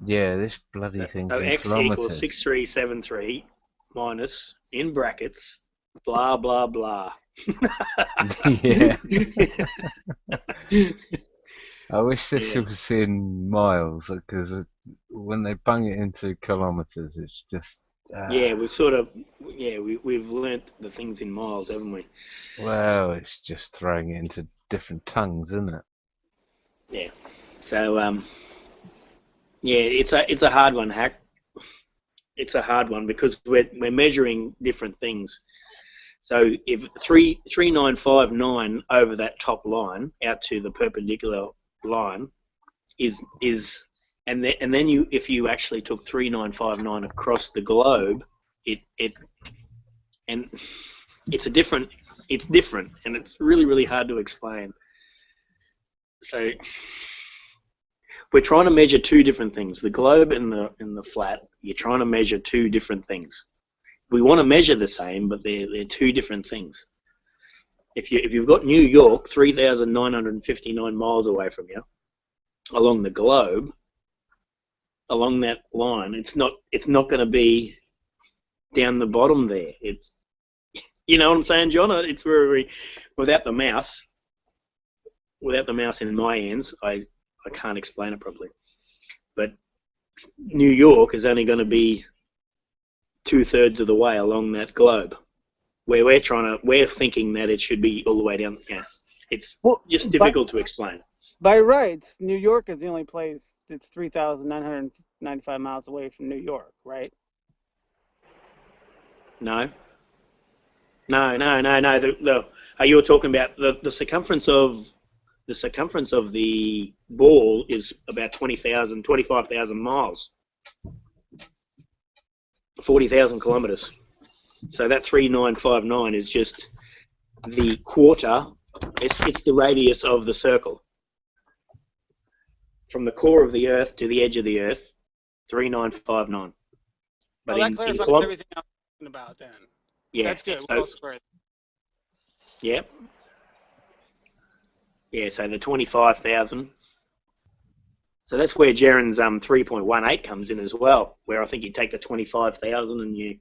Speaker 2: Yeah, this bloody thing.
Speaker 1: So x equals 6373 minus, in brackets, blah blah blah.
Speaker 2: Yeah. I wish this was in miles, because when they bung it into kilometres, it's just.
Speaker 1: Yeah, we've learnt the things in miles, haven't we?
Speaker 2: Well, it's just throwing it into different tongues, isn't it?
Speaker 1: Yeah. So it's a hard one, Hack. It's a hard one because we're measuring different things. So if 3959 over that top line out to the perpendicular line and then if you actually took 3959 across the globe, and it's different, and it's really, really hard to explain. So we're trying to measure two different things: the globe and the flat. You're trying to measure two different things. We want to measure the same, but they're two different things. If you've got New York 3,959 miles away from you, along the globe, along that line, it's not going to be down the bottom there. It's, you know what I'm saying, John? It's very, without the mouse in my hands, I can't explain it properly. But New York is only going to be 2/3 of the way along that globe, where we're thinking that it should be all the way down. Yeah, it's just difficult to explain.
Speaker 3: By rights, New York is the only place that's 3,995 miles away from New York, right?
Speaker 1: No. You're talking about the circumference of the ball is about 25,000 miles, 40,000 kilometers. So that 3,959 is just the quarter. It's the radius of the circle from the core of the Earth to the edge of the Earth. 3,959. But
Speaker 3: that clarifies everything I'm talking about then.
Speaker 1: Yeah,
Speaker 3: that's good.
Speaker 1: So, yep. Yeah, so the 25,000. So that's where Jaren's 3.18 comes in as well, where I think you take the 25,000 and you...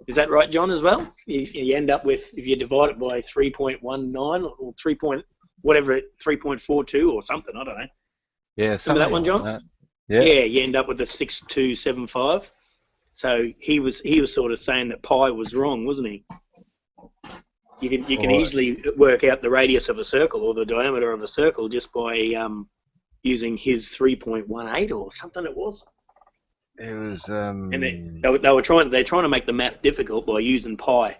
Speaker 1: Is that right, John, as well? You end up with, if you divide it by 3.19 or 3.42 or something, I don't know.
Speaker 2: Yeah,
Speaker 1: remember that one, John?
Speaker 2: Like that.
Speaker 1: Yeah, you end up with the 6,275. So he was sort of saying that pi was wrong, wasn't he? You can easily work out the radius of a circle or the diameter of a circle just by using his 3.18 or something it was.
Speaker 2: It was.
Speaker 1: And they're trying to make the math difficult by using pi.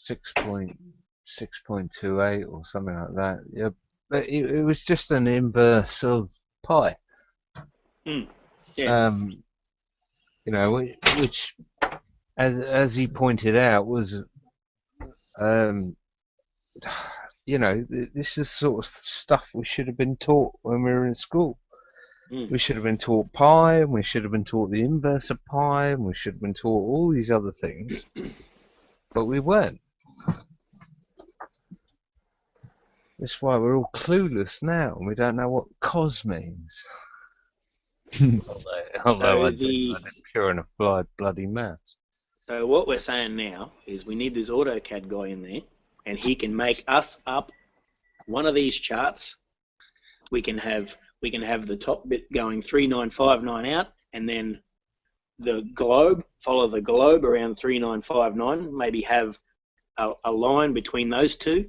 Speaker 2: 6.28 or something like that. Yeah, but it was just an inverse of pi.
Speaker 1: Yeah.
Speaker 2: You know, which, as he pointed out, was, you know, this is sort of stuff we should have been taught when we were in school. We should have been taught pi, and we should have been taught the inverse of pi, and we should have been taught all these other things, but we weren't. That's why we're all clueless now, and we don't know what cos means. Although I did pure and applied bloody maths.
Speaker 1: So what we're saying now is we need this AutoCAD guy in there, and he can make us up one of these charts. We can have the top bit going 3,959 out, and then the globe, follow the globe around 3,959. Maybe have a line between those two.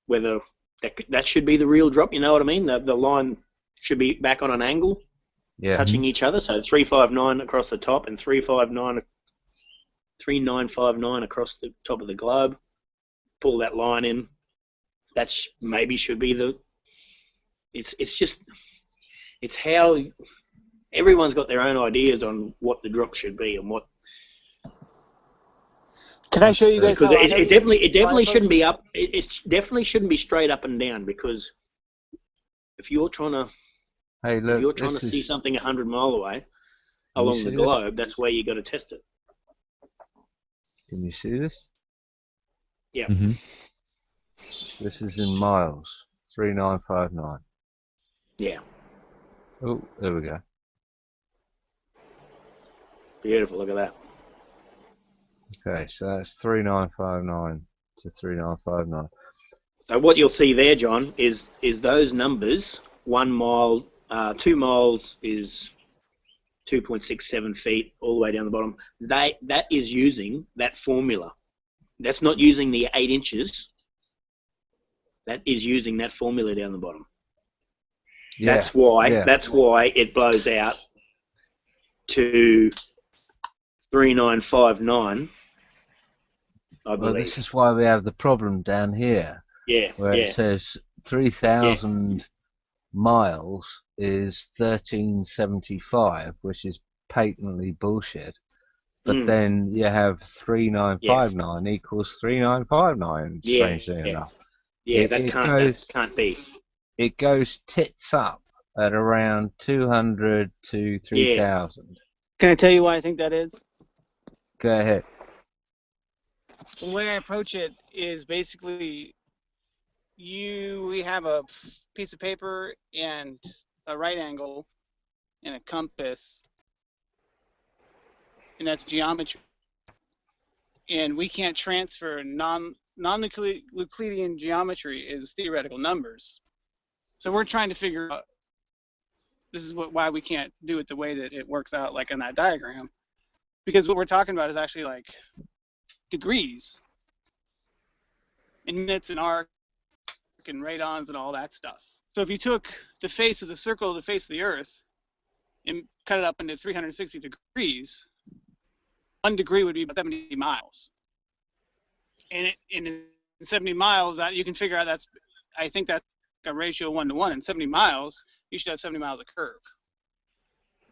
Speaker 1: Whether that should be the real drop, you know what I mean? The line should be back on an angle, touching each other. So 359 across the top and 3,959 across the top of the globe. Pull that line in. That's maybe should be the. It's how everyone's got their own ideas on what the drop should be and what.
Speaker 3: Can I show you guys?
Speaker 1: Because it definitely shouldn't be up. It definitely shouldn't be straight up and down, because if you're trying to, see something 100 miles away along the globe, that's where you got to test it.
Speaker 2: Can you see this?
Speaker 1: Yeah.
Speaker 4: Mm-hmm.
Speaker 2: This is in miles. 3,959.
Speaker 1: Yeah.
Speaker 2: Oh, there we go.
Speaker 1: Beautiful. Look at that.
Speaker 2: Okay, so that's 3,959 to 3,959.
Speaker 1: So what you'll see there, John, is those numbers. 1 mile, 2 miles is 2.67 feet all the way down the bottom. That is using that formula. That's not using the 8 inches. That is using that formula down the bottom.
Speaker 2: Yeah.
Speaker 1: That's why it blows out to 3,959. I believe.
Speaker 2: Well, this is why we have the problem down here.
Speaker 1: Yeah.
Speaker 2: Where it says 3,000 miles is 1375, which is patently bullshit. But then you have 3959 equals 3959, strangely enough.
Speaker 1: Yeah, that can't be.
Speaker 2: It goes tits up at around 200 to 3,000.
Speaker 3: Can I tell you why I think that is?
Speaker 2: Go ahead.
Speaker 3: The way I approach it is basically we have a piece of paper and a right angle and a compass, and that's geometry. And we can't transfer non-Euclidean geometry is theoretical numbers. So we're trying to figure out, this is why we can't do it the way that it works out, like in that diagram. Because what we're talking about is actually like degrees, and minutes and arc and radons and all that stuff. So if you took the face of the circle of the face of the Earth and cut it up into 360 degrees, 1 degree would be about 70 miles. And in 70 miles, you can figure out I think that's a ratio 1 to 1. In 70 miles, you should have 70 miles of curve.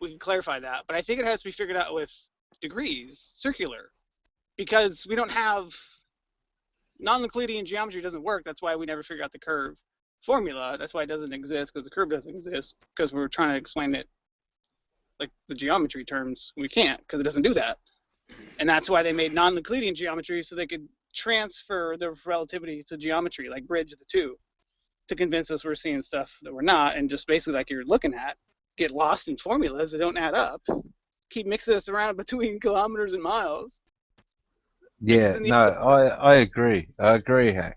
Speaker 3: We can clarify that, but I think it has to be figured out with degrees, circular, because we don't have non-Euclidean geometry doesn't work. That's why we never figure out the curve formula. That's why it doesn't exist, because the curve doesn't exist, because we're trying to explain it like the geometry terms. We can't, because it doesn't do that. And that's why they made non-Euclidean geometry, so they could transfer the relativity to geometry, like bridge the two, to convince us we're seeing stuff that we're not, and just basically like you're looking at, get lost in formulas that don't add up, keep mixing us around between kilometers and miles.
Speaker 2: Yeah, no, I agree. I agree, Hank.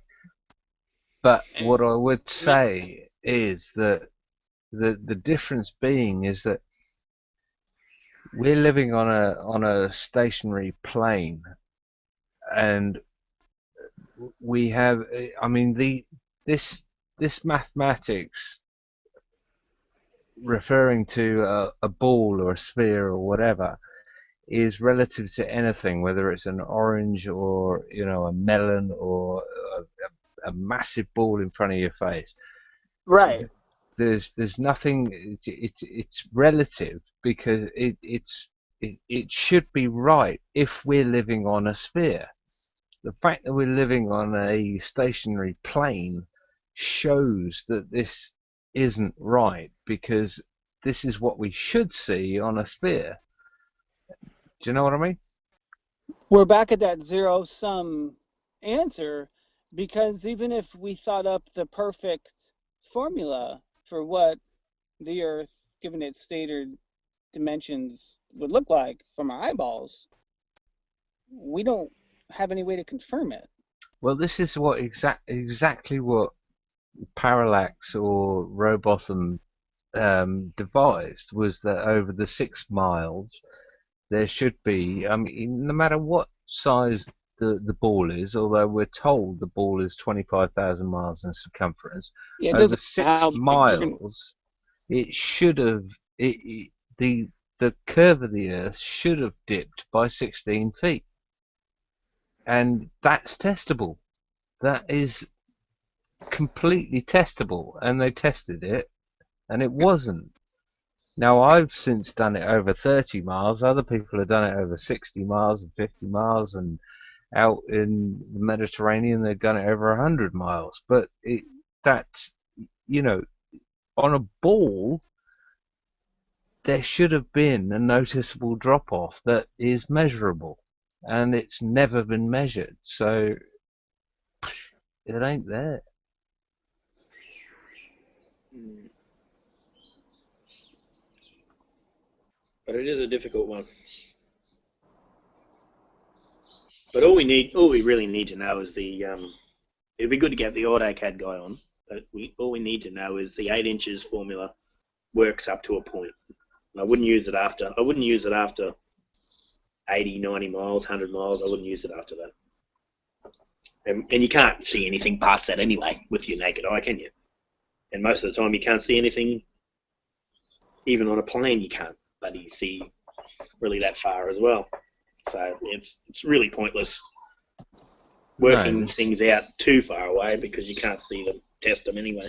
Speaker 2: But what I would say is that the difference being is that we're living on a stationary plane, and we have, I mean, this mathematics referring to a ball or a sphere or whatever is relative to anything, whether it's an orange or a melon or a massive ball in front of your face.
Speaker 3: Right.
Speaker 2: There's nothing. It's relative, because it should be right if we're living on a sphere. The fact that we're living on a stationary plane shows that this isn't right, because this is what we should see on a sphere. Do you know what I mean?
Speaker 3: We're back at that zero-sum answer, because even if we thought up the perfect formula for what the Earth, given its stated dimensions, would look like from our eyeballs, we don't have any way to confirm it.
Speaker 2: Well, this is what exactly what Parallax or Rowbotham devised, was that over the 6 miles there should be, I mean, no matter what size the ball is, although we're told the ball is 25,000 miles in circumference, over 6 miles it should have, the curve of the Earth should have dipped by 16 feet. And that's testable. That is completely testable, and they tested it, and it wasn't. Now, I've since done it over 30 miles. Other people have done it over 60 miles and 50 miles, and out in the Mediterranean they've done it over 100 miles. But that's, on a ball, there should have been a noticeable drop-off that is measurable, and it's never been measured, so it ain't there.
Speaker 1: But it is a difficult one. But all we really need to know is it'd be good to get the AutoCAD guy on, but all we need to know is the 8 inches formula works up to a point. And I wouldn't use it after 80, 90 miles, 100 miles. I wouldn't use it after that. And you can't see anything past that anyway with your naked eye, can you? And most of the time you can't see anything, even on a plane you can't bloody see really that far as well. So it's really pointless working things out too far away, because you can't see them. test them anyway.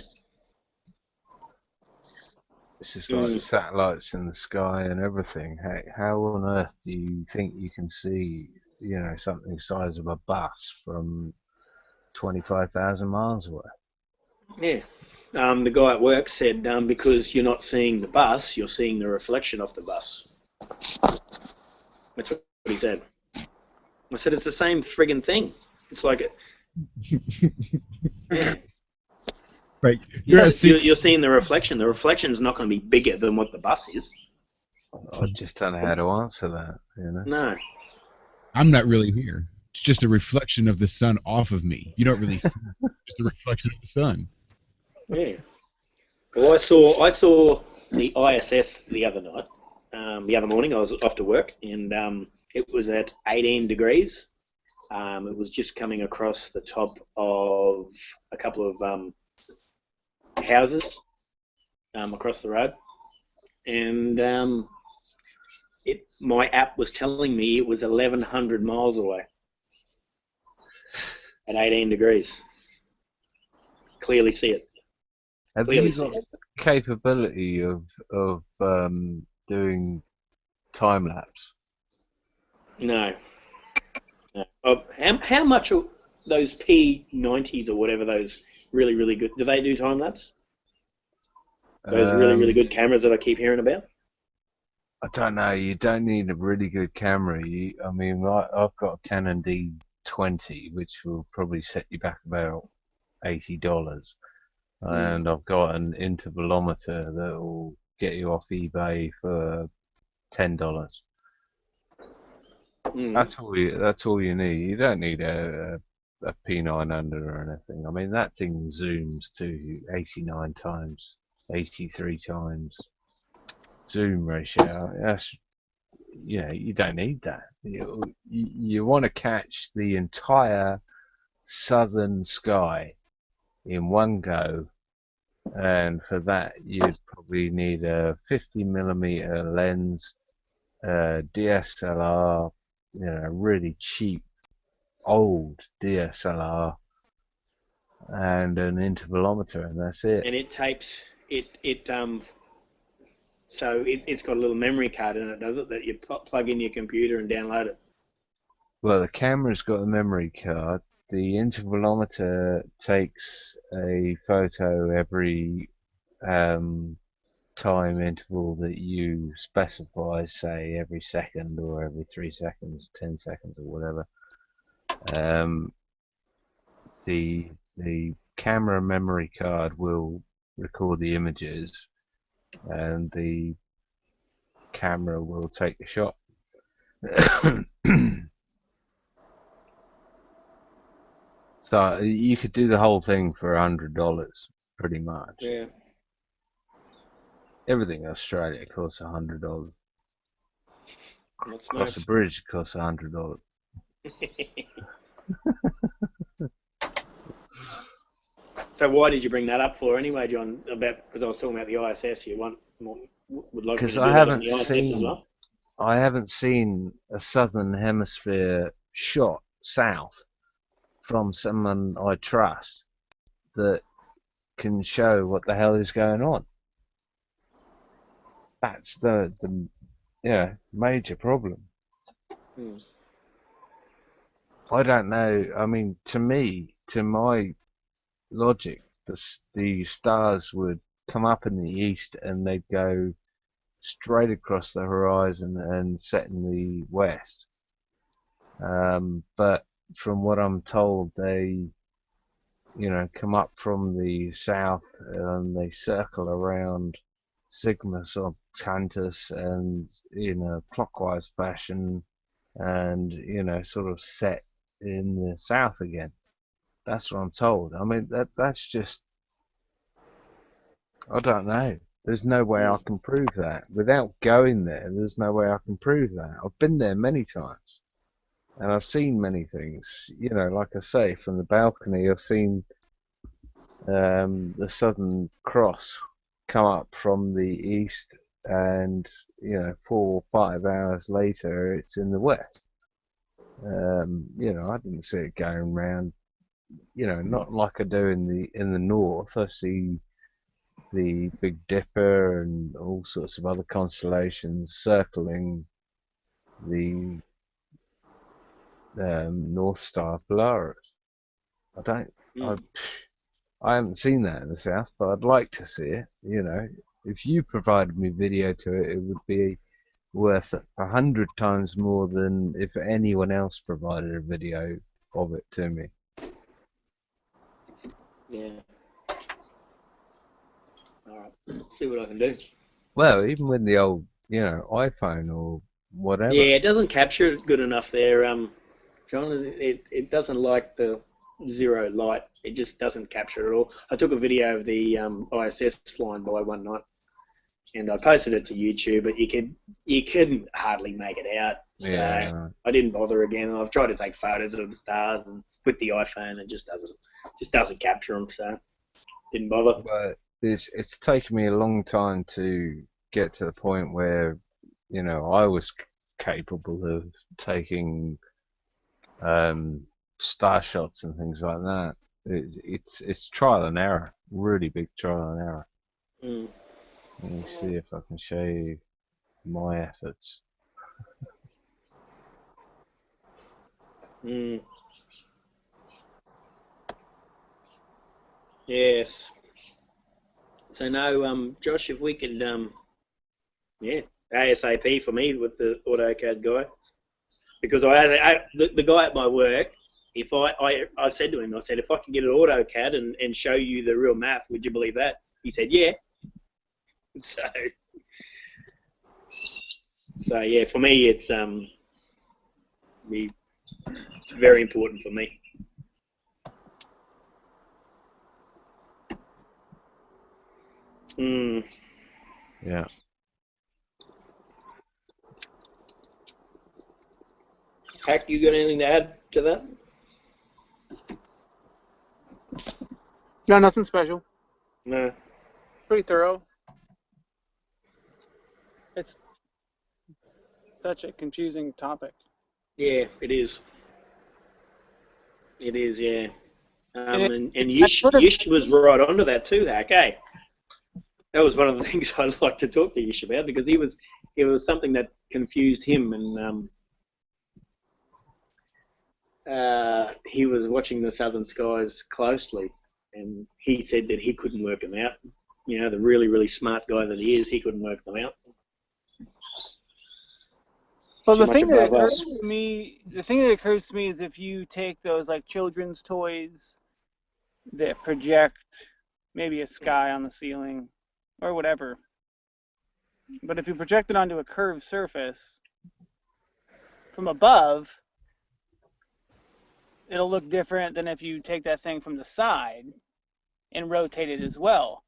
Speaker 2: It's just like satellites in the sky and everything. How on earth do you think you can see, something the size of a bus from 25,000 miles away?
Speaker 1: Yeah. The guy at work said because you're not seeing the bus, you're seeing the reflection of the bus. That's what he said. I said it's the same friggin' thing. It's like it. Yeah.
Speaker 4: Right.
Speaker 1: You're seeing the reflection. The reflection's not going to be bigger than what the bus is.
Speaker 2: I just don't know how to answer that.
Speaker 1: No.
Speaker 4: I'm not really here. It's just a reflection of the sun off of me. You don't really see just a reflection of the sun.
Speaker 1: Yeah. Well, I saw the ISS the other night. The other morning, I was off to work, and it was at 18 degrees. It was just coming across the top of a couple of houses across the road, and my app was telling me it was 1,100 miles away at 18 degrees. Clearly see it.
Speaker 2: Have you got the capability of doing time lapse?
Speaker 1: No. How much are those P90s or whatever, those really, really good, do they do time lapse? Those really, really good cameras that I keep hearing about?
Speaker 2: I don't know. You don't need a really good camera. I've got a Canon D20, which will probably set you back about $80. And I've got an intervalometer that will get you off eBay for $10. That's all you need. You don't need a P900 or anything. I mean, that thing zooms to 89 times, 83 times zoom ratio. That's you don't need that. You want to catch the entire southern sky in one go, and for that you'd probably need a 50mm lens, DSLR, really cheap old DSLR, and an intervalometer, and that's it.
Speaker 1: And it tapes so it's got a little memory card in it, does it, that you plug in your computer and download it?
Speaker 2: Well, the camera's got a memory card. The intervalometer takes a photo every time interval that you specify, say every second or every 3 seconds, 10 seconds or whatever. The camera memory card will record the images, and the camera will take the shot. So you could do the whole thing for $100, pretty much.
Speaker 1: Yeah.
Speaker 2: Everything in Australia costs $100. Across the bridge costs $100.
Speaker 1: So why did you bring that up for anyway, John? Because I was talking about the ISS. You would like me to do that on the ISS as well?
Speaker 2: I haven't seen a southern hemisphere shot south from someone I trust that can show what the hell is going on. That's the major problem. I don't know. I mean, to my logic, the stars would come up in the east and they'd go straight across the horizon and set in the west. But from what I'm told, they come up from the south and they circle around Sigma Subtantus and in a clockwise fashion, and sort of set in the south again. That's what I'm told. I mean, that's just, I don't know. There's no way I can prove that. Without going there, there's no way I can prove that. I've been there many times, and I've seen many things. Like I say, from the balcony, I've seen the Southern Cross come up from the east, and 4 or 5 hours later, it's in the west. I didn't see it going round not like I do in the north. I see the Big Dipper and all sorts of other constellations circling the North Star Polaris. I don't. I haven't seen that in the south, but I'd like to see it. If you provided me video to it, it would be worth 100 times more than if anyone else provided a video of it to me.
Speaker 1: Yeah. All right. See what I can do.
Speaker 2: Well, even with the old, iPhone or whatever.
Speaker 1: Yeah, it doesn't capture it good enough there, John. It doesn't like the zero light. It just doesn't capture it at all. I took a video of the ISS flying by one night, and I posted it to YouTube, but you couldn't hardly make it out. So
Speaker 2: Yeah.
Speaker 1: I didn't bother again. I've tried to take photos of the stars and with the iPhone, it just doesn't capture them. So didn't bother.
Speaker 2: But it's taken me a long time to get to the point where, I was capable of taking star shots and things like that. It's trial and error, really big trial and error.
Speaker 1: Mm.
Speaker 2: Let me see if I can show you my efforts.
Speaker 1: Mm. Yes. So no, Josh, if we could, ASAP for me with the AutoCAD guy, because the guy at my work, if I said to him, I said, if I could get an AutoCAD and show you the real math, would you believe that? He said, yeah. So yeah, for me, it's very important for me. Mm.
Speaker 2: Yeah.
Speaker 1: Hack, you got anything to add to that?
Speaker 3: No, nothing special.
Speaker 1: No.
Speaker 3: Pretty thorough. It's such a confusing topic.
Speaker 1: Yeah, it is. It is, yeah. And Yish was right onto that too, Hack, eh? That was one of the things I'd like to talk to Yish about, because it was something that confused him, and he was watching the Southern Skies closely, and he said that he couldn't work them out. The really, really smart guy that he is, he couldn't work them out.
Speaker 3: Well, the thing that occurs to me is if you take those like children's toys that project maybe a sky on the ceiling or whatever, but if you project it onto a curved surface from above, it'll look different than if you take that thing from the side and rotate it as well.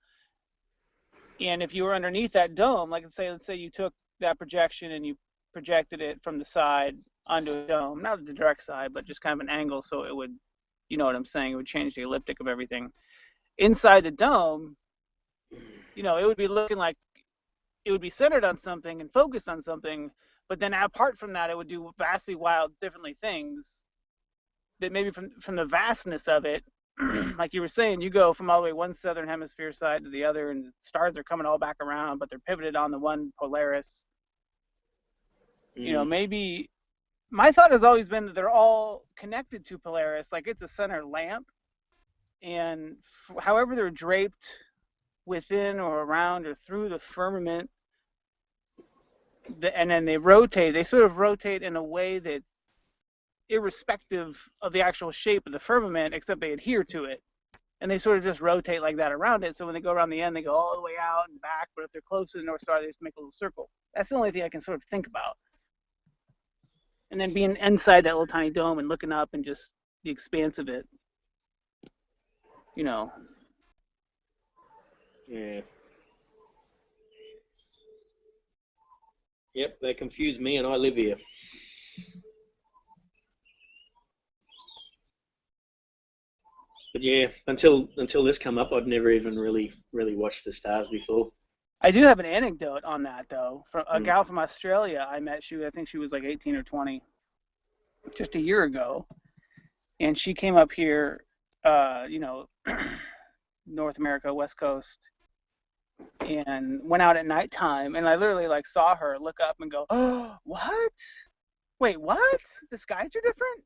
Speaker 3: And if you were underneath that dome, like let's say you took that projection and you projected it from the side onto a dome, not the direct side, but just kind of an angle, so it would, you know what I'm saying, it would change the elliptic of everything. Inside the dome, it would be looking like it would be centered on something and focused on something, but then apart from that, it would do vastly wild, differently things that maybe from the vastness of it, like you were saying, you go from all the way one southern hemisphere side to the other, and the stars are coming all back around, but they're pivoted on the one Polaris. Maybe my thought has always been that they're all connected to Polaris, like it's a center lamp, and however they're draped within or around or through the firmament, and then they sort of rotate in a way that's irrespective of the actual shape of the firmament, except they adhere to it, and they sort of just rotate like that around it, so when they go around the end, they go all the way out and back, but if they're close to the North Star, they just make a little circle. That's the only thing I can sort of think about. And then being inside that little tiny dome and looking up and just the expanse of it,
Speaker 1: Yeah. Yep, they confuse me, and I live here. But yeah, until this come up, I'd never even really watched the stars before.
Speaker 3: I do have an anecdote on that, though. From a gal from Australia I met, I think she was like 18 or 20, just a year ago. And she came up here North America, West Coast, and went out at nighttime, and I literally like saw her look up and go, "Oh, what? Wait, what? The skies are different?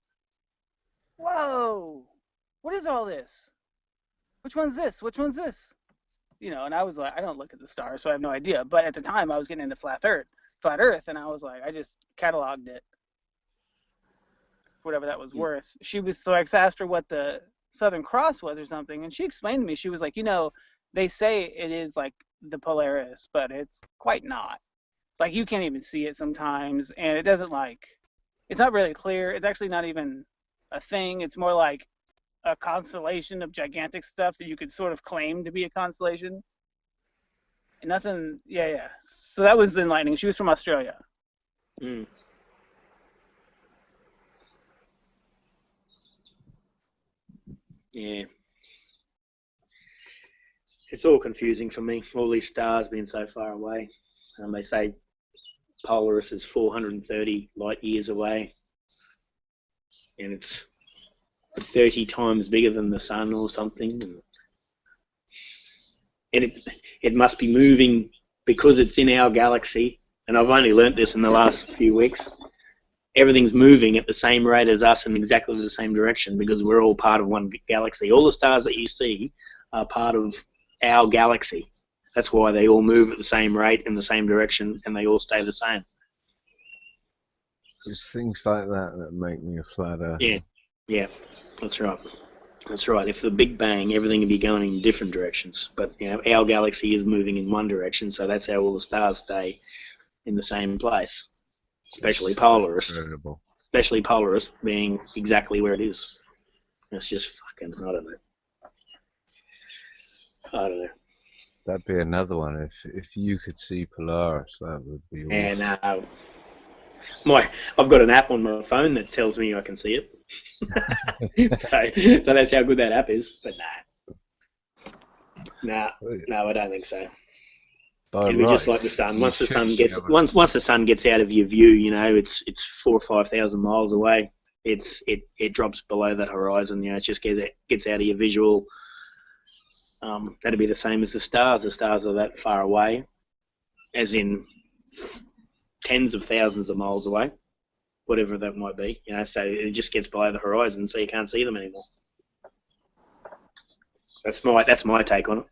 Speaker 3: Whoa! What is all this? Which one's this? Which one's this?" And I was like, I don't look at the stars, so I have no idea. But at the time, I was getting into flat Earth, and I was like, I just cataloged it, whatever that was worth. So I asked her what the Southern Cross was or something, and she explained to me. She was like, they say it is like the Polaris, but it's quite not. Like, you can't even see it sometimes, and it doesn't it's not really clear. It's actually not even a thing. It's more like a constellation of gigantic stuff that you could sort of claim to be a constellation. And nothing, yeah. So that was enlightening. She was from Australia.
Speaker 1: Mm. Yeah. It's all confusing for me, all these stars being so far away. They say Polaris is 430 light years away, and it's 30 times bigger than the sun or something. And it must be moving because it's in our galaxy, and I've only learnt this in the last few weeks. Everything's moving at the same rate as us in exactly the same direction because we're all part of one galaxy. All the stars that you see are part of our galaxy. That's why they all move at the same rate in the same direction, and they all stay the same.
Speaker 2: It's things like that that make me a flat earther.
Speaker 1: Yeah, that's right. That's right. If the Big Bang, everything would be going in different directions. But our galaxy is moving in one direction, so that's how all the stars stay in the same place. Especially Polaris.
Speaker 2: Incredible.
Speaker 1: Especially Polaris being exactly where it is. It's just fucking, I don't know.
Speaker 2: That'd be another one. If you could see Polaris, that would be awesome.
Speaker 1: And I've got an app on my phone that tells me I can see it. so that's how good that app is. But no, I don't think so. It'd be just like the sun. Once the sun gets out of your view, it's 4,000 or 5,000 miles away. It drops below that horizon. It just gets out of your visual. That'd be the same as the stars. The stars are that far away, as in tens of thousands of miles away, whatever that might be. So it just gets below the horizon, so you can't see them anymore. That's my take on it.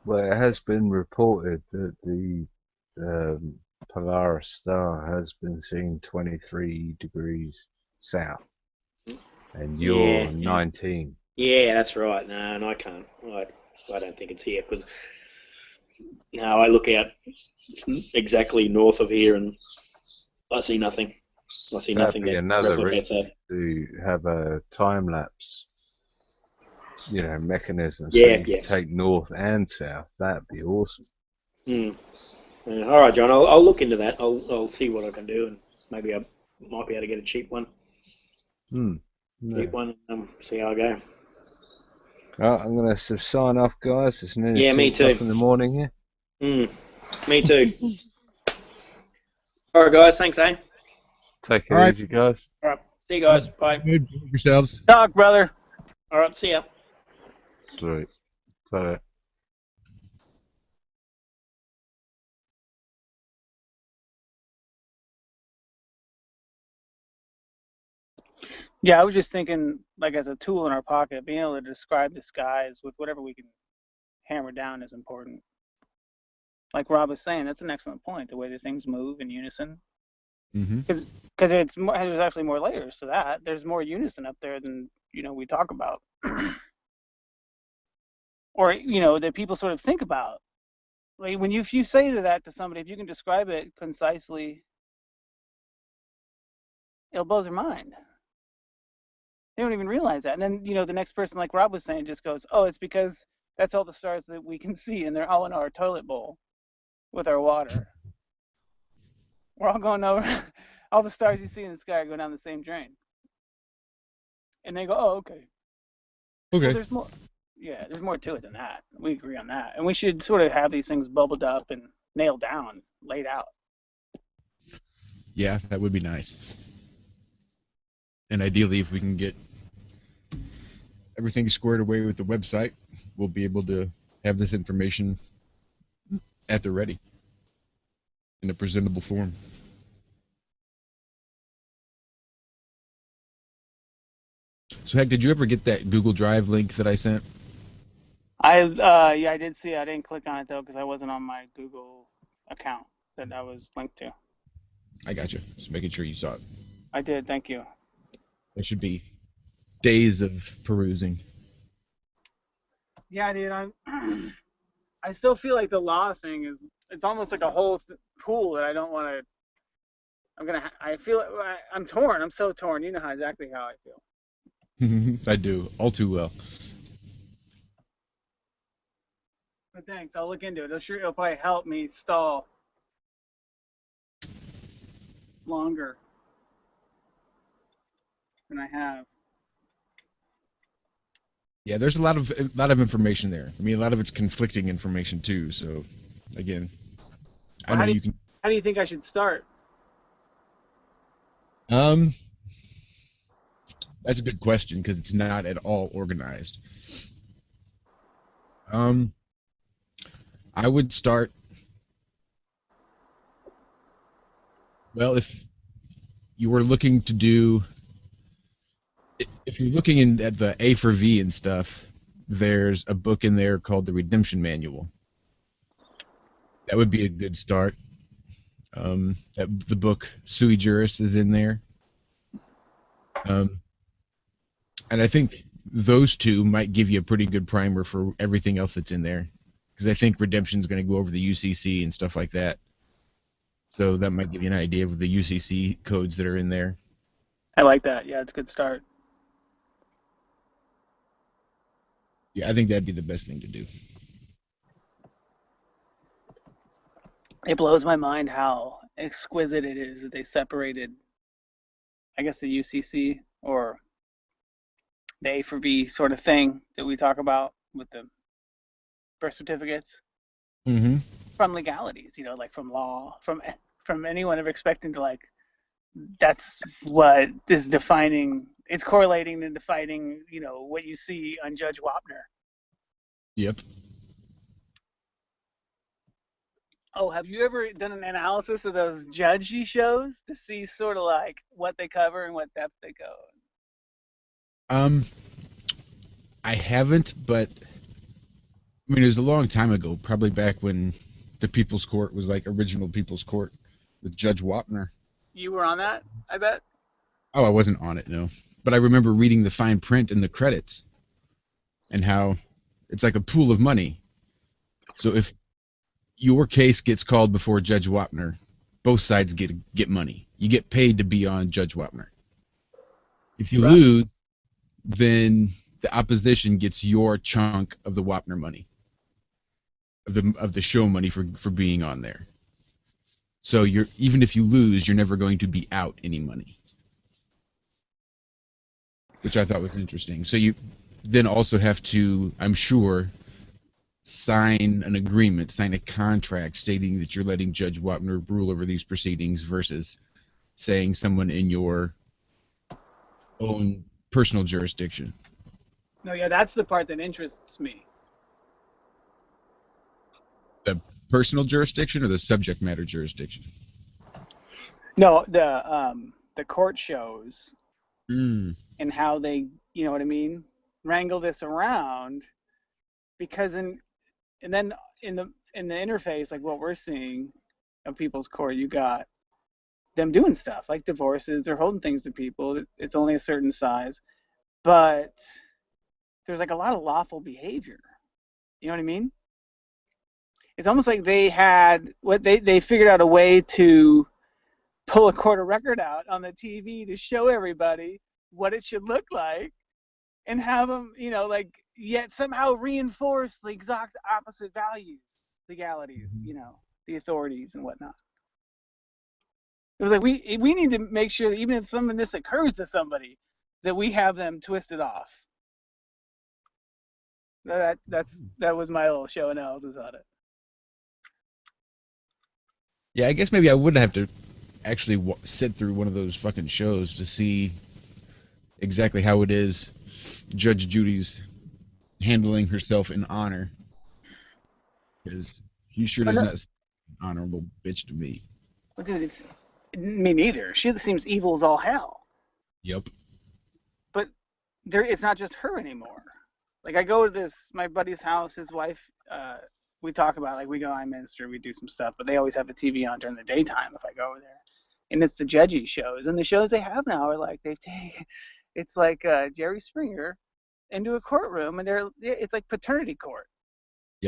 Speaker 2: Well, it has been reported that the Polaris star has been seen 23 degrees south, and you're 19.
Speaker 1: Yeah, that's right. No, and I can't. I don't think it's here because I look out exactly north of here and I see nothing. I see nothing.
Speaker 2: That'd be another reason to have a time lapse. Mechanism. So take north and south. That'd be awesome.
Speaker 1: All right, John. I'll look into that. I'll see what I can do, and maybe I might be able to get a cheap one. Cheap one. See how I go.
Speaker 2: Right, I'm gonna sign off, guys. It's nearly
Speaker 1: me
Speaker 2: 2 o'clock
Speaker 1: too.
Speaker 2: in the morning here.
Speaker 1: Me too. All right, guys. Thanks, eh?
Speaker 2: Take it easy, guys.
Speaker 1: All right. See you guys. Bye.
Speaker 4: Good. Yourselves.
Speaker 3: Talk, brother.
Speaker 1: All right. See ya.
Speaker 2: Sweet. Ta-da.
Speaker 3: Yeah, I was just thinking, like, as a tool in our pocket, being able to describe the skies with whatever we can hammer down is important. Like Rob was saying, that's an excellent point, the way that things move in unison. Because there's actually more layers to that. There's more unison up there than, we talk about. Or, that people sort of think about. Like, if you say that to somebody, if you can describe it concisely, it'll blow their mind. They don't even realize that. And then, the next person, like Rob was saying, just goes, oh, it's because that's all the stars that we can see, and they're all in our toilet bowl with our water. We're all going over, all the stars you see in the sky are going down the same drain. And they go, oh, okay.
Speaker 4: Okay.
Speaker 3: Well, there's more. Yeah, there's more to it than that. We agree on that. And we should sort of have these things bubbled up and nailed down, laid out.
Speaker 4: Yeah, that would be nice. And ideally, if we can get everything's squared away with the website, we'll be able to have this information at the ready in a presentable form. So, heck, did you ever get that Google Drive link that I sent?
Speaker 3: Yeah, I did see it. I didn't click on it though because I wasn't on my Google account that I was linked to.
Speaker 4: I got you. Just making sure you saw it.
Speaker 3: I did. Thank you.
Speaker 4: It should be days of perusing.
Speaker 3: Yeah, dude. I still feel like the law thing it's almost like a whole pool that I don't want to. I feel I'm torn. I'm so torn. You know exactly how I feel.
Speaker 4: I do, all too well.
Speaker 3: But thanks. I'll look into it. It'll probably help me stall longer than I have.
Speaker 4: Yeah, there's a lot of information there. I mean, a lot of it's conflicting information too. So, again, I know you can.
Speaker 3: How do you think I should start?
Speaker 4: That's a good question because it's not at all organized. I would start. Well, if you were looking to do, if you're looking at the A for V and stuff, there's a book in there called the Redemption Manual. That would be a good start. The book Sui Juris is in there. And I think those two might give you a pretty good primer for everything else that's in there. Because I think Redemption's going to go over the UCC and stuff like that. So that might give you an idea of the UCC codes that are in there.
Speaker 3: I like that. Yeah, it's a good start.
Speaker 4: Yeah, I think that'd be the best thing to do.
Speaker 3: It blows my mind how exquisite it is that they separated, I guess, the UCC or the A for B sort of thing that we talk about with the birth certificates from legalities, like from law, from anyone ever expecting to that's what is defining, it's correlating and defining, what you see on Judge Wapner.
Speaker 4: Yep.
Speaker 3: Oh, have you ever done an analysis of those judgy shows to see sort of like what they cover and what depth they go?
Speaker 4: I haven't, but I mean, it was a long time ago, probably back when the People's Court was like original People's Court with Judge Wapner.
Speaker 3: You were on that, I bet?
Speaker 4: Oh, I wasn't on it, no. But I remember reading the fine print in the credits and how it's like a pool of money. So if your case gets called before Judge Wapner, both sides get money. You get paid to be on Judge Wapner. If you lose, then the opposition gets your chunk of the Wapner money, of the show money for being on there. So even if you lose, you're never going to be out any money, which I thought was interesting. So you then also have to, I'm sure, sign an agreement, sign a contract stating that you're letting Judge Wapner rule over these proceedings versus saying someone in your own personal jurisdiction.
Speaker 3: No, yeah, that's the part that interests me.
Speaker 4: The personal jurisdiction or the subject matter jurisdiction?
Speaker 3: No, the court shows and how they, you know what I mean, wrangle this around, because and then in the interface, like what we're seeing of People's Court, you got them doing stuff like divorces, they're holding things to people, it's only a certain size, but there's like a lot of lawful behavior. You know what I mean? It's almost like they figured out a way to pull a court of record out on the TV to show everybody what it should look like and have them, yet somehow reinforce the exact opposite values, legalities, the authorities and whatnot. It was like we need to make sure that even if some of this occurs to somebody, that we have them twisted off. That was my little show analysis on it.
Speaker 4: Yeah, I guess maybe I would have to actually sit through one of those fucking shows to see exactly how it is. Judge Judy's handling herself in honor, because she sure does not seem an honorable bitch to me.
Speaker 3: Well, dude, it's me neither. She seems evil as all hell.
Speaker 4: Yep.
Speaker 3: But it's not just her anymore. Like I go to my buddy's house, his wife. We talk about we go to Minister, we do some stuff, but they always have the TV on during the daytime if I go over there, and it's the judgy shows, and the shows they have now are like it's like Jerry Springer into a courtroom, and it's like paternity court,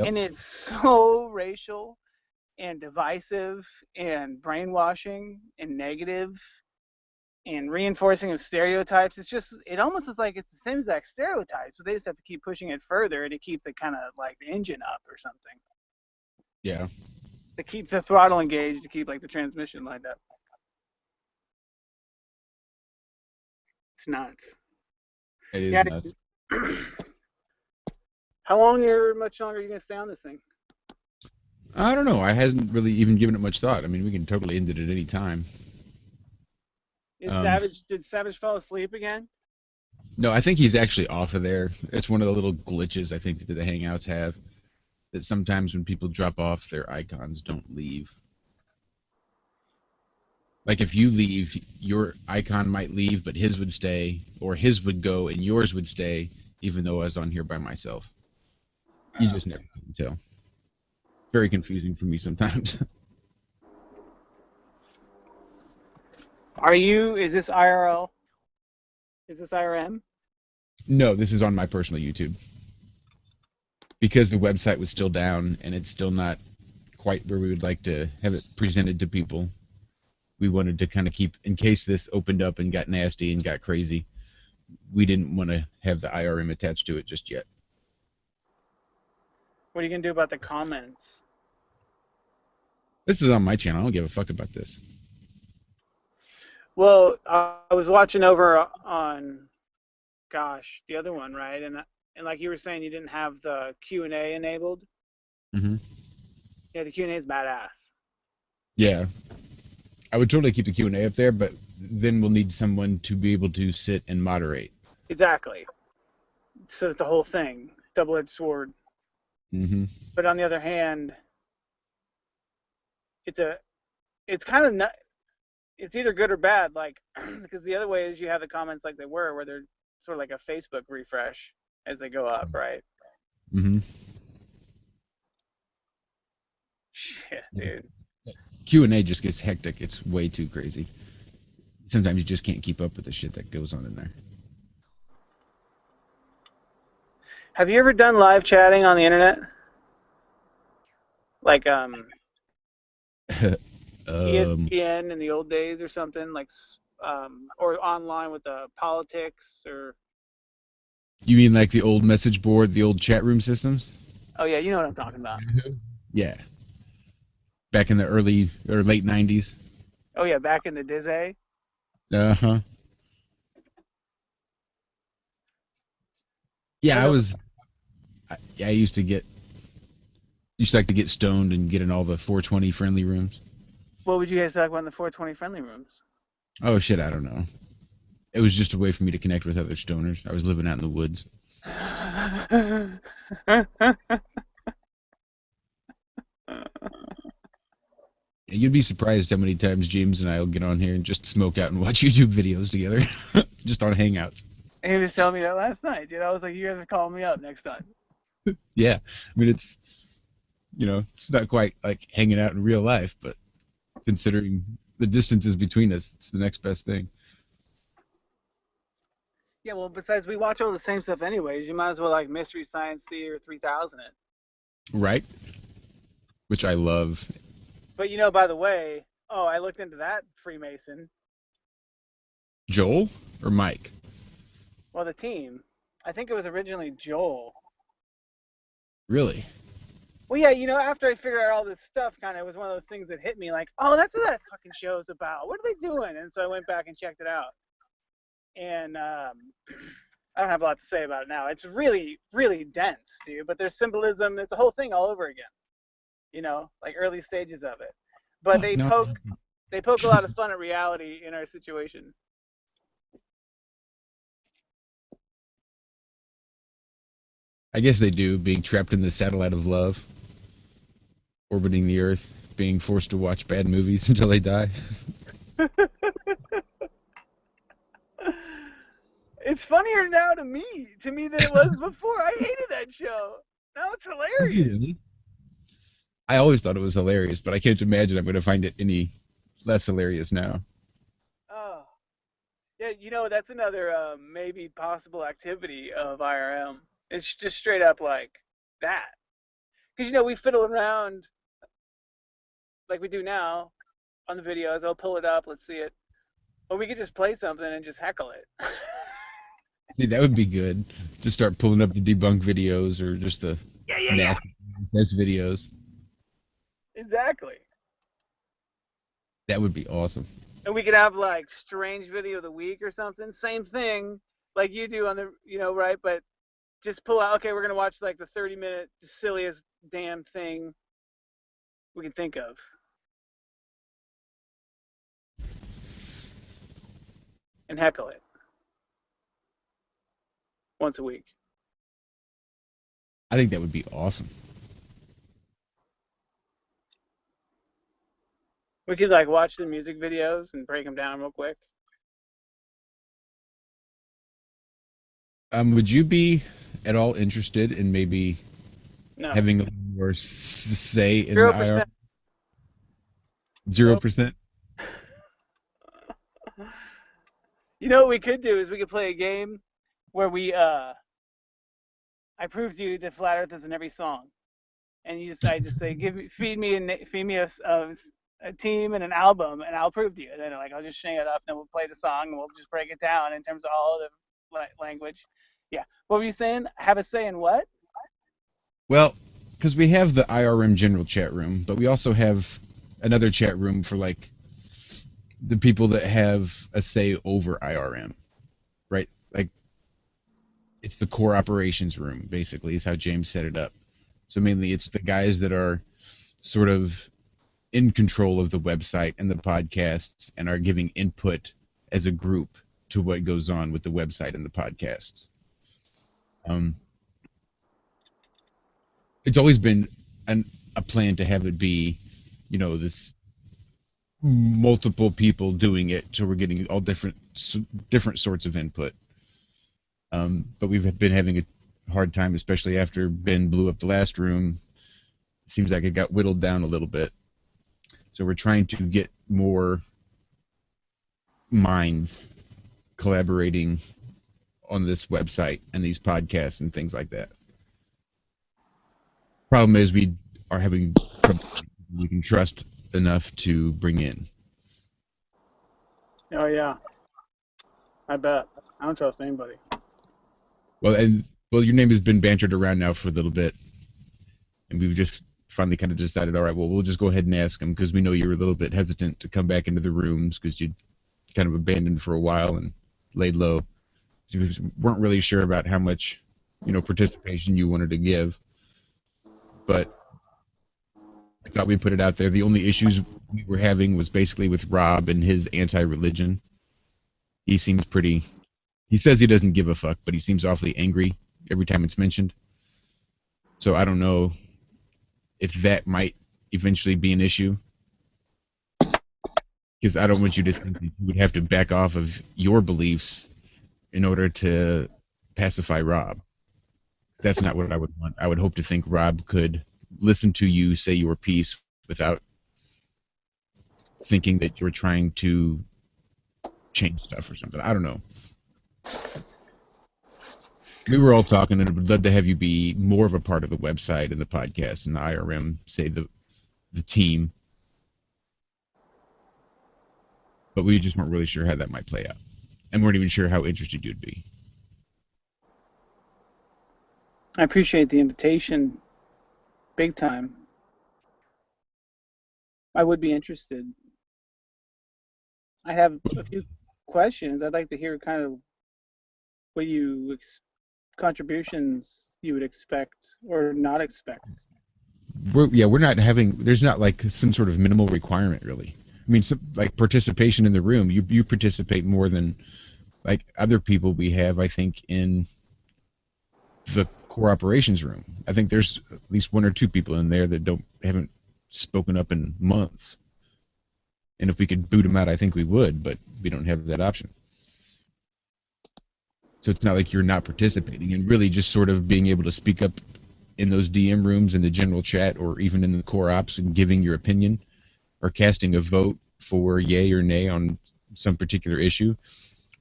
Speaker 3: and it's so racial and divisive and brainwashing and negative and reinforcing of stereotypes. It almost is like it's the same exact stereotypes, but they just have to keep pushing it further to keep the kind of the engine up or something.
Speaker 4: Yeah.
Speaker 3: To keep the throttle engaged, to keep the transmission lined up. It's nuts.
Speaker 4: It is nuts.
Speaker 3: How much longer are you going to stay on this thing?
Speaker 4: I don't know. I hasn't really even given it much thought. I mean, we can totally end it at any time.
Speaker 3: Did Savage fall asleep again?
Speaker 4: No, I think he's actually off of there. It's one of the little glitches I think that the Hangouts have. That sometimes when people drop off, their icons don't leave. Like if you leave, your icon might leave, but his would stay, or his would go and yours would stay, even though I was on here by myself. You just never can tell. Very confusing for me sometimes.
Speaker 3: Is this IRL? Is this IRM?
Speaker 4: No, this is on my personal YouTube. Because the website was still down and it's still not quite where we would like to have it presented to people. We wanted to kind of keep, in case this opened up and got nasty and got crazy, we didn't want to have the IRM attached to it just yet.
Speaker 3: What are you going to do about the comments?
Speaker 4: This is on my channel. I don't give a fuck about this.
Speaker 3: Well, I was watching over on, the other one, right? And like you were saying, you didn't have the Q&A enabled.
Speaker 4: Mm-hmm.
Speaker 3: Yeah, the Q&A is badass.
Speaker 4: Yeah. I would totally keep the Q&A up there, but then we'll need someone to be able to sit and moderate.
Speaker 3: Exactly. So it's the whole thing, double-edged sword.
Speaker 4: Mm-hmm.
Speaker 3: But on the other hand, it's kind of it's either good or bad, because the other way is you have the comments like they were, where they're sort of like a Facebook refresh as they go up, right?
Speaker 4: Mm-hmm.
Speaker 3: Shit, dude.
Speaker 4: Q&A just gets hectic. It's way too crazy. Sometimes you just can't keep up with the shit that goes on in there.
Speaker 3: Have you ever done live chatting on the internet? Like ESPN in the old days or something, or online with the politics or...
Speaker 4: You mean like the old message board, the old chat room systems?
Speaker 3: Oh yeah, you know what I'm talking about.
Speaker 4: Yeah. Back in the early or late 90s.
Speaker 3: Oh yeah, back in the Dizzy.
Speaker 4: Uh-huh. Yeah, I used to like to get stoned and get in all the 420 friendly rooms.
Speaker 3: What would you guys talk about in the 420 friendly rooms?
Speaker 4: Oh shit, I don't know. It was just a way for me to connect with other stoners. I was living out in the woods. You'd be surprised how many times James and I will get on here and just smoke out and watch YouTube videos together, just on Hangouts.
Speaker 3: And he was telling me that last night, dude. I was like, you guys are calling me up next time.
Speaker 4: Yeah, I mean it's not quite like hanging out in real life, but considering the distances between us, it's the next best thing.
Speaker 3: Yeah, well, besides we watch all the same stuff anyways, you might as well like Mystery Science Theater 3000 it.
Speaker 4: Right. Which I love.
Speaker 3: But by the way, I looked into that Freemason.
Speaker 4: Joel or Mike?
Speaker 3: Well, the team. I think it was originally Joel.
Speaker 4: Really?
Speaker 3: Well, yeah, after I figured out all this stuff, it was one of those things that hit me like, oh, that's what that fucking show is about. What are they doing? And so I went back and checked it out. And I don't have a lot to say about it now. It's really, really dense, dude. But there's symbolism. It's a whole thing all over again. Like early stages of it. But they poke a lot of fun at reality in our situation.
Speaker 4: I guess they do, being trapped in the satellite of love, orbiting the Earth, being forced to watch bad movies until they die.
Speaker 3: It's funnier now to me than it was before. I hated that show. Now it's hilarious.
Speaker 4: Really? I always thought it was hilarious, but I can't imagine I'm going to find it any less hilarious now.
Speaker 3: Oh, yeah. You know, that's another maybe possible activity of IRM. It's just straight up like that. Because, you know, we fiddle around like we do now on the videos. I'll pull it up. Let's see it. Or we could just play something and just heckle it.
Speaker 4: See, that would be good. Just start pulling up the debunk videos or just the nasty videos.
Speaker 3: Exactly.
Speaker 4: That would be awesome.
Speaker 3: And we could have like strange video of the week or something. Same thing like you do on the, you know, right? But just pull out, okay, we're going to watch like the 30-minute silliest damn thing we can think of. And heckle it. Once a week.
Speaker 4: I think that would be awesome.
Speaker 3: We could like watch the music videos and break them down real quick.
Speaker 4: Would you be at all interested in maybe having a little more say in
Speaker 3: 0%.
Speaker 4: the IR? 0%?
Speaker 3: You know what we could do is we could play a game where we I prove to you that flat Earth is in every song, and I just say feed me a team and an album, and I'll prove to you. And then like I'll just sing it up, and then we'll play the song, and we'll just break it down in terms of all the language. Yeah. What were you saying? Have a say in what?
Speaker 4: Well, because we have the IRM general chat room, but we also have another chat room for like the people that have a say over IRM, right? Like it's the core operations room, basically, is how James set it up. So mainly it's the guys that are sort of in control of the website and the podcasts and are giving input as a group to what goes on with the website and the podcasts. It's always been a plan to have it be, you know, this multiple people doing it, so we're getting all different sorts of input. But we've been having a hard time, especially after Ben blew up the last room. It seems like it got whittled down a little bit. So we're trying to get more minds collaborating on this website and these podcasts and things like that. Problem is we are having trouble we can trust enough to bring in.
Speaker 3: Oh yeah, I bet. I don't trust anybody.
Speaker 4: Well, your name has been bantered around now for a little bit, and we've just finally kind of decided, all right, well, we'll just go ahead and ask him because we know you were a little bit hesitant to come back into the rooms because you'd kind of abandoned for a while and laid low. You weren't really sure about how much, you know, participation you wanted to give, but I thought we'd put it out there. The only issues we were having was basically with Rob and his anti-religion. He seems pretty... He says he doesn't give a fuck, but he seems awfully angry every time it's mentioned. So I don't know if that might eventually be an issue. Because I don't want you to think that you would have to back off of your beliefs in order to pacify Rob. That's not what I would want. I would hope to think Rob could listen to you say your piece without thinking that you're trying to change stuff or something. I don't know. We were all talking, and I would love to have you be more of a part of the website and the podcast and the IRM, say the team. But we just weren't really sure how that might play out. And weren't even sure how interested you'd be.
Speaker 3: I appreciate the invitation big time. I would be interested. I have a few questions. I'd like to hear kind of what contributions you would expect or not expect.
Speaker 4: We're not having, there's not like some sort of minimal requirement really. I mean, like participation in the room, you participate more than like other people we have, I think, in the core operations room. I think there's at least one or two people in there that haven't spoken up in months. And if we could boot them out, I think we would, but we don't have that option. So it's not like you're not participating, and really just sort of being able to speak up in those DM rooms, in the general chat, or even in the core ops, and giving your opinion or casting a vote for yay or nay on some particular issue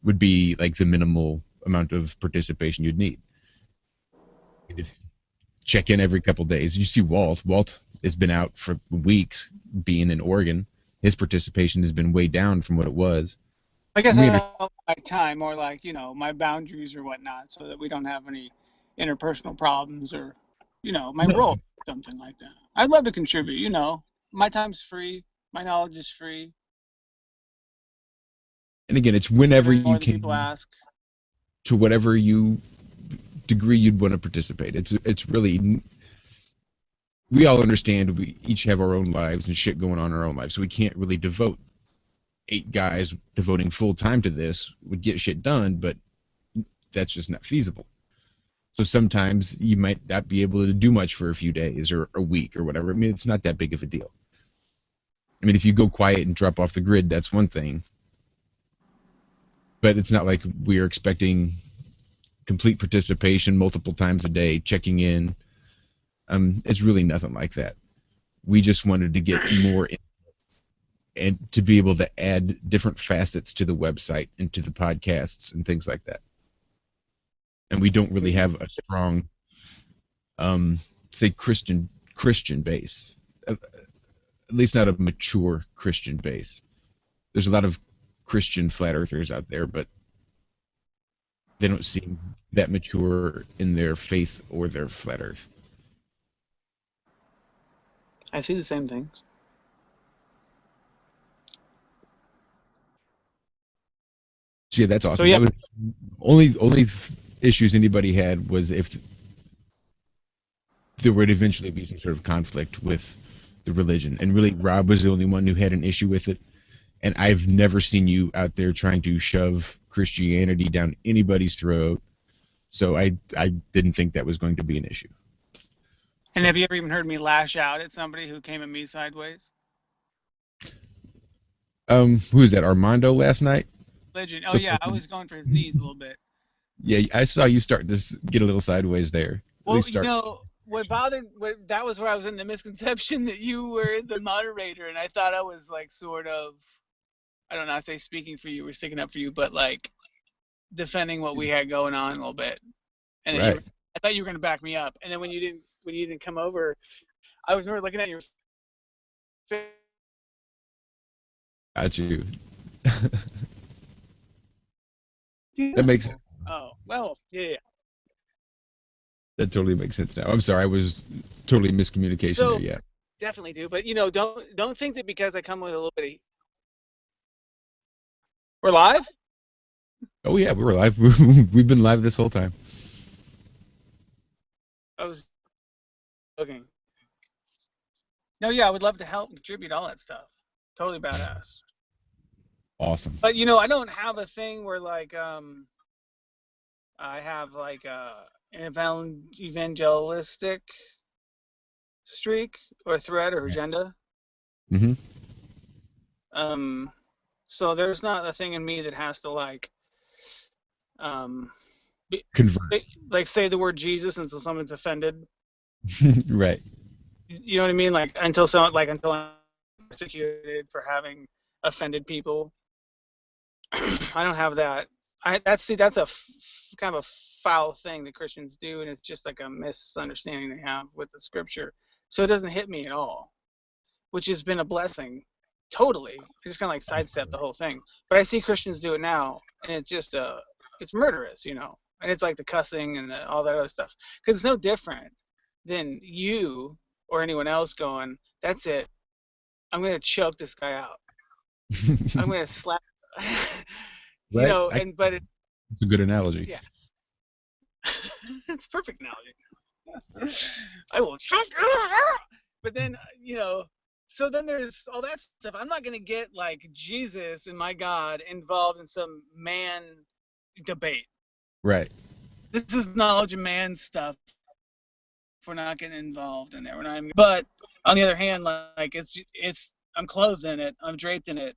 Speaker 4: would be like the minimal amount of participation you'd need. Check in every couple days. You see Walt. Walt has been out for weeks being in Oregon. His participation has been way down from what it was.
Speaker 3: I guess I don't like time, or like, my boundaries or whatnot, so that we don't have any interpersonal problems, or, my role, something like that. I'd love to contribute, my time's free, my knowledge is free.
Speaker 4: And again, it's whenever you can,
Speaker 3: people ask.
Speaker 4: To whatever degree you'd want to participate. It's really, we all understand we each have our own lives and shit going on in our own lives, so we can't really devote 8 guys devoting full time to this would get shit done, but that's just not feasible. So sometimes you might not be able to do much for a few days or a week or whatever. I mean, it's not that big of a deal. I mean, if you go quiet and drop off the grid, that's one thing. But it's not like we're expecting complete participation multiple times a day, checking in. It's really nothing like that. We just wanted to get more in, and to be able to add different facets to the website and to the podcasts and things like that. And we don't really have a strong, say, Christian base, at least not a mature Christian base. There's a lot of Christian flat earthers out there, but they don't seem that mature in their faith or their flat earth.
Speaker 3: I see the same things.
Speaker 4: So yeah, that's awesome.
Speaker 3: So, yeah.
Speaker 4: That was only issues anybody had was if there would eventually be some sort of conflict with the religion. And really, Rob was the only one who had an issue with it. And I've never seen you out there trying to shove Christianity down anybody's throat. So I didn't think that was going to be an issue.
Speaker 3: And have you ever even heard me lash out at somebody who came at me sideways?
Speaker 4: Who is that? Armando last night?
Speaker 3: Legend. Oh yeah, I was going for his knees a little bit.
Speaker 4: Yeah, I saw you start to get a little sideways there.
Speaker 3: Well, that was where I was in the misconception that you were the moderator, and I thought I was like sort of, I don't know, I say speaking for you or sticking up for you, but like defending what we had going on a little bit. And
Speaker 4: right.
Speaker 3: I thought you were going to back me up, and then when you didn't come over, I was more looking at your face.
Speaker 4: Got you. That makes sense.
Speaker 3: Oh, well, yeah.
Speaker 4: That totally makes sense now. I'm sorry, I was totally miscommunication there. Yeah.
Speaker 3: Definitely do, but don't think that because I come with a little bit of... We're live?
Speaker 4: Oh yeah, we're live. We've been live this whole time.
Speaker 3: I was looking. No, yeah, I would love to help contribute all that stuff. Totally badass.
Speaker 4: Awesome.
Speaker 3: But I don't have a thing where like I have like an evangelistic streak or thread or agenda.
Speaker 4: Mm-hmm.
Speaker 3: So there's not a thing in me that has to like
Speaker 4: convert.
Speaker 3: Like say the word Jesus until someone's offended.
Speaker 4: Right.
Speaker 3: You know what I mean? Like until I'm persecuted for having offended people. I don't have that. That's a kind of a foul thing that Christians do, and it's just like a misunderstanding they have with the scripture. So it doesn't hit me at all, which has been a blessing. Totally. I just kind of like sidestep the whole thing. But I see Christians do it now, and it's just it's murderous, and it's like the cussing and all that other stuff. Because it's no different than you or anyone else going, that's it. I'm going to choke this guy out. I'm going to slap.
Speaker 4: Right.
Speaker 3: But
Speaker 4: it's a good analogy.
Speaker 3: Yeah. It's a perfect analogy. I will choke. But then, so then there's all that stuff. I'm not going to get like Jesus and my God involved in some man debate.
Speaker 4: Right.
Speaker 3: This is knowledge of man stuff. We're not getting involved in there. We're not even, but on the other hand, like it's I'm clothed in it. I'm draped in it.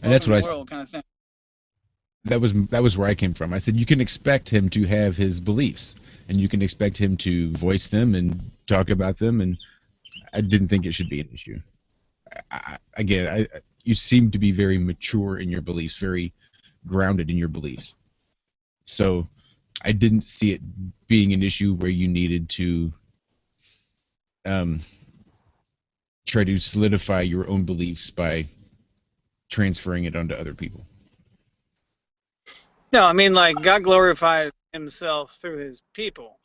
Speaker 4: And that's what I
Speaker 3: world kind of thing.
Speaker 4: That was where I came from. I said you can expect him to have his beliefs, and you can expect him to voice them and talk about them, and I didn't think it should be an issue. You seem to be very mature in your beliefs, very grounded in your beliefs. So I didn't see it being an issue where you needed to try to solidify your own beliefs by transferring it onto other people.
Speaker 3: No, I mean, like, God glorifies himself through his people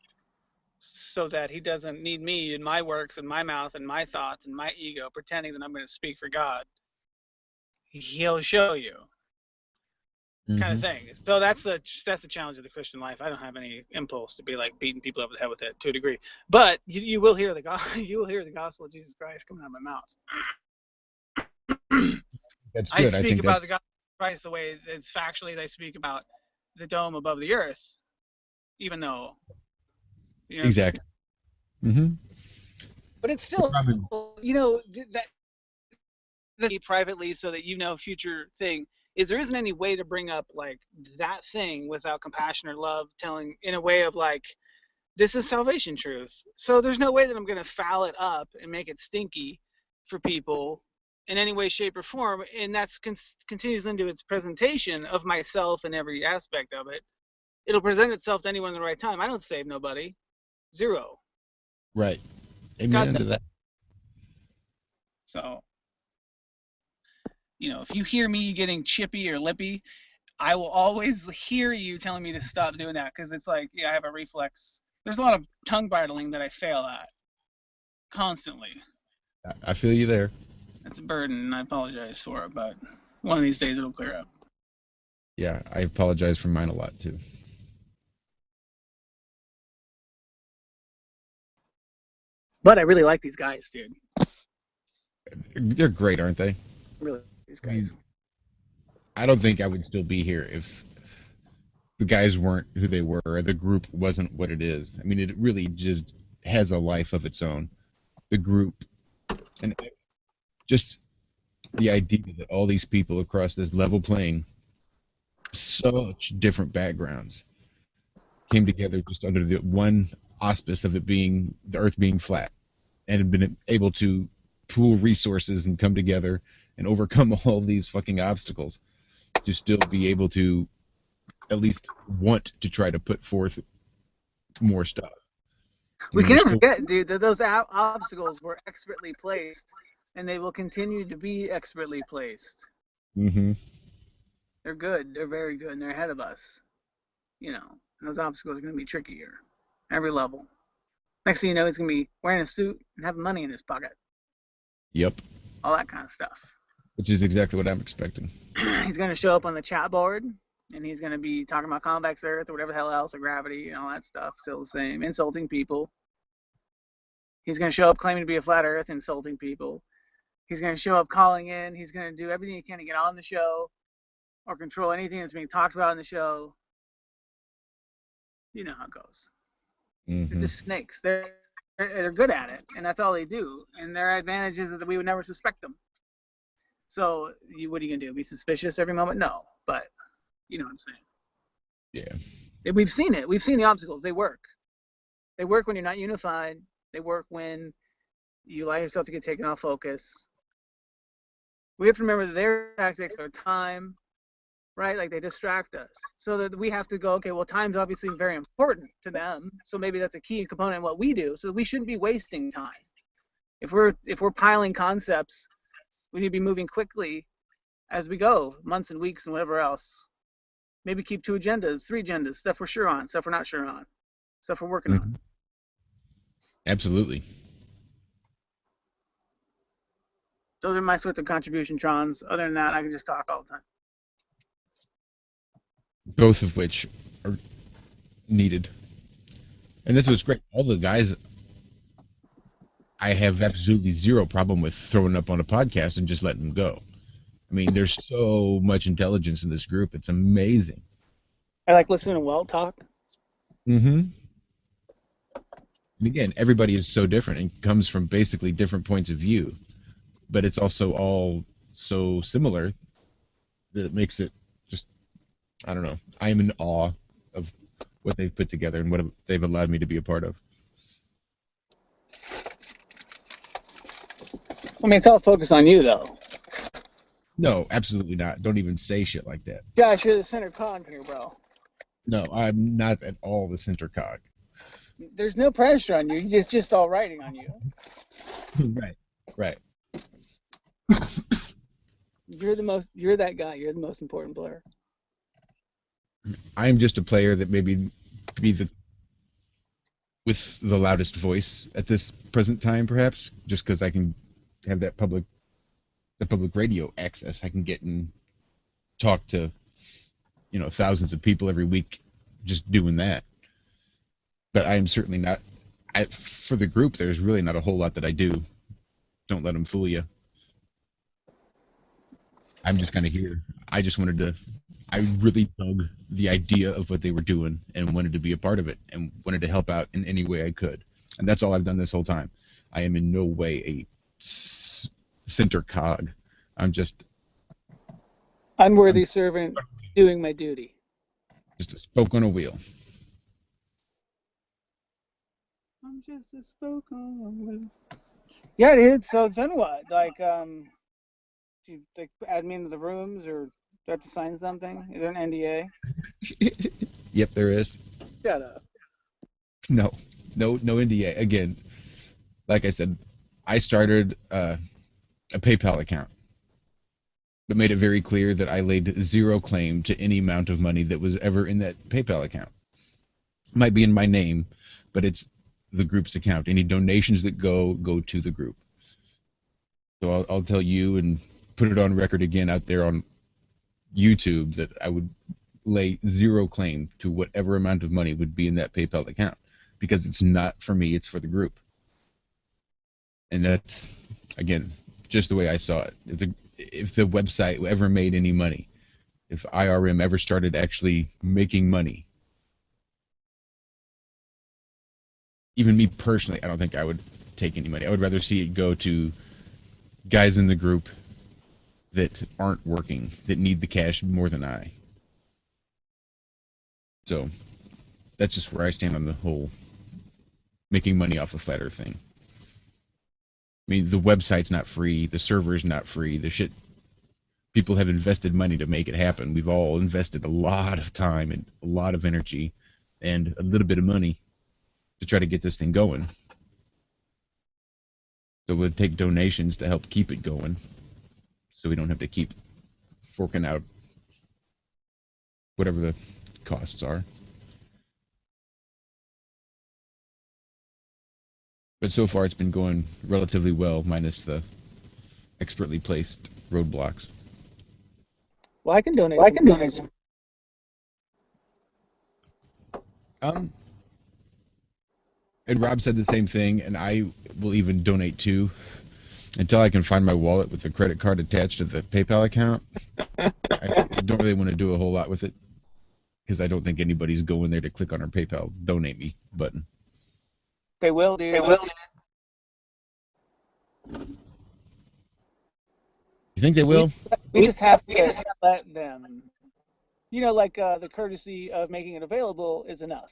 Speaker 3: so that he doesn't need me and my works and my mouth and my thoughts and my ego pretending that I'm going to speak for God. He'll show you. Kind of thing. So that's the challenge of the Christian life. I don't have any impulse to be like beating people over the head with it to a degree, but you will hear the gospel of Jesus Christ coming out of my mouth.
Speaker 4: That's good.
Speaker 3: I speak about the gospel of Christ the way it's factually they speak about the dome above the earth, even though.
Speaker 4: Exactly.
Speaker 3: But it's still, that privately so that future thing. Is there isn't any way to bring up like that thing without compassion or love, telling in a way of like, this is salvation truth. So there's no way that I'm going to foul it up and make it stinky for people in any way, shape, or form. And that's continues into its presentation of myself and every aspect of it. It'll present itself to anyone at the right time. I don't save nobody. Zero.
Speaker 4: Right. Amen to that.
Speaker 3: So. If you hear me getting chippy or lippy, I will always hear you telling me to stop doing that because it's like, I have a reflex. There's a lot of tongue bridling that I fail at constantly.
Speaker 4: I feel you there.
Speaker 3: It's a burden, and I apologize for it, but one of these days it'll clear up.
Speaker 4: Yeah, I apologize for mine a lot too.
Speaker 3: But I really like these guys, dude.
Speaker 4: They're great, aren't they?
Speaker 3: Really. These guys.
Speaker 4: I don't think I would still be here if the guys weren't who they were, or the group wasn't what it is. I mean, it really just has a life of its own. The group, and just the idea that all these people across this level plane, such different backgrounds, came together just under the one auspice of it being the Earth being flat, and have been able to pool resources and come together and overcome all these fucking obstacles to still be able to at least want to try to put forth more stuff.
Speaker 3: We can't forget, dude, that those obstacles were expertly placed, and they will continue to be expertly placed. They're good. They're very good, and they're ahead of us. And those obstacles are going to be trickier. Every level. Next thing you know, he's going to be wearing a suit and having money in his pocket.
Speaker 4: Yep.
Speaker 3: All that kind of stuff.
Speaker 4: Which is exactly what I'm expecting.
Speaker 3: He's going to show up on the chat board, and he's going to be talking about convex Earth or whatever the hell else, or gravity and all that stuff. Still the same. Insulting people. He's going to show up claiming to be a flat Earth, insulting people. He's going to show up calling in. He's going to do everything he can to get on the show or control anything that's being talked about in the show. You know how it goes. They're just snakes. They're good at it, and that's all they do. And their advantage is that we would never suspect them. So, what are you going to do? Be suspicious every moment? No, but you know what I'm saying.
Speaker 4: Yeah.
Speaker 3: We've seen it. We've seen the obstacles. They work. They work when you're not unified. They work when you allow yourself to get taken off focus. We have to remember that their tactics are time, right? Like they distract us. So that we have to go, okay, well, time's obviously very important to them. So maybe that's a key component in what we do. So we shouldn't be wasting time. If we're piling concepts, we need to be moving quickly as we go, months and weeks and whatever else. Maybe keep 2 agendas, 3 agendas, stuff we're sure on, stuff we're not sure on, stuff we're working on.
Speaker 4: Absolutely.
Speaker 3: Those are my sorts of contribution, Trons. Other than that, I can just talk all the time.
Speaker 4: Both of which are needed. And that's what's great. All the guys, I have absolutely zero problem with throwing up on a podcast and just letting them go. I mean, there's so much intelligence in this group. It's amazing.
Speaker 3: I like listening to Walt talk.
Speaker 4: And again, everybody is so different and comes from basically different points of view, but it's also all so similar that it makes it just, I don't know. I am in awe of what they've put together and what they've allowed me to be a part of.
Speaker 3: I mean, it's all focused on you, though.
Speaker 4: No, absolutely not. Don't even say shit like that.
Speaker 3: Josh, you're the center cog here, bro.
Speaker 4: No, I'm not at all the center cog.
Speaker 3: There's no pressure on you. It's just all riding on you.
Speaker 4: Right.
Speaker 3: You're that guy. You're the most important player.
Speaker 4: I'm just a player that maybe with the loudest voice at this present time, perhaps, just because I can have the public radio access. I can get and talk to, thousands of people every week just doing that. But I am certainly not. For the group, there's really not a whole lot that I do. Don't let them fool you. I'm just kind of here. I really dug the idea of what they were doing and wanted to be a part of it and wanted to help out in any way I could. And that's all I've done this whole time. I am in no way a center cog. I'm just
Speaker 3: unworthy servant doing my duty.
Speaker 4: Just a spoke on a wheel.
Speaker 3: I'm just a spoke on a wheel. Yeah, dude. So then what? Like, do you add me into the rooms, or do I have to sign something? Is there an NDA?
Speaker 4: Yep, there is.
Speaker 3: Shut up.
Speaker 4: No NDA. Again, like I said, I started a PayPal account, but made it very clear that I laid zero claim to any amount of money that was ever in that PayPal account. It might be in my name, but it's the group's account. Any donations that go to the group. So I'll tell you and put it on record again out there on YouTube that I would lay zero claim to whatever amount of money would be in that PayPal account, because it's not for me, it's for the group. And that's, again, just the way I saw it. If the website ever made any money, if IRM ever started actually making money, even me personally, I don't think I would take any money. I would rather see it go to guys in the group that aren't working, that need the cash more than I. So that's just where I stand on the whole making money off of Flat Earth thing. I mean, the website's not free, the server's not free, the shit. People have invested money to make it happen. We've all invested a lot of time and a lot of energy and a little bit of money to try to get this thing going. So we'll take donations to help keep it going, so we don't have to keep forking out whatever the costs are. But so far it's been going relatively well, minus the expertly placed roadblocks.
Speaker 3: Well, I can donate.
Speaker 4: And Rob said the same thing, and I will even donate too, until I can find my wallet with the credit card attached to the PayPal account. I don't really want to do a whole lot with it, because I don't think anybody's going there to click on our PayPal donate me button.
Speaker 3: They will, dude. They will.
Speaker 4: You think they will?
Speaker 3: We just have to let them. Like the courtesy of making it available is enough.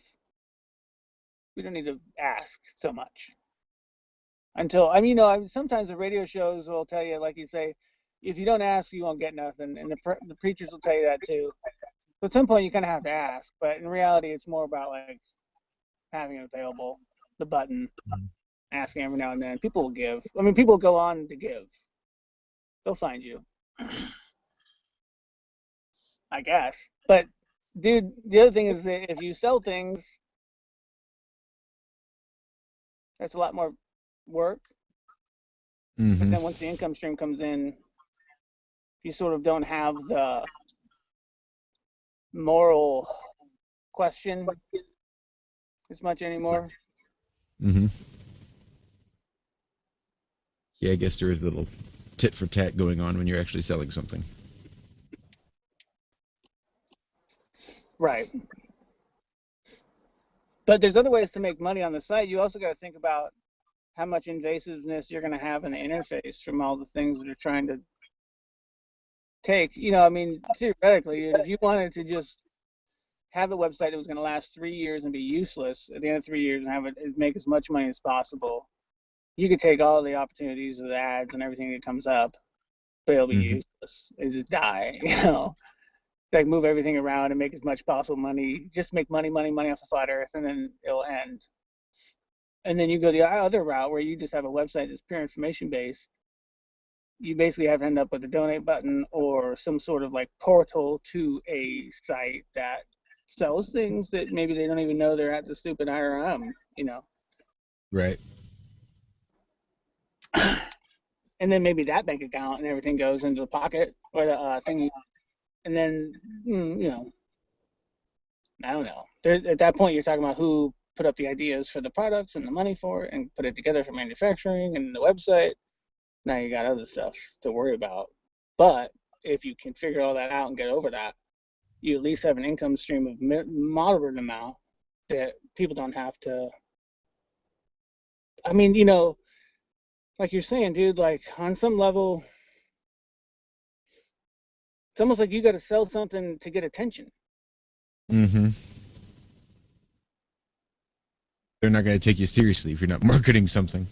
Speaker 3: We don't need to ask so much. Sometimes the radio shows will tell you, like you say, if you don't ask, you won't get nothing, and the preachers will tell you that too. But at some point, you kind of have to ask. But in reality, it's more about like having it available, the button, asking every now and then. People will give. I mean, people go on to give. They'll find you, I guess. But dude, the other thing is that if you sell things, that's a lot more work.
Speaker 4: Mm-hmm.
Speaker 3: But then once the income stream comes in, you sort of don't have the moral question as much anymore.
Speaker 4: Mm-hmm. Yeah, I guess there is a little tit for tat going on when you're actually selling something.
Speaker 3: Right. But there's other ways to make money on the site. You also got to think about how much invasiveness you're going to have in the interface from all the things that are trying to take. I mean, theoretically, if you wanted to just have a website that was going to last 3 years and be useless at the end of 3 years and have it make as much money as possible, you could take all the opportunities of the ads and everything that comes up, but it'll be useless. It'll just die, Like move everything around and make as much possible money, just make money off of Flat Earth, and then it'll end. And then you go the other route where you just have a website that's pure information based. You basically have to end up with a donate button or some sort of like portal to a site that sells things that maybe they don't even know they're at the stupid IRM,
Speaker 4: Right.
Speaker 3: And then maybe that bank account and everything goes into the pocket or the thing, and then I don't know. At that point, you're talking about who put up the ideas for the products and the money for it and put it together for manufacturing and the website. Now you got other stuff to worry about. But if you can figure all that out and get over that, you at least have an income stream of moderate amount that people don't have to. I mean, like you're saying, dude, like on some level, it's almost like you got to sell something to get attention.
Speaker 4: Mm-hmm. They're not going to take you seriously if you're not marketing something.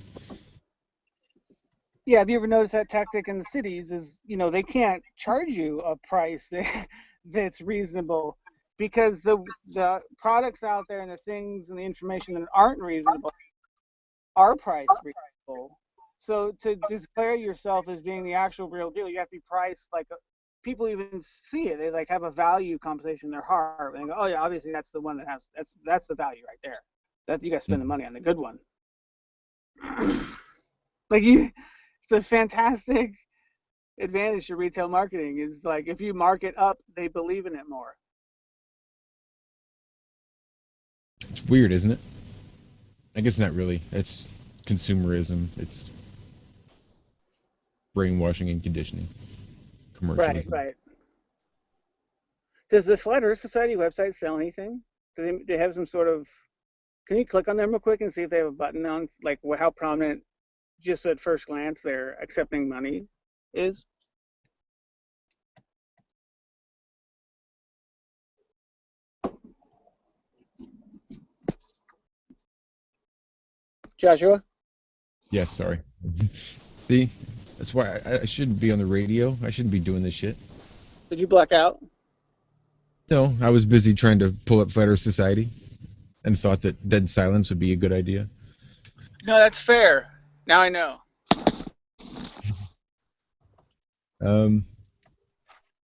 Speaker 3: Yeah, have you ever noticed that tactic in the cities is, they can't charge you a price that's reasonable because the products out there and the things and the information that aren't reasonable are priced reasonable. So to declare yourself as being the actual real deal, you have to be priced like people even see it. They like have a value conversation in their heart and they go, oh yeah, obviously that's the one that has that's the value right there. That you got to spend the money on the good one. It's a fantastic advantage to retail marketing. Is like if you mark it up, they believe in it more.
Speaker 4: It's weird, isn't it? I guess not really. It's consumerism. It's brainwashing and conditioning. Commercialism.
Speaker 3: Right. Does the Flat Earth Society website sell anything? Do they have some sort of? Can you click on them real quick and see if they have a button on like how prominent, just at first glance, their accepting money is? Joshua?
Speaker 4: Yes, sorry. See, that's why I shouldn't be on the radio. I shouldn't be doing this shit.
Speaker 3: Did you black out?
Speaker 4: No, I was busy trying to pull up Flat Earth Society and thought that dead silence would be a good idea.
Speaker 3: No, that's fair. Now I know.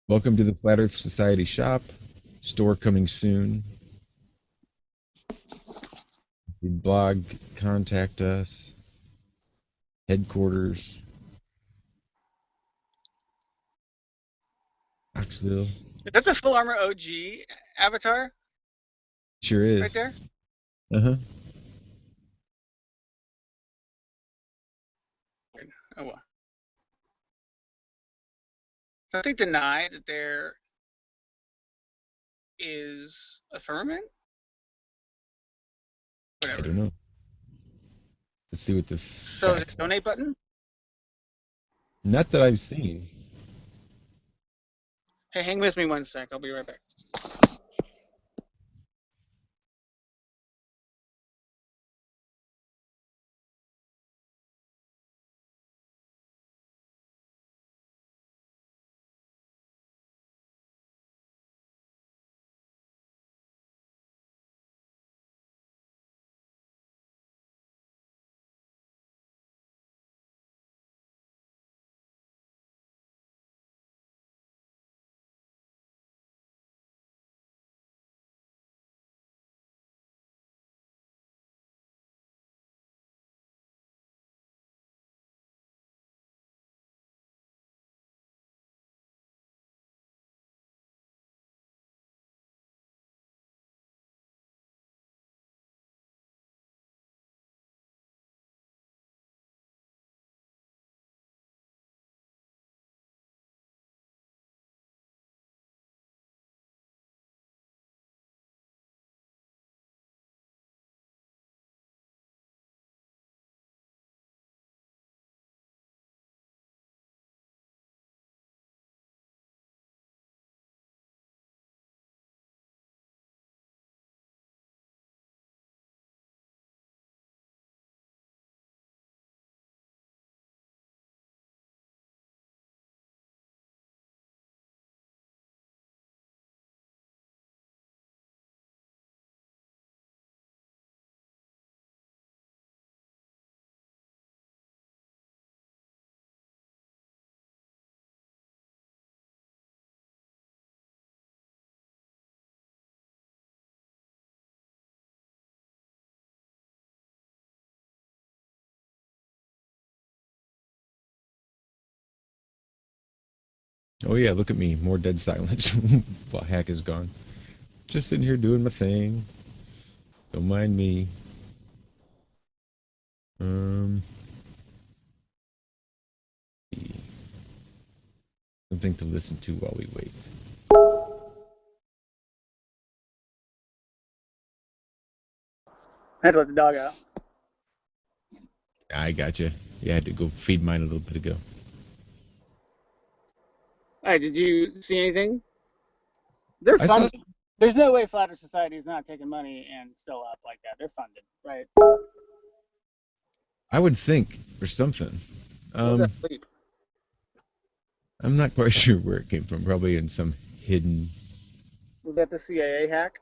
Speaker 4: Welcome to the Flat Earth Society shop. Store coming soon. The blog, contact us. Headquarters. Knoxville.
Speaker 3: Is that the Full Armor OG avatar?
Speaker 4: Sure is.
Speaker 3: Right there?
Speaker 4: Uh-huh.
Speaker 3: Oh well. Don't they deny that there is a firmament? Whatever.
Speaker 4: I don't know. Let's see what the
Speaker 3: So there's a donate button?
Speaker 4: Not that I've seen.
Speaker 3: Hey, hang with me one sec. I'll be right back.
Speaker 4: Oh yeah, look at me, more dead silence while Hack is gone. Just sitting here doing my thing. Don't mind me. Something to listen to while we wait.
Speaker 3: I had to let the dog out.
Speaker 4: I gotcha. Yeah, I had to go feed mine a little bit ago.
Speaker 3: All right, did you see anything? They're funded. There's no way Flat Earth Society is not taking money and still up like that. They're funded, right?
Speaker 4: I would think, or something.
Speaker 3: That sleep?
Speaker 4: I'm not quite sure where it came from. Probably in some hidden...
Speaker 3: Was that the CIA hack?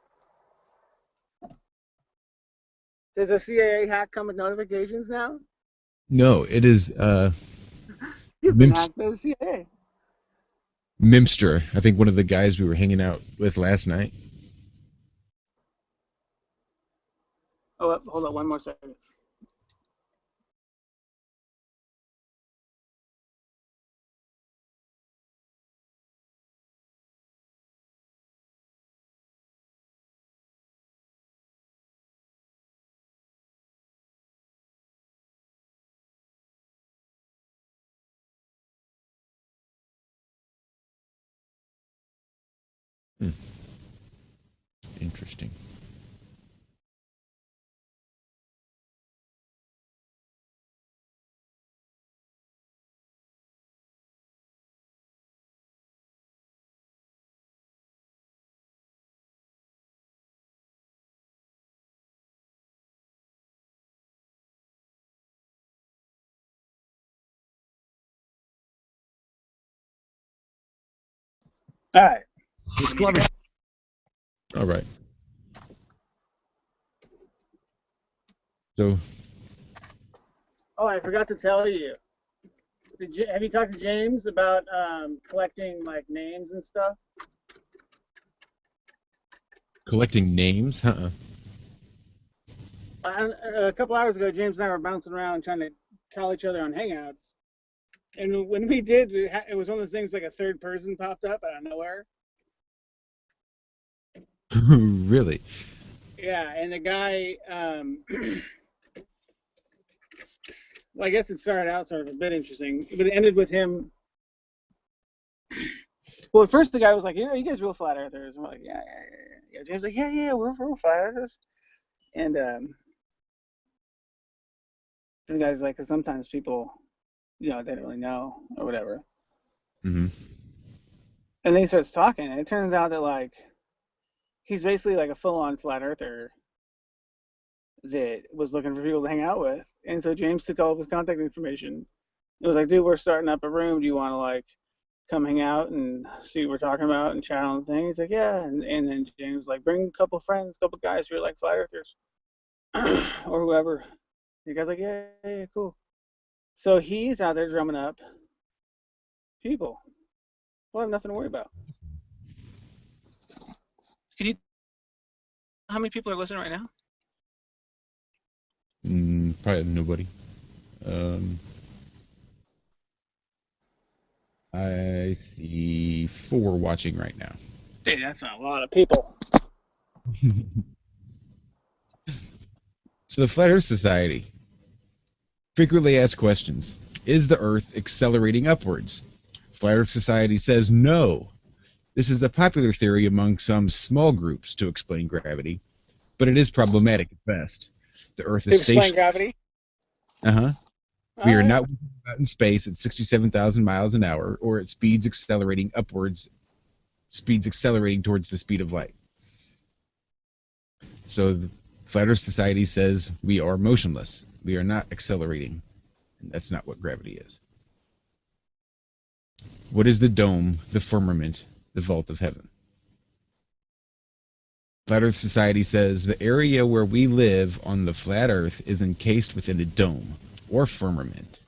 Speaker 3: Does a CIA hack come with notifications now?
Speaker 4: No, it is
Speaker 3: You've been hacked by the CIA.
Speaker 4: Mimster. I think one of the guys we were hanging out with last night.
Speaker 3: Oh, hold on, one more second.
Speaker 4: Interesting.
Speaker 3: All right.
Speaker 4: Disclosure. All right. So.
Speaker 3: Oh, I forgot to tell you. Have you talked to James about collecting like names and stuff?
Speaker 4: Collecting names?
Speaker 3: A couple hours ago, James and I were bouncing around trying to call each other on Hangouts. And when we did, it was one of those things like a third person popped up out of nowhere.
Speaker 4: Really?
Speaker 3: Yeah, and the guy, well, I guess it started out sort of a bit interesting, but it ended with him. Well, at first the guy was like, "Yeah, you guys real flat earthers?" And we're like, "Yeah." James was like, "Yeah, we're flat earthers." And the guy's like, "Cause sometimes people, they don't really know or whatever."
Speaker 4: Mm-hmm. And
Speaker 3: then he starts talking, and it turns out that like he's basically like a full-on flat earther that was looking for people to hang out with. And so James took all of his contact information. It was like, "Dude, we're starting up a room. Do you want to like come hang out and see what we're talking about and chat on the thing?" He's like, "Yeah." And then James was like, "Bring a couple friends, a couple guys who are like flat earthers or whoever." The guy's like, "Yeah, cool." So he's out there drumming up people. We'll have nothing to worry about. Can you? How many people are listening right now?
Speaker 4: Probably nobody. I see 4 watching right now.
Speaker 3: Dude, that's a lot of people.
Speaker 4: So the Flat Earth Society frequently asked questions. Is the Earth accelerating upwards? Flat Earth Society says no. This is a popular theory among some small groups to explain gravity, but it is problematic at best. The Earth is
Speaker 3: stationary. Explain gravity?
Speaker 4: Uh-huh. We are not out in space at 67,000 miles an hour or at speeds accelerating upwards, speeds accelerating towards the speed of light. So the Flat Earth Society says we are motionless. We are not accelerating. And that's not what gravity is. What is the dome, the firmament, the vault of heaven? Flat Earth Society says the area where we live on the flat Earth is encased within a dome, or firmament.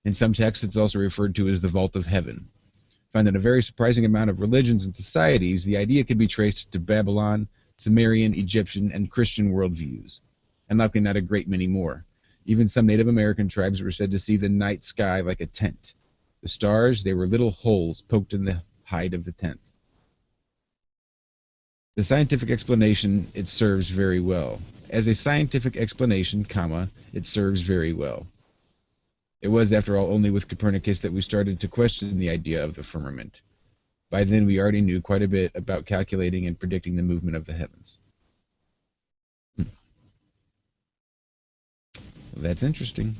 Speaker 4: In some texts, it's also referred to as the vault of heaven. Find that a very surprising amount of religions and societies, the idea can be traced to Babylon, Sumerian, Egyptian, and Christian worldviews, and likely not a great many more. Even some Native American tribes were said to see the night sky like a tent. The stars, they were little holes poked in the hide of the tent. The scientific explanation, it serves very well. As a scientific explanation, comma, it serves very well. It was, after all, only with Copernicus that we started to question the idea of the firmament. By then we already knew quite a bit about calculating and predicting the movement of the heavens. Well, that's interesting.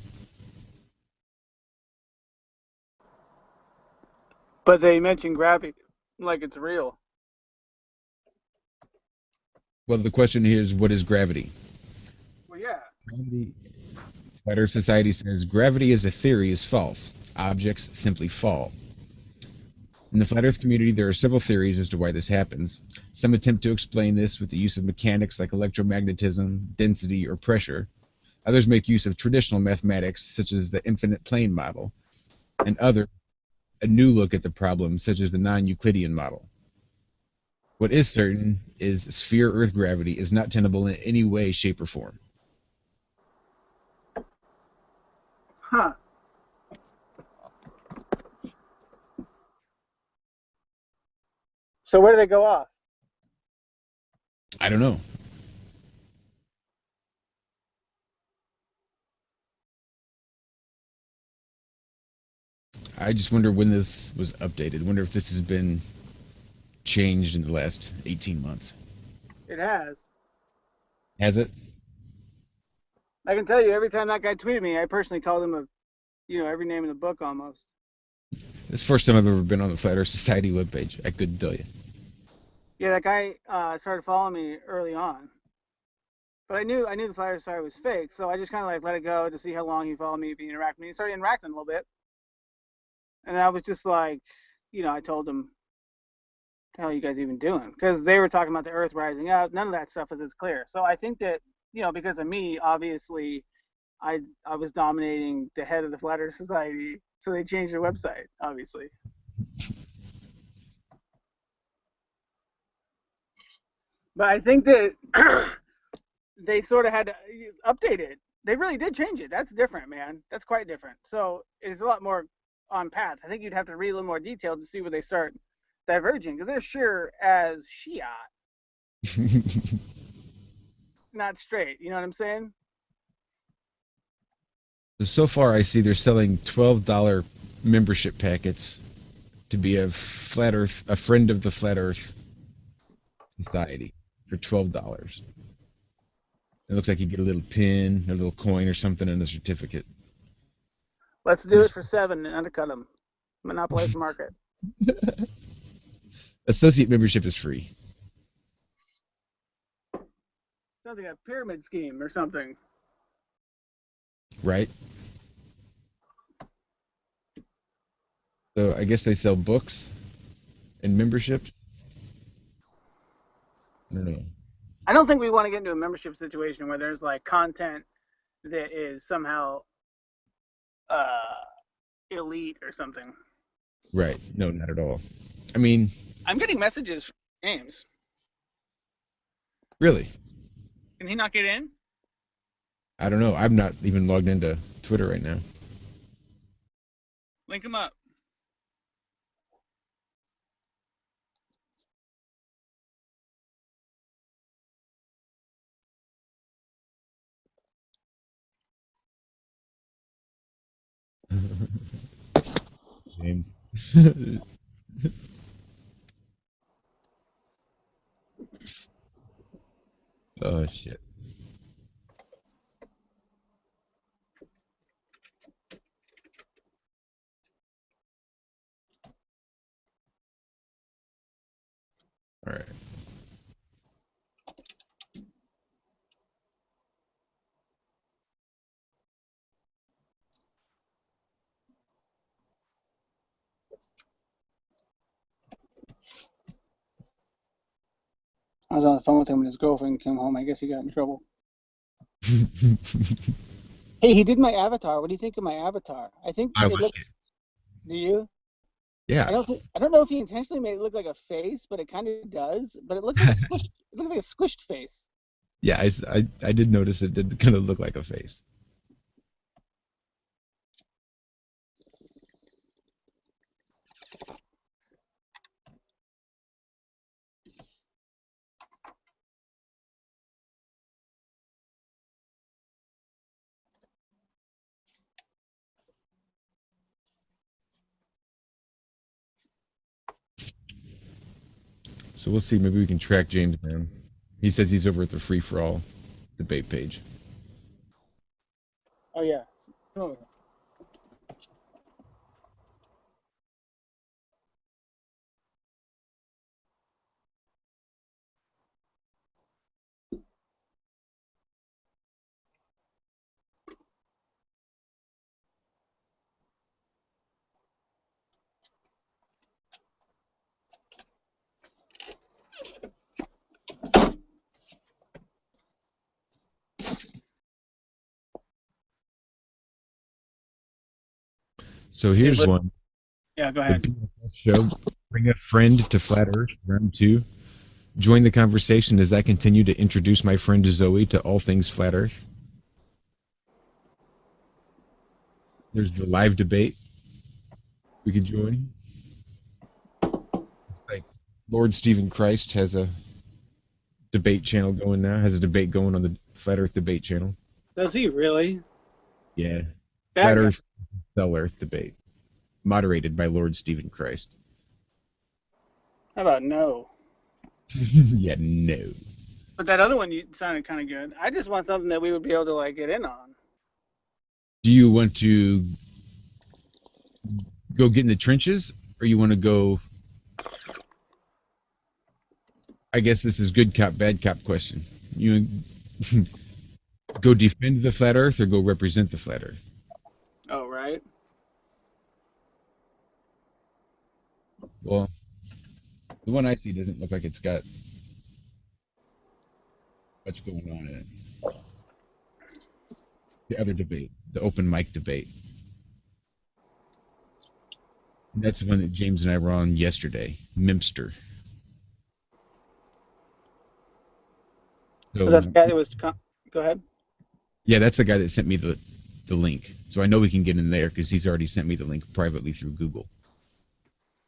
Speaker 3: But they mention gravity like it's real.
Speaker 4: Well, the question here is, what is gravity?
Speaker 3: Well, yeah.
Speaker 4: Gravity, Flat Earth Society says, gravity as a theory is false. Objects simply fall. In the Flat Earth community, there are several theories as to why this happens. Some attempt to explain this with the use of mechanics like electromagnetism, density, or pressure. Others make use of traditional mathematics, such as the infinite plane model, and others a new look at the problem, such as the non-Euclidean model. What is certain is sphere Earth gravity is not tenable in any way, shape, or form.
Speaker 3: Huh. So where do they go off?
Speaker 4: I don't know. I just wonder when this was updated. Wonder if this has been changed in the last 18 months.
Speaker 3: It has.
Speaker 4: Has it?
Speaker 3: I can tell you, every time that guy tweeted me, I personally called him every name in the book almost.
Speaker 4: This is the first time I've ever been on the Flat Earth Society webpage. I couldn't tell you.
Speaker 3: Yeah, that guy started following me early on. But I knew the Flat Earth Society was fake, so I just kind of like let it go to see how long he followed me, if he interacted with me. He started interacting a little bit. And I was just like, I told him, what the hell are you guys even doing? Because they were talking about the Earth rising up. None of that stuff was as clear. So I think that, because of me, obviously, I was dominating the head of the Flat Earth Society, so they changed their website, obviously. But I think that they sort of had to update it. They really did change it. That's different, man. That's quite different. So it's a lot more on path. I think you'd have to read a little more detail to see where they start diverging, because they're sure as Shiite. Not straight. You know what I'm saying?
Speaker 4: So far, I see they're selling $12 membership packets to be a friend of the Flat Earth Society for $12. It looks like you get a little pin, a little coin, or something, and a certificate.
Speaker 3: Let's do it for $7 and undercut them. Monopolize the market.
Speaker 4: Associate membership is free.
Speaker 3: Sounds like a pyramid scheme or something.
Speaker 4: Right? So I guess they sell books and memberships? I don't know.
Speaker 3: I don't think we want to get into a membership situation where there's like content that is somehow elite or something.
Speaker 4: Right. No, not at all. I mean...
Speaker 3: I'm getting messages from James.
Speaker 4: Really?
Speaker 3: Can he not get in?
Speaker 4: I don't know. I'm not even logged into Twitter right now.
Speaker 3: Link him up.
Speaker 4: James. Oh, shit. All right.
Speaker 3: I was on the phone with him and his girlfriend came home. I guess he got in trouble. Hey, he did my avatar. What do you think of my avatar? I think
Speaker 4: I
Speaker 3: it
Speaker 4: like
Speaker 3: looks.
Speaker 4: it.
Speaker 3: Do you?
Speaker 4: Yeah.
Speaker 3: I don't know if he intentionally made it look like a face, but it kind of does. But it looks like it looks like a squished face.
Speaker 4: Yeah, I did notice it did kind of look like a face. So we'll see. Maybe we can track James down. He says he's over at the Free for All debate page.
Speaker 3: Oh yeah. Oh.
Speaker 4: So here's one.
Speaker 3: Yeah, go
Speaker 4: The
Speaker 3: ahead.
Speaker 4: BFF show. Bring a friend to Flat Earth, round 2. Join the conversation as I continue to introduce my friend Zoe to all things Flat Earth. There's the live debate we could join. Like Lord Stephen Christ has a debate channel going now, has a debate going on the Flat Earth debate channel.
Speaker 3: Does he really?
Speaker 4: Yeah.
Speaker 3: That
Speaker 4: Flat
Speaker 3: guy.
Speaker 4: Earth, Cell Earth debate. Moderated by Lord Stephen Christ.
Speaker 3: How about no?
Speaker 4: Yeah, no.
Speaker 3: But that other one sounded kind of good. I just want something that we would be able to like get in on.
Speaker 4: Do you want to go get in the trenches, or you want to go? I guess this is good cop, bad cop question. You go defend the flat Earth or go represent the flat Earth?
Speaker 3: Oh, right.
Speaker 4: Well, the one I see doesn't look like it's got much going on in it. The other debate, the open mic debate. And that's the one that James and I were on yesterday, Mimster. So,
Speaker 3: Was that the guy that was? Go ahead.
Speaker 4: yeah, that's the guy that sent me the link. So I know we can get in there because he's already sent me the link privately through Google.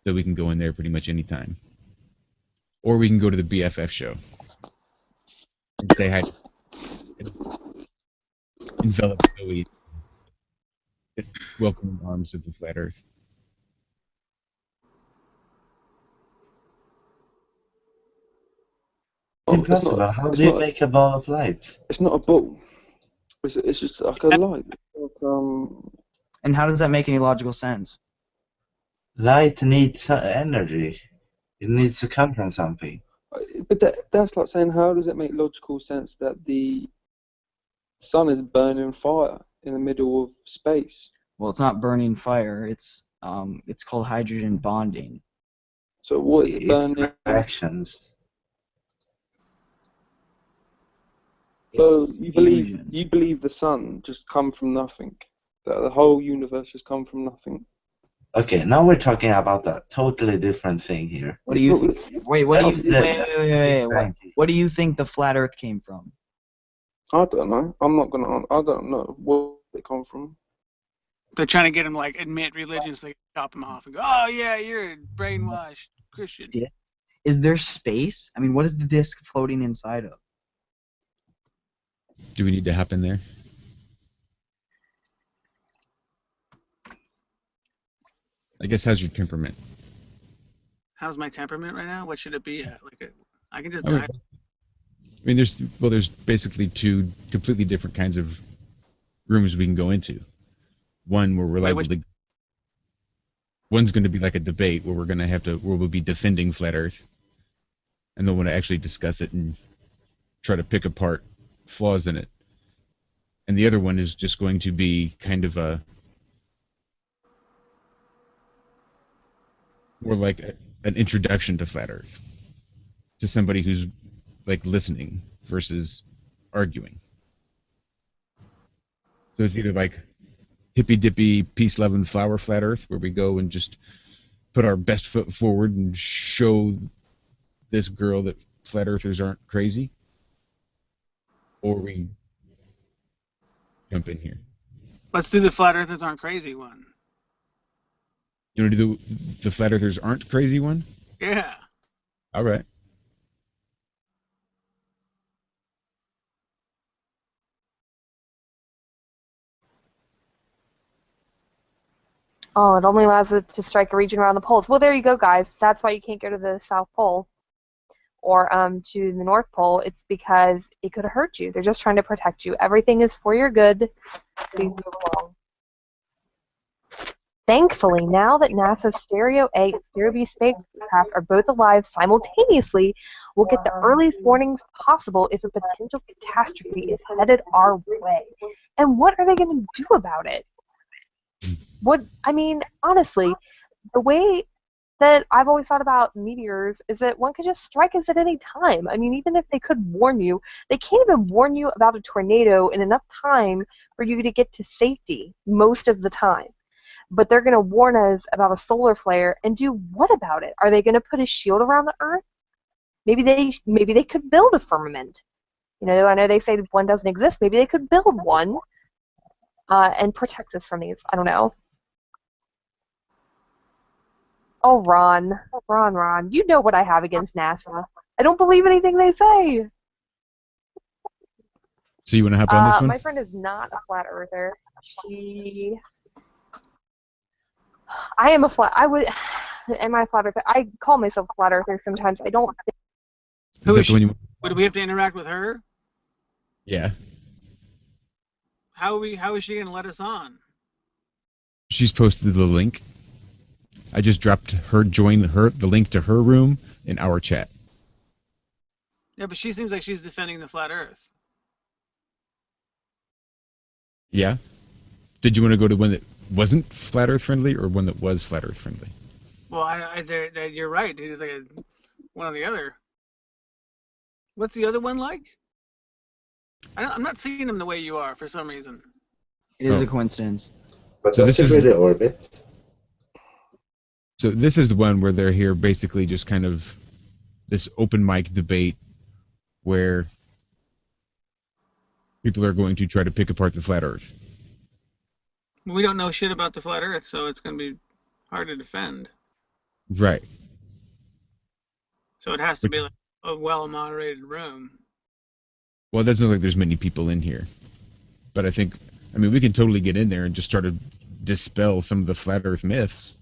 Speaker 4: So we can go in there pretty much anytime. Or we can go to the BFF show and say hi. Envelop Joey. Welcome arms of the flat Earth.
Speaker 2: Impossible. How do you make a ball of light?
Speaker 7: It's not a ball. It's just like a light.
Speaker 8: And how does that make any logical sense?
Speaker 2: Light needs energy. It needs to come from something.
Speaker 7: But that's like saying, how does it make logical sense that the sun is burning fire in the middle of space?
Speaker 8: Well, it's not burning fire. It's called hydrogen bonding.
Speaker 7: So what is it burning?
Speaker 2: It's reactions.
Speaker 7: So you believe the sun just come from nothing? That the whole universe just come from nothing?
Speaker 2: Okay, now we're talking about a totally different thing here.
Speaker 8: What do you wait? What do you wait? What do you think the flat Earth came from?
Speaker 7: I don't know. I don't know where it come from.
Speaker 3: They're trying to get him like admit religion, so they chop him off and go, "Oh yeah, you're a brainwashed Christian."
Speaker 8: Is there space? I mean, what is the disk floating inside of?
Speaker 4: Do we need to hop in there? I guess how's your temperament?
Speaker 3: How's my temperament right now? What should it be at? I can just.
Speaker 4: I mean, there's basically 2 completely different kinds of rooms we can go into. One where we're one's going to be like a debate where where we'll be defending flat Earth, and they'll want to actually discuss it and try to pick apart flaws in it. And the other one is just going to be kind of more like an introduction to flat Earth to somebody who's like listening versus arguing. So it's either like hippy dippy peace loving flower flat Earth where we go and just put our best foot forward and show this girl that flat earthers aren't crazy, or we jump in here.
Speaker 3: Let's do the flat earthers aren't crazy one.
Speaker 4: You want to do the flat earthers aren't crazy one?
Speaker 3: Yeah.
Speaker 4: All right.
Speaker 9: Oh, it only allows it to strike a region around the poles. Well, there you go, guys. That's why you can't go to the South Pole. or to the North Pole, it's because it could hurt you. They're just trying to protect you. Everything is for your good. Please move along. Thankfully, now that NASA's Stereo A and Stereo B spacecraft are both alive simultaneously, we'll get the earliest warnings possible if a potential catastrophe is headed our way. And what are they going to do about it? Honestly, the way that I've always thought about meteors is that one could just strike us at any time. Even if they could warn you, they can't even warn you about a tornado in enough time for you to get to safety most of the time. But they're going to warn us about a solar flare and do what about it? Are they going to put a shield around the Earth? Maybe they could build a firmament. I know they say one doesn't exist. Maybe they could build one and protect us from these. I don't know. Oh, Ron, you know what I have against NASA. I don't believe anything they say.
Speaker 4: So you want to hop on this one?
Speaker 9: My friend is not a flat earther. Am I a flat earther? I call myself a flat earther sometimes. I don't.
Speaker 3: Would we have to interact with her?
Speaker 4: Yeah.
Speaker 3: How is she going to let us on?
Speaker 4: She's posted the link. I just dropped the link to her room in our chat.
Speaker 3: Yeah, but she seems like she's defending the flat Earth.
Speaker 4: Yeah. Did you want to go to one that wasn't flat Earth friendly or one that was flat Earth friendly?
Speaker 3: Well, you're right. It's like one or the other. What's the other one like? I'm not seeing them the way you are for some reason.
Speaker 8: It is a coincidence.
Speaker 10: But
Speaker 4: so
Speaker 10: this is the orbit.
Speaker 4: So this is the one where they're here basically just kind of this open mic debate where people are going to try to pick apart the flat Earth.
Speaker 3: We don't know shit about the flat Earth, so it's going to be hard to defend.
Speaker 4: Right.
Speaker 3: So it has to be like a well-moderated room.
Speaker 4: Well, it doesn't look like there's many people in here. But we can totally get in there and just start to dispel some of the flat Earth myths.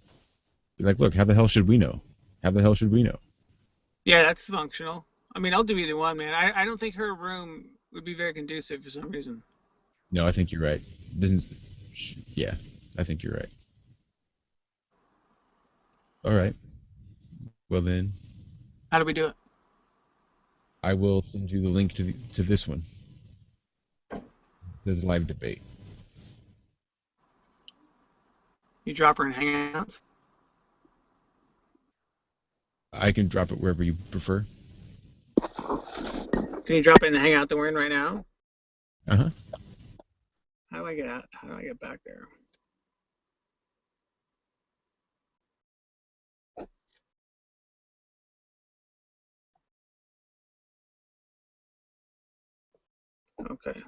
Speaker 4: Be like, look, how the hell should we know? How the hell should we know? Yeah,
Speaker 3: that's functional. I'll do either one, man. I don't think her room would be very conducive for some reason.
Speaker 4: No, I think you're right. Yeah, I think you're right. All right. Well then.
Speaker 3: How do we do it?
Speaker 4: I will send you the link to this one. There's a live debate.
Speaker 3: You drop her in Hangouts?
Speaker 4: I can drop it wherever you prefer.
Speaker 3: Can you drop it in the Hangout that we're in right now?
Speaker 4: Uh-huh.
Speaker 3: How do I get back there? Okay.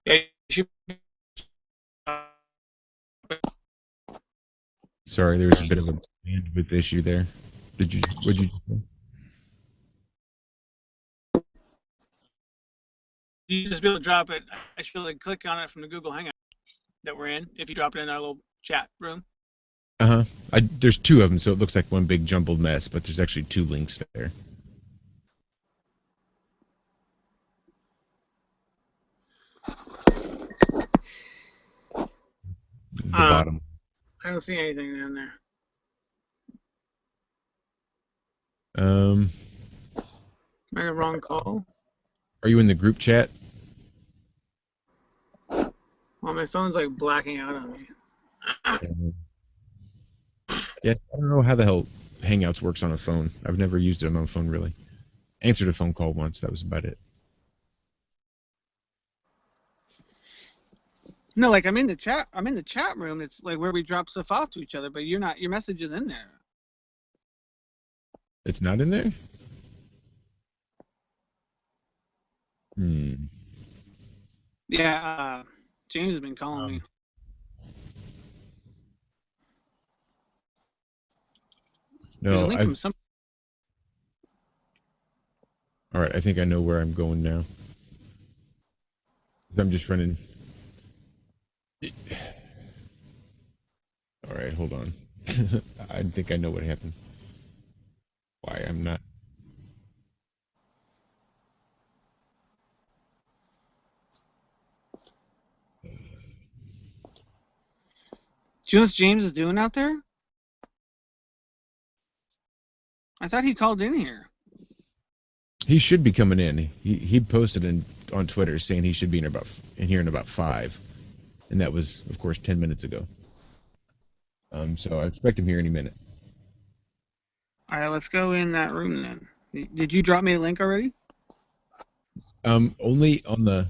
Speaker 3: Yeah,
Speaker 4: Sorry, there was a bit of a bandwidth issue there. What'd you say?
Speaker 3: You just be able to drop it. I should be able to click on it from the Google Hangout that we're in. If you drop it in our little chat room.
Speaker 4: Uh-huh. There's two of them, so it looks like one big jumbled mess, but there's actually two links there. The bottom.
Speaker 3: I don't see anything down there.
Speaker 4: Am
Speaker 3: I a wrong call?
Speaker 4: Are you in the group chat?
Speaker 3: Well, my phone's like blacking out on me.
Speaker 4: Yeah, I don't know how the hell Hangouts works on a phone. I've never used it on a phone, really. Answered a phone call once. That was about it.
Speaker 3: No, like I'm in the chat room. It's like where we drop stuff off to each other, but your message is in there.
Speaker 4: It's not in there?
Speaker 3: Yeah, James has been calling me.
Speaker 4: No,
Speaker 3: there's a link from some.
Speaker 4: All right, I think I know where I'm going now. I'm just running. All right, hold on. I think I know what happened. Why I'm not.
Speaker 3: Do you know what James is doing out there? I thought he called in here.
Speaker 4: He should be coming in. He posted on Twitter saying he should be in here in about 5, and that was, of course, 10 minutes ago. So I expect him here any minute.
Speaker 3: All right, let's go in that room then. Did you drop me a link already?
Speaker 4: Only on the.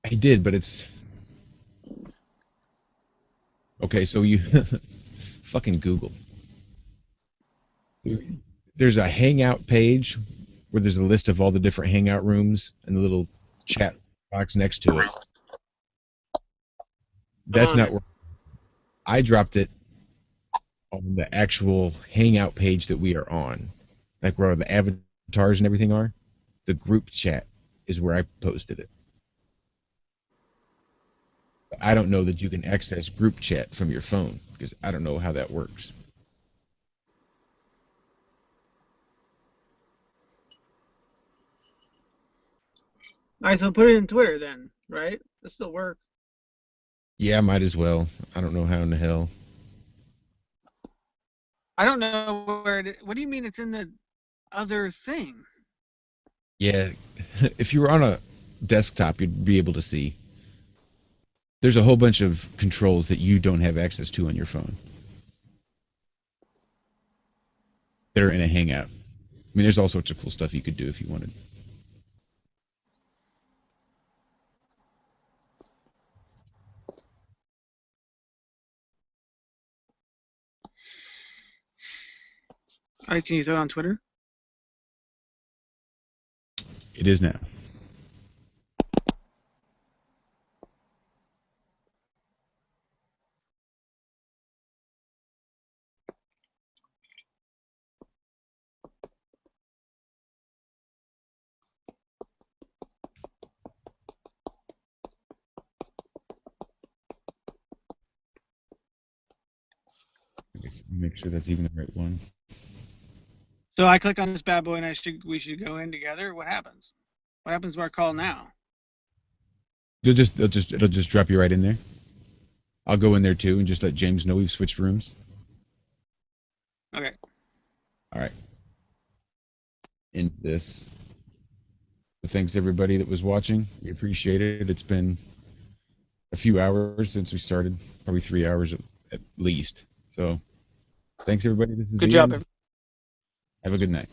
Speaker 4: I did, but it's. Okay, so you fucking Google. There's a Hangout page where there's a list of all the different Hangout rooms and the little chat box next to it. That's not where I dropped it on the actual Hangout page that we are on, like where all the avatars and everything are. The group chat is where I posted it. I don't know that you can access group chat from your phone because I don't know how that works.
Speaker 3: All right, so put it in Twitter then, right? This still work.
Speaker 4: Yeah, might as well. I don't know how in the hell.
Speaker 3: I don't know where it is. What do you mean it's in the other thing?
Speaker 4: Yeah, if you were on a desktop, you'd be able to see. There's a whole bunch of controls that you don't have access to on your phone that are in a Hangout. I mean, there's all sorts of cool stuff you could do if you wanted.
Speaker 3: All right, can you throw it on Twitter?
Speaker 4: It is now. Make sure that's even the right one.
Speaker 3: So I click on this bad boy and we should go in together. What happens? What happens to our call now?
Speaker 4: It'll just drop you right in there. I'll go in there too and just let James know we've switched rooms.
Speaker 3: Okay.
Speaker 4: All right. In this. So thanks everybody that was watching. We appreciate it. It's been a few hours since we started, probably 3 hours at least. So thanks everybody. This is
Speaker 3: good job.
Speaker 4: Have a good night.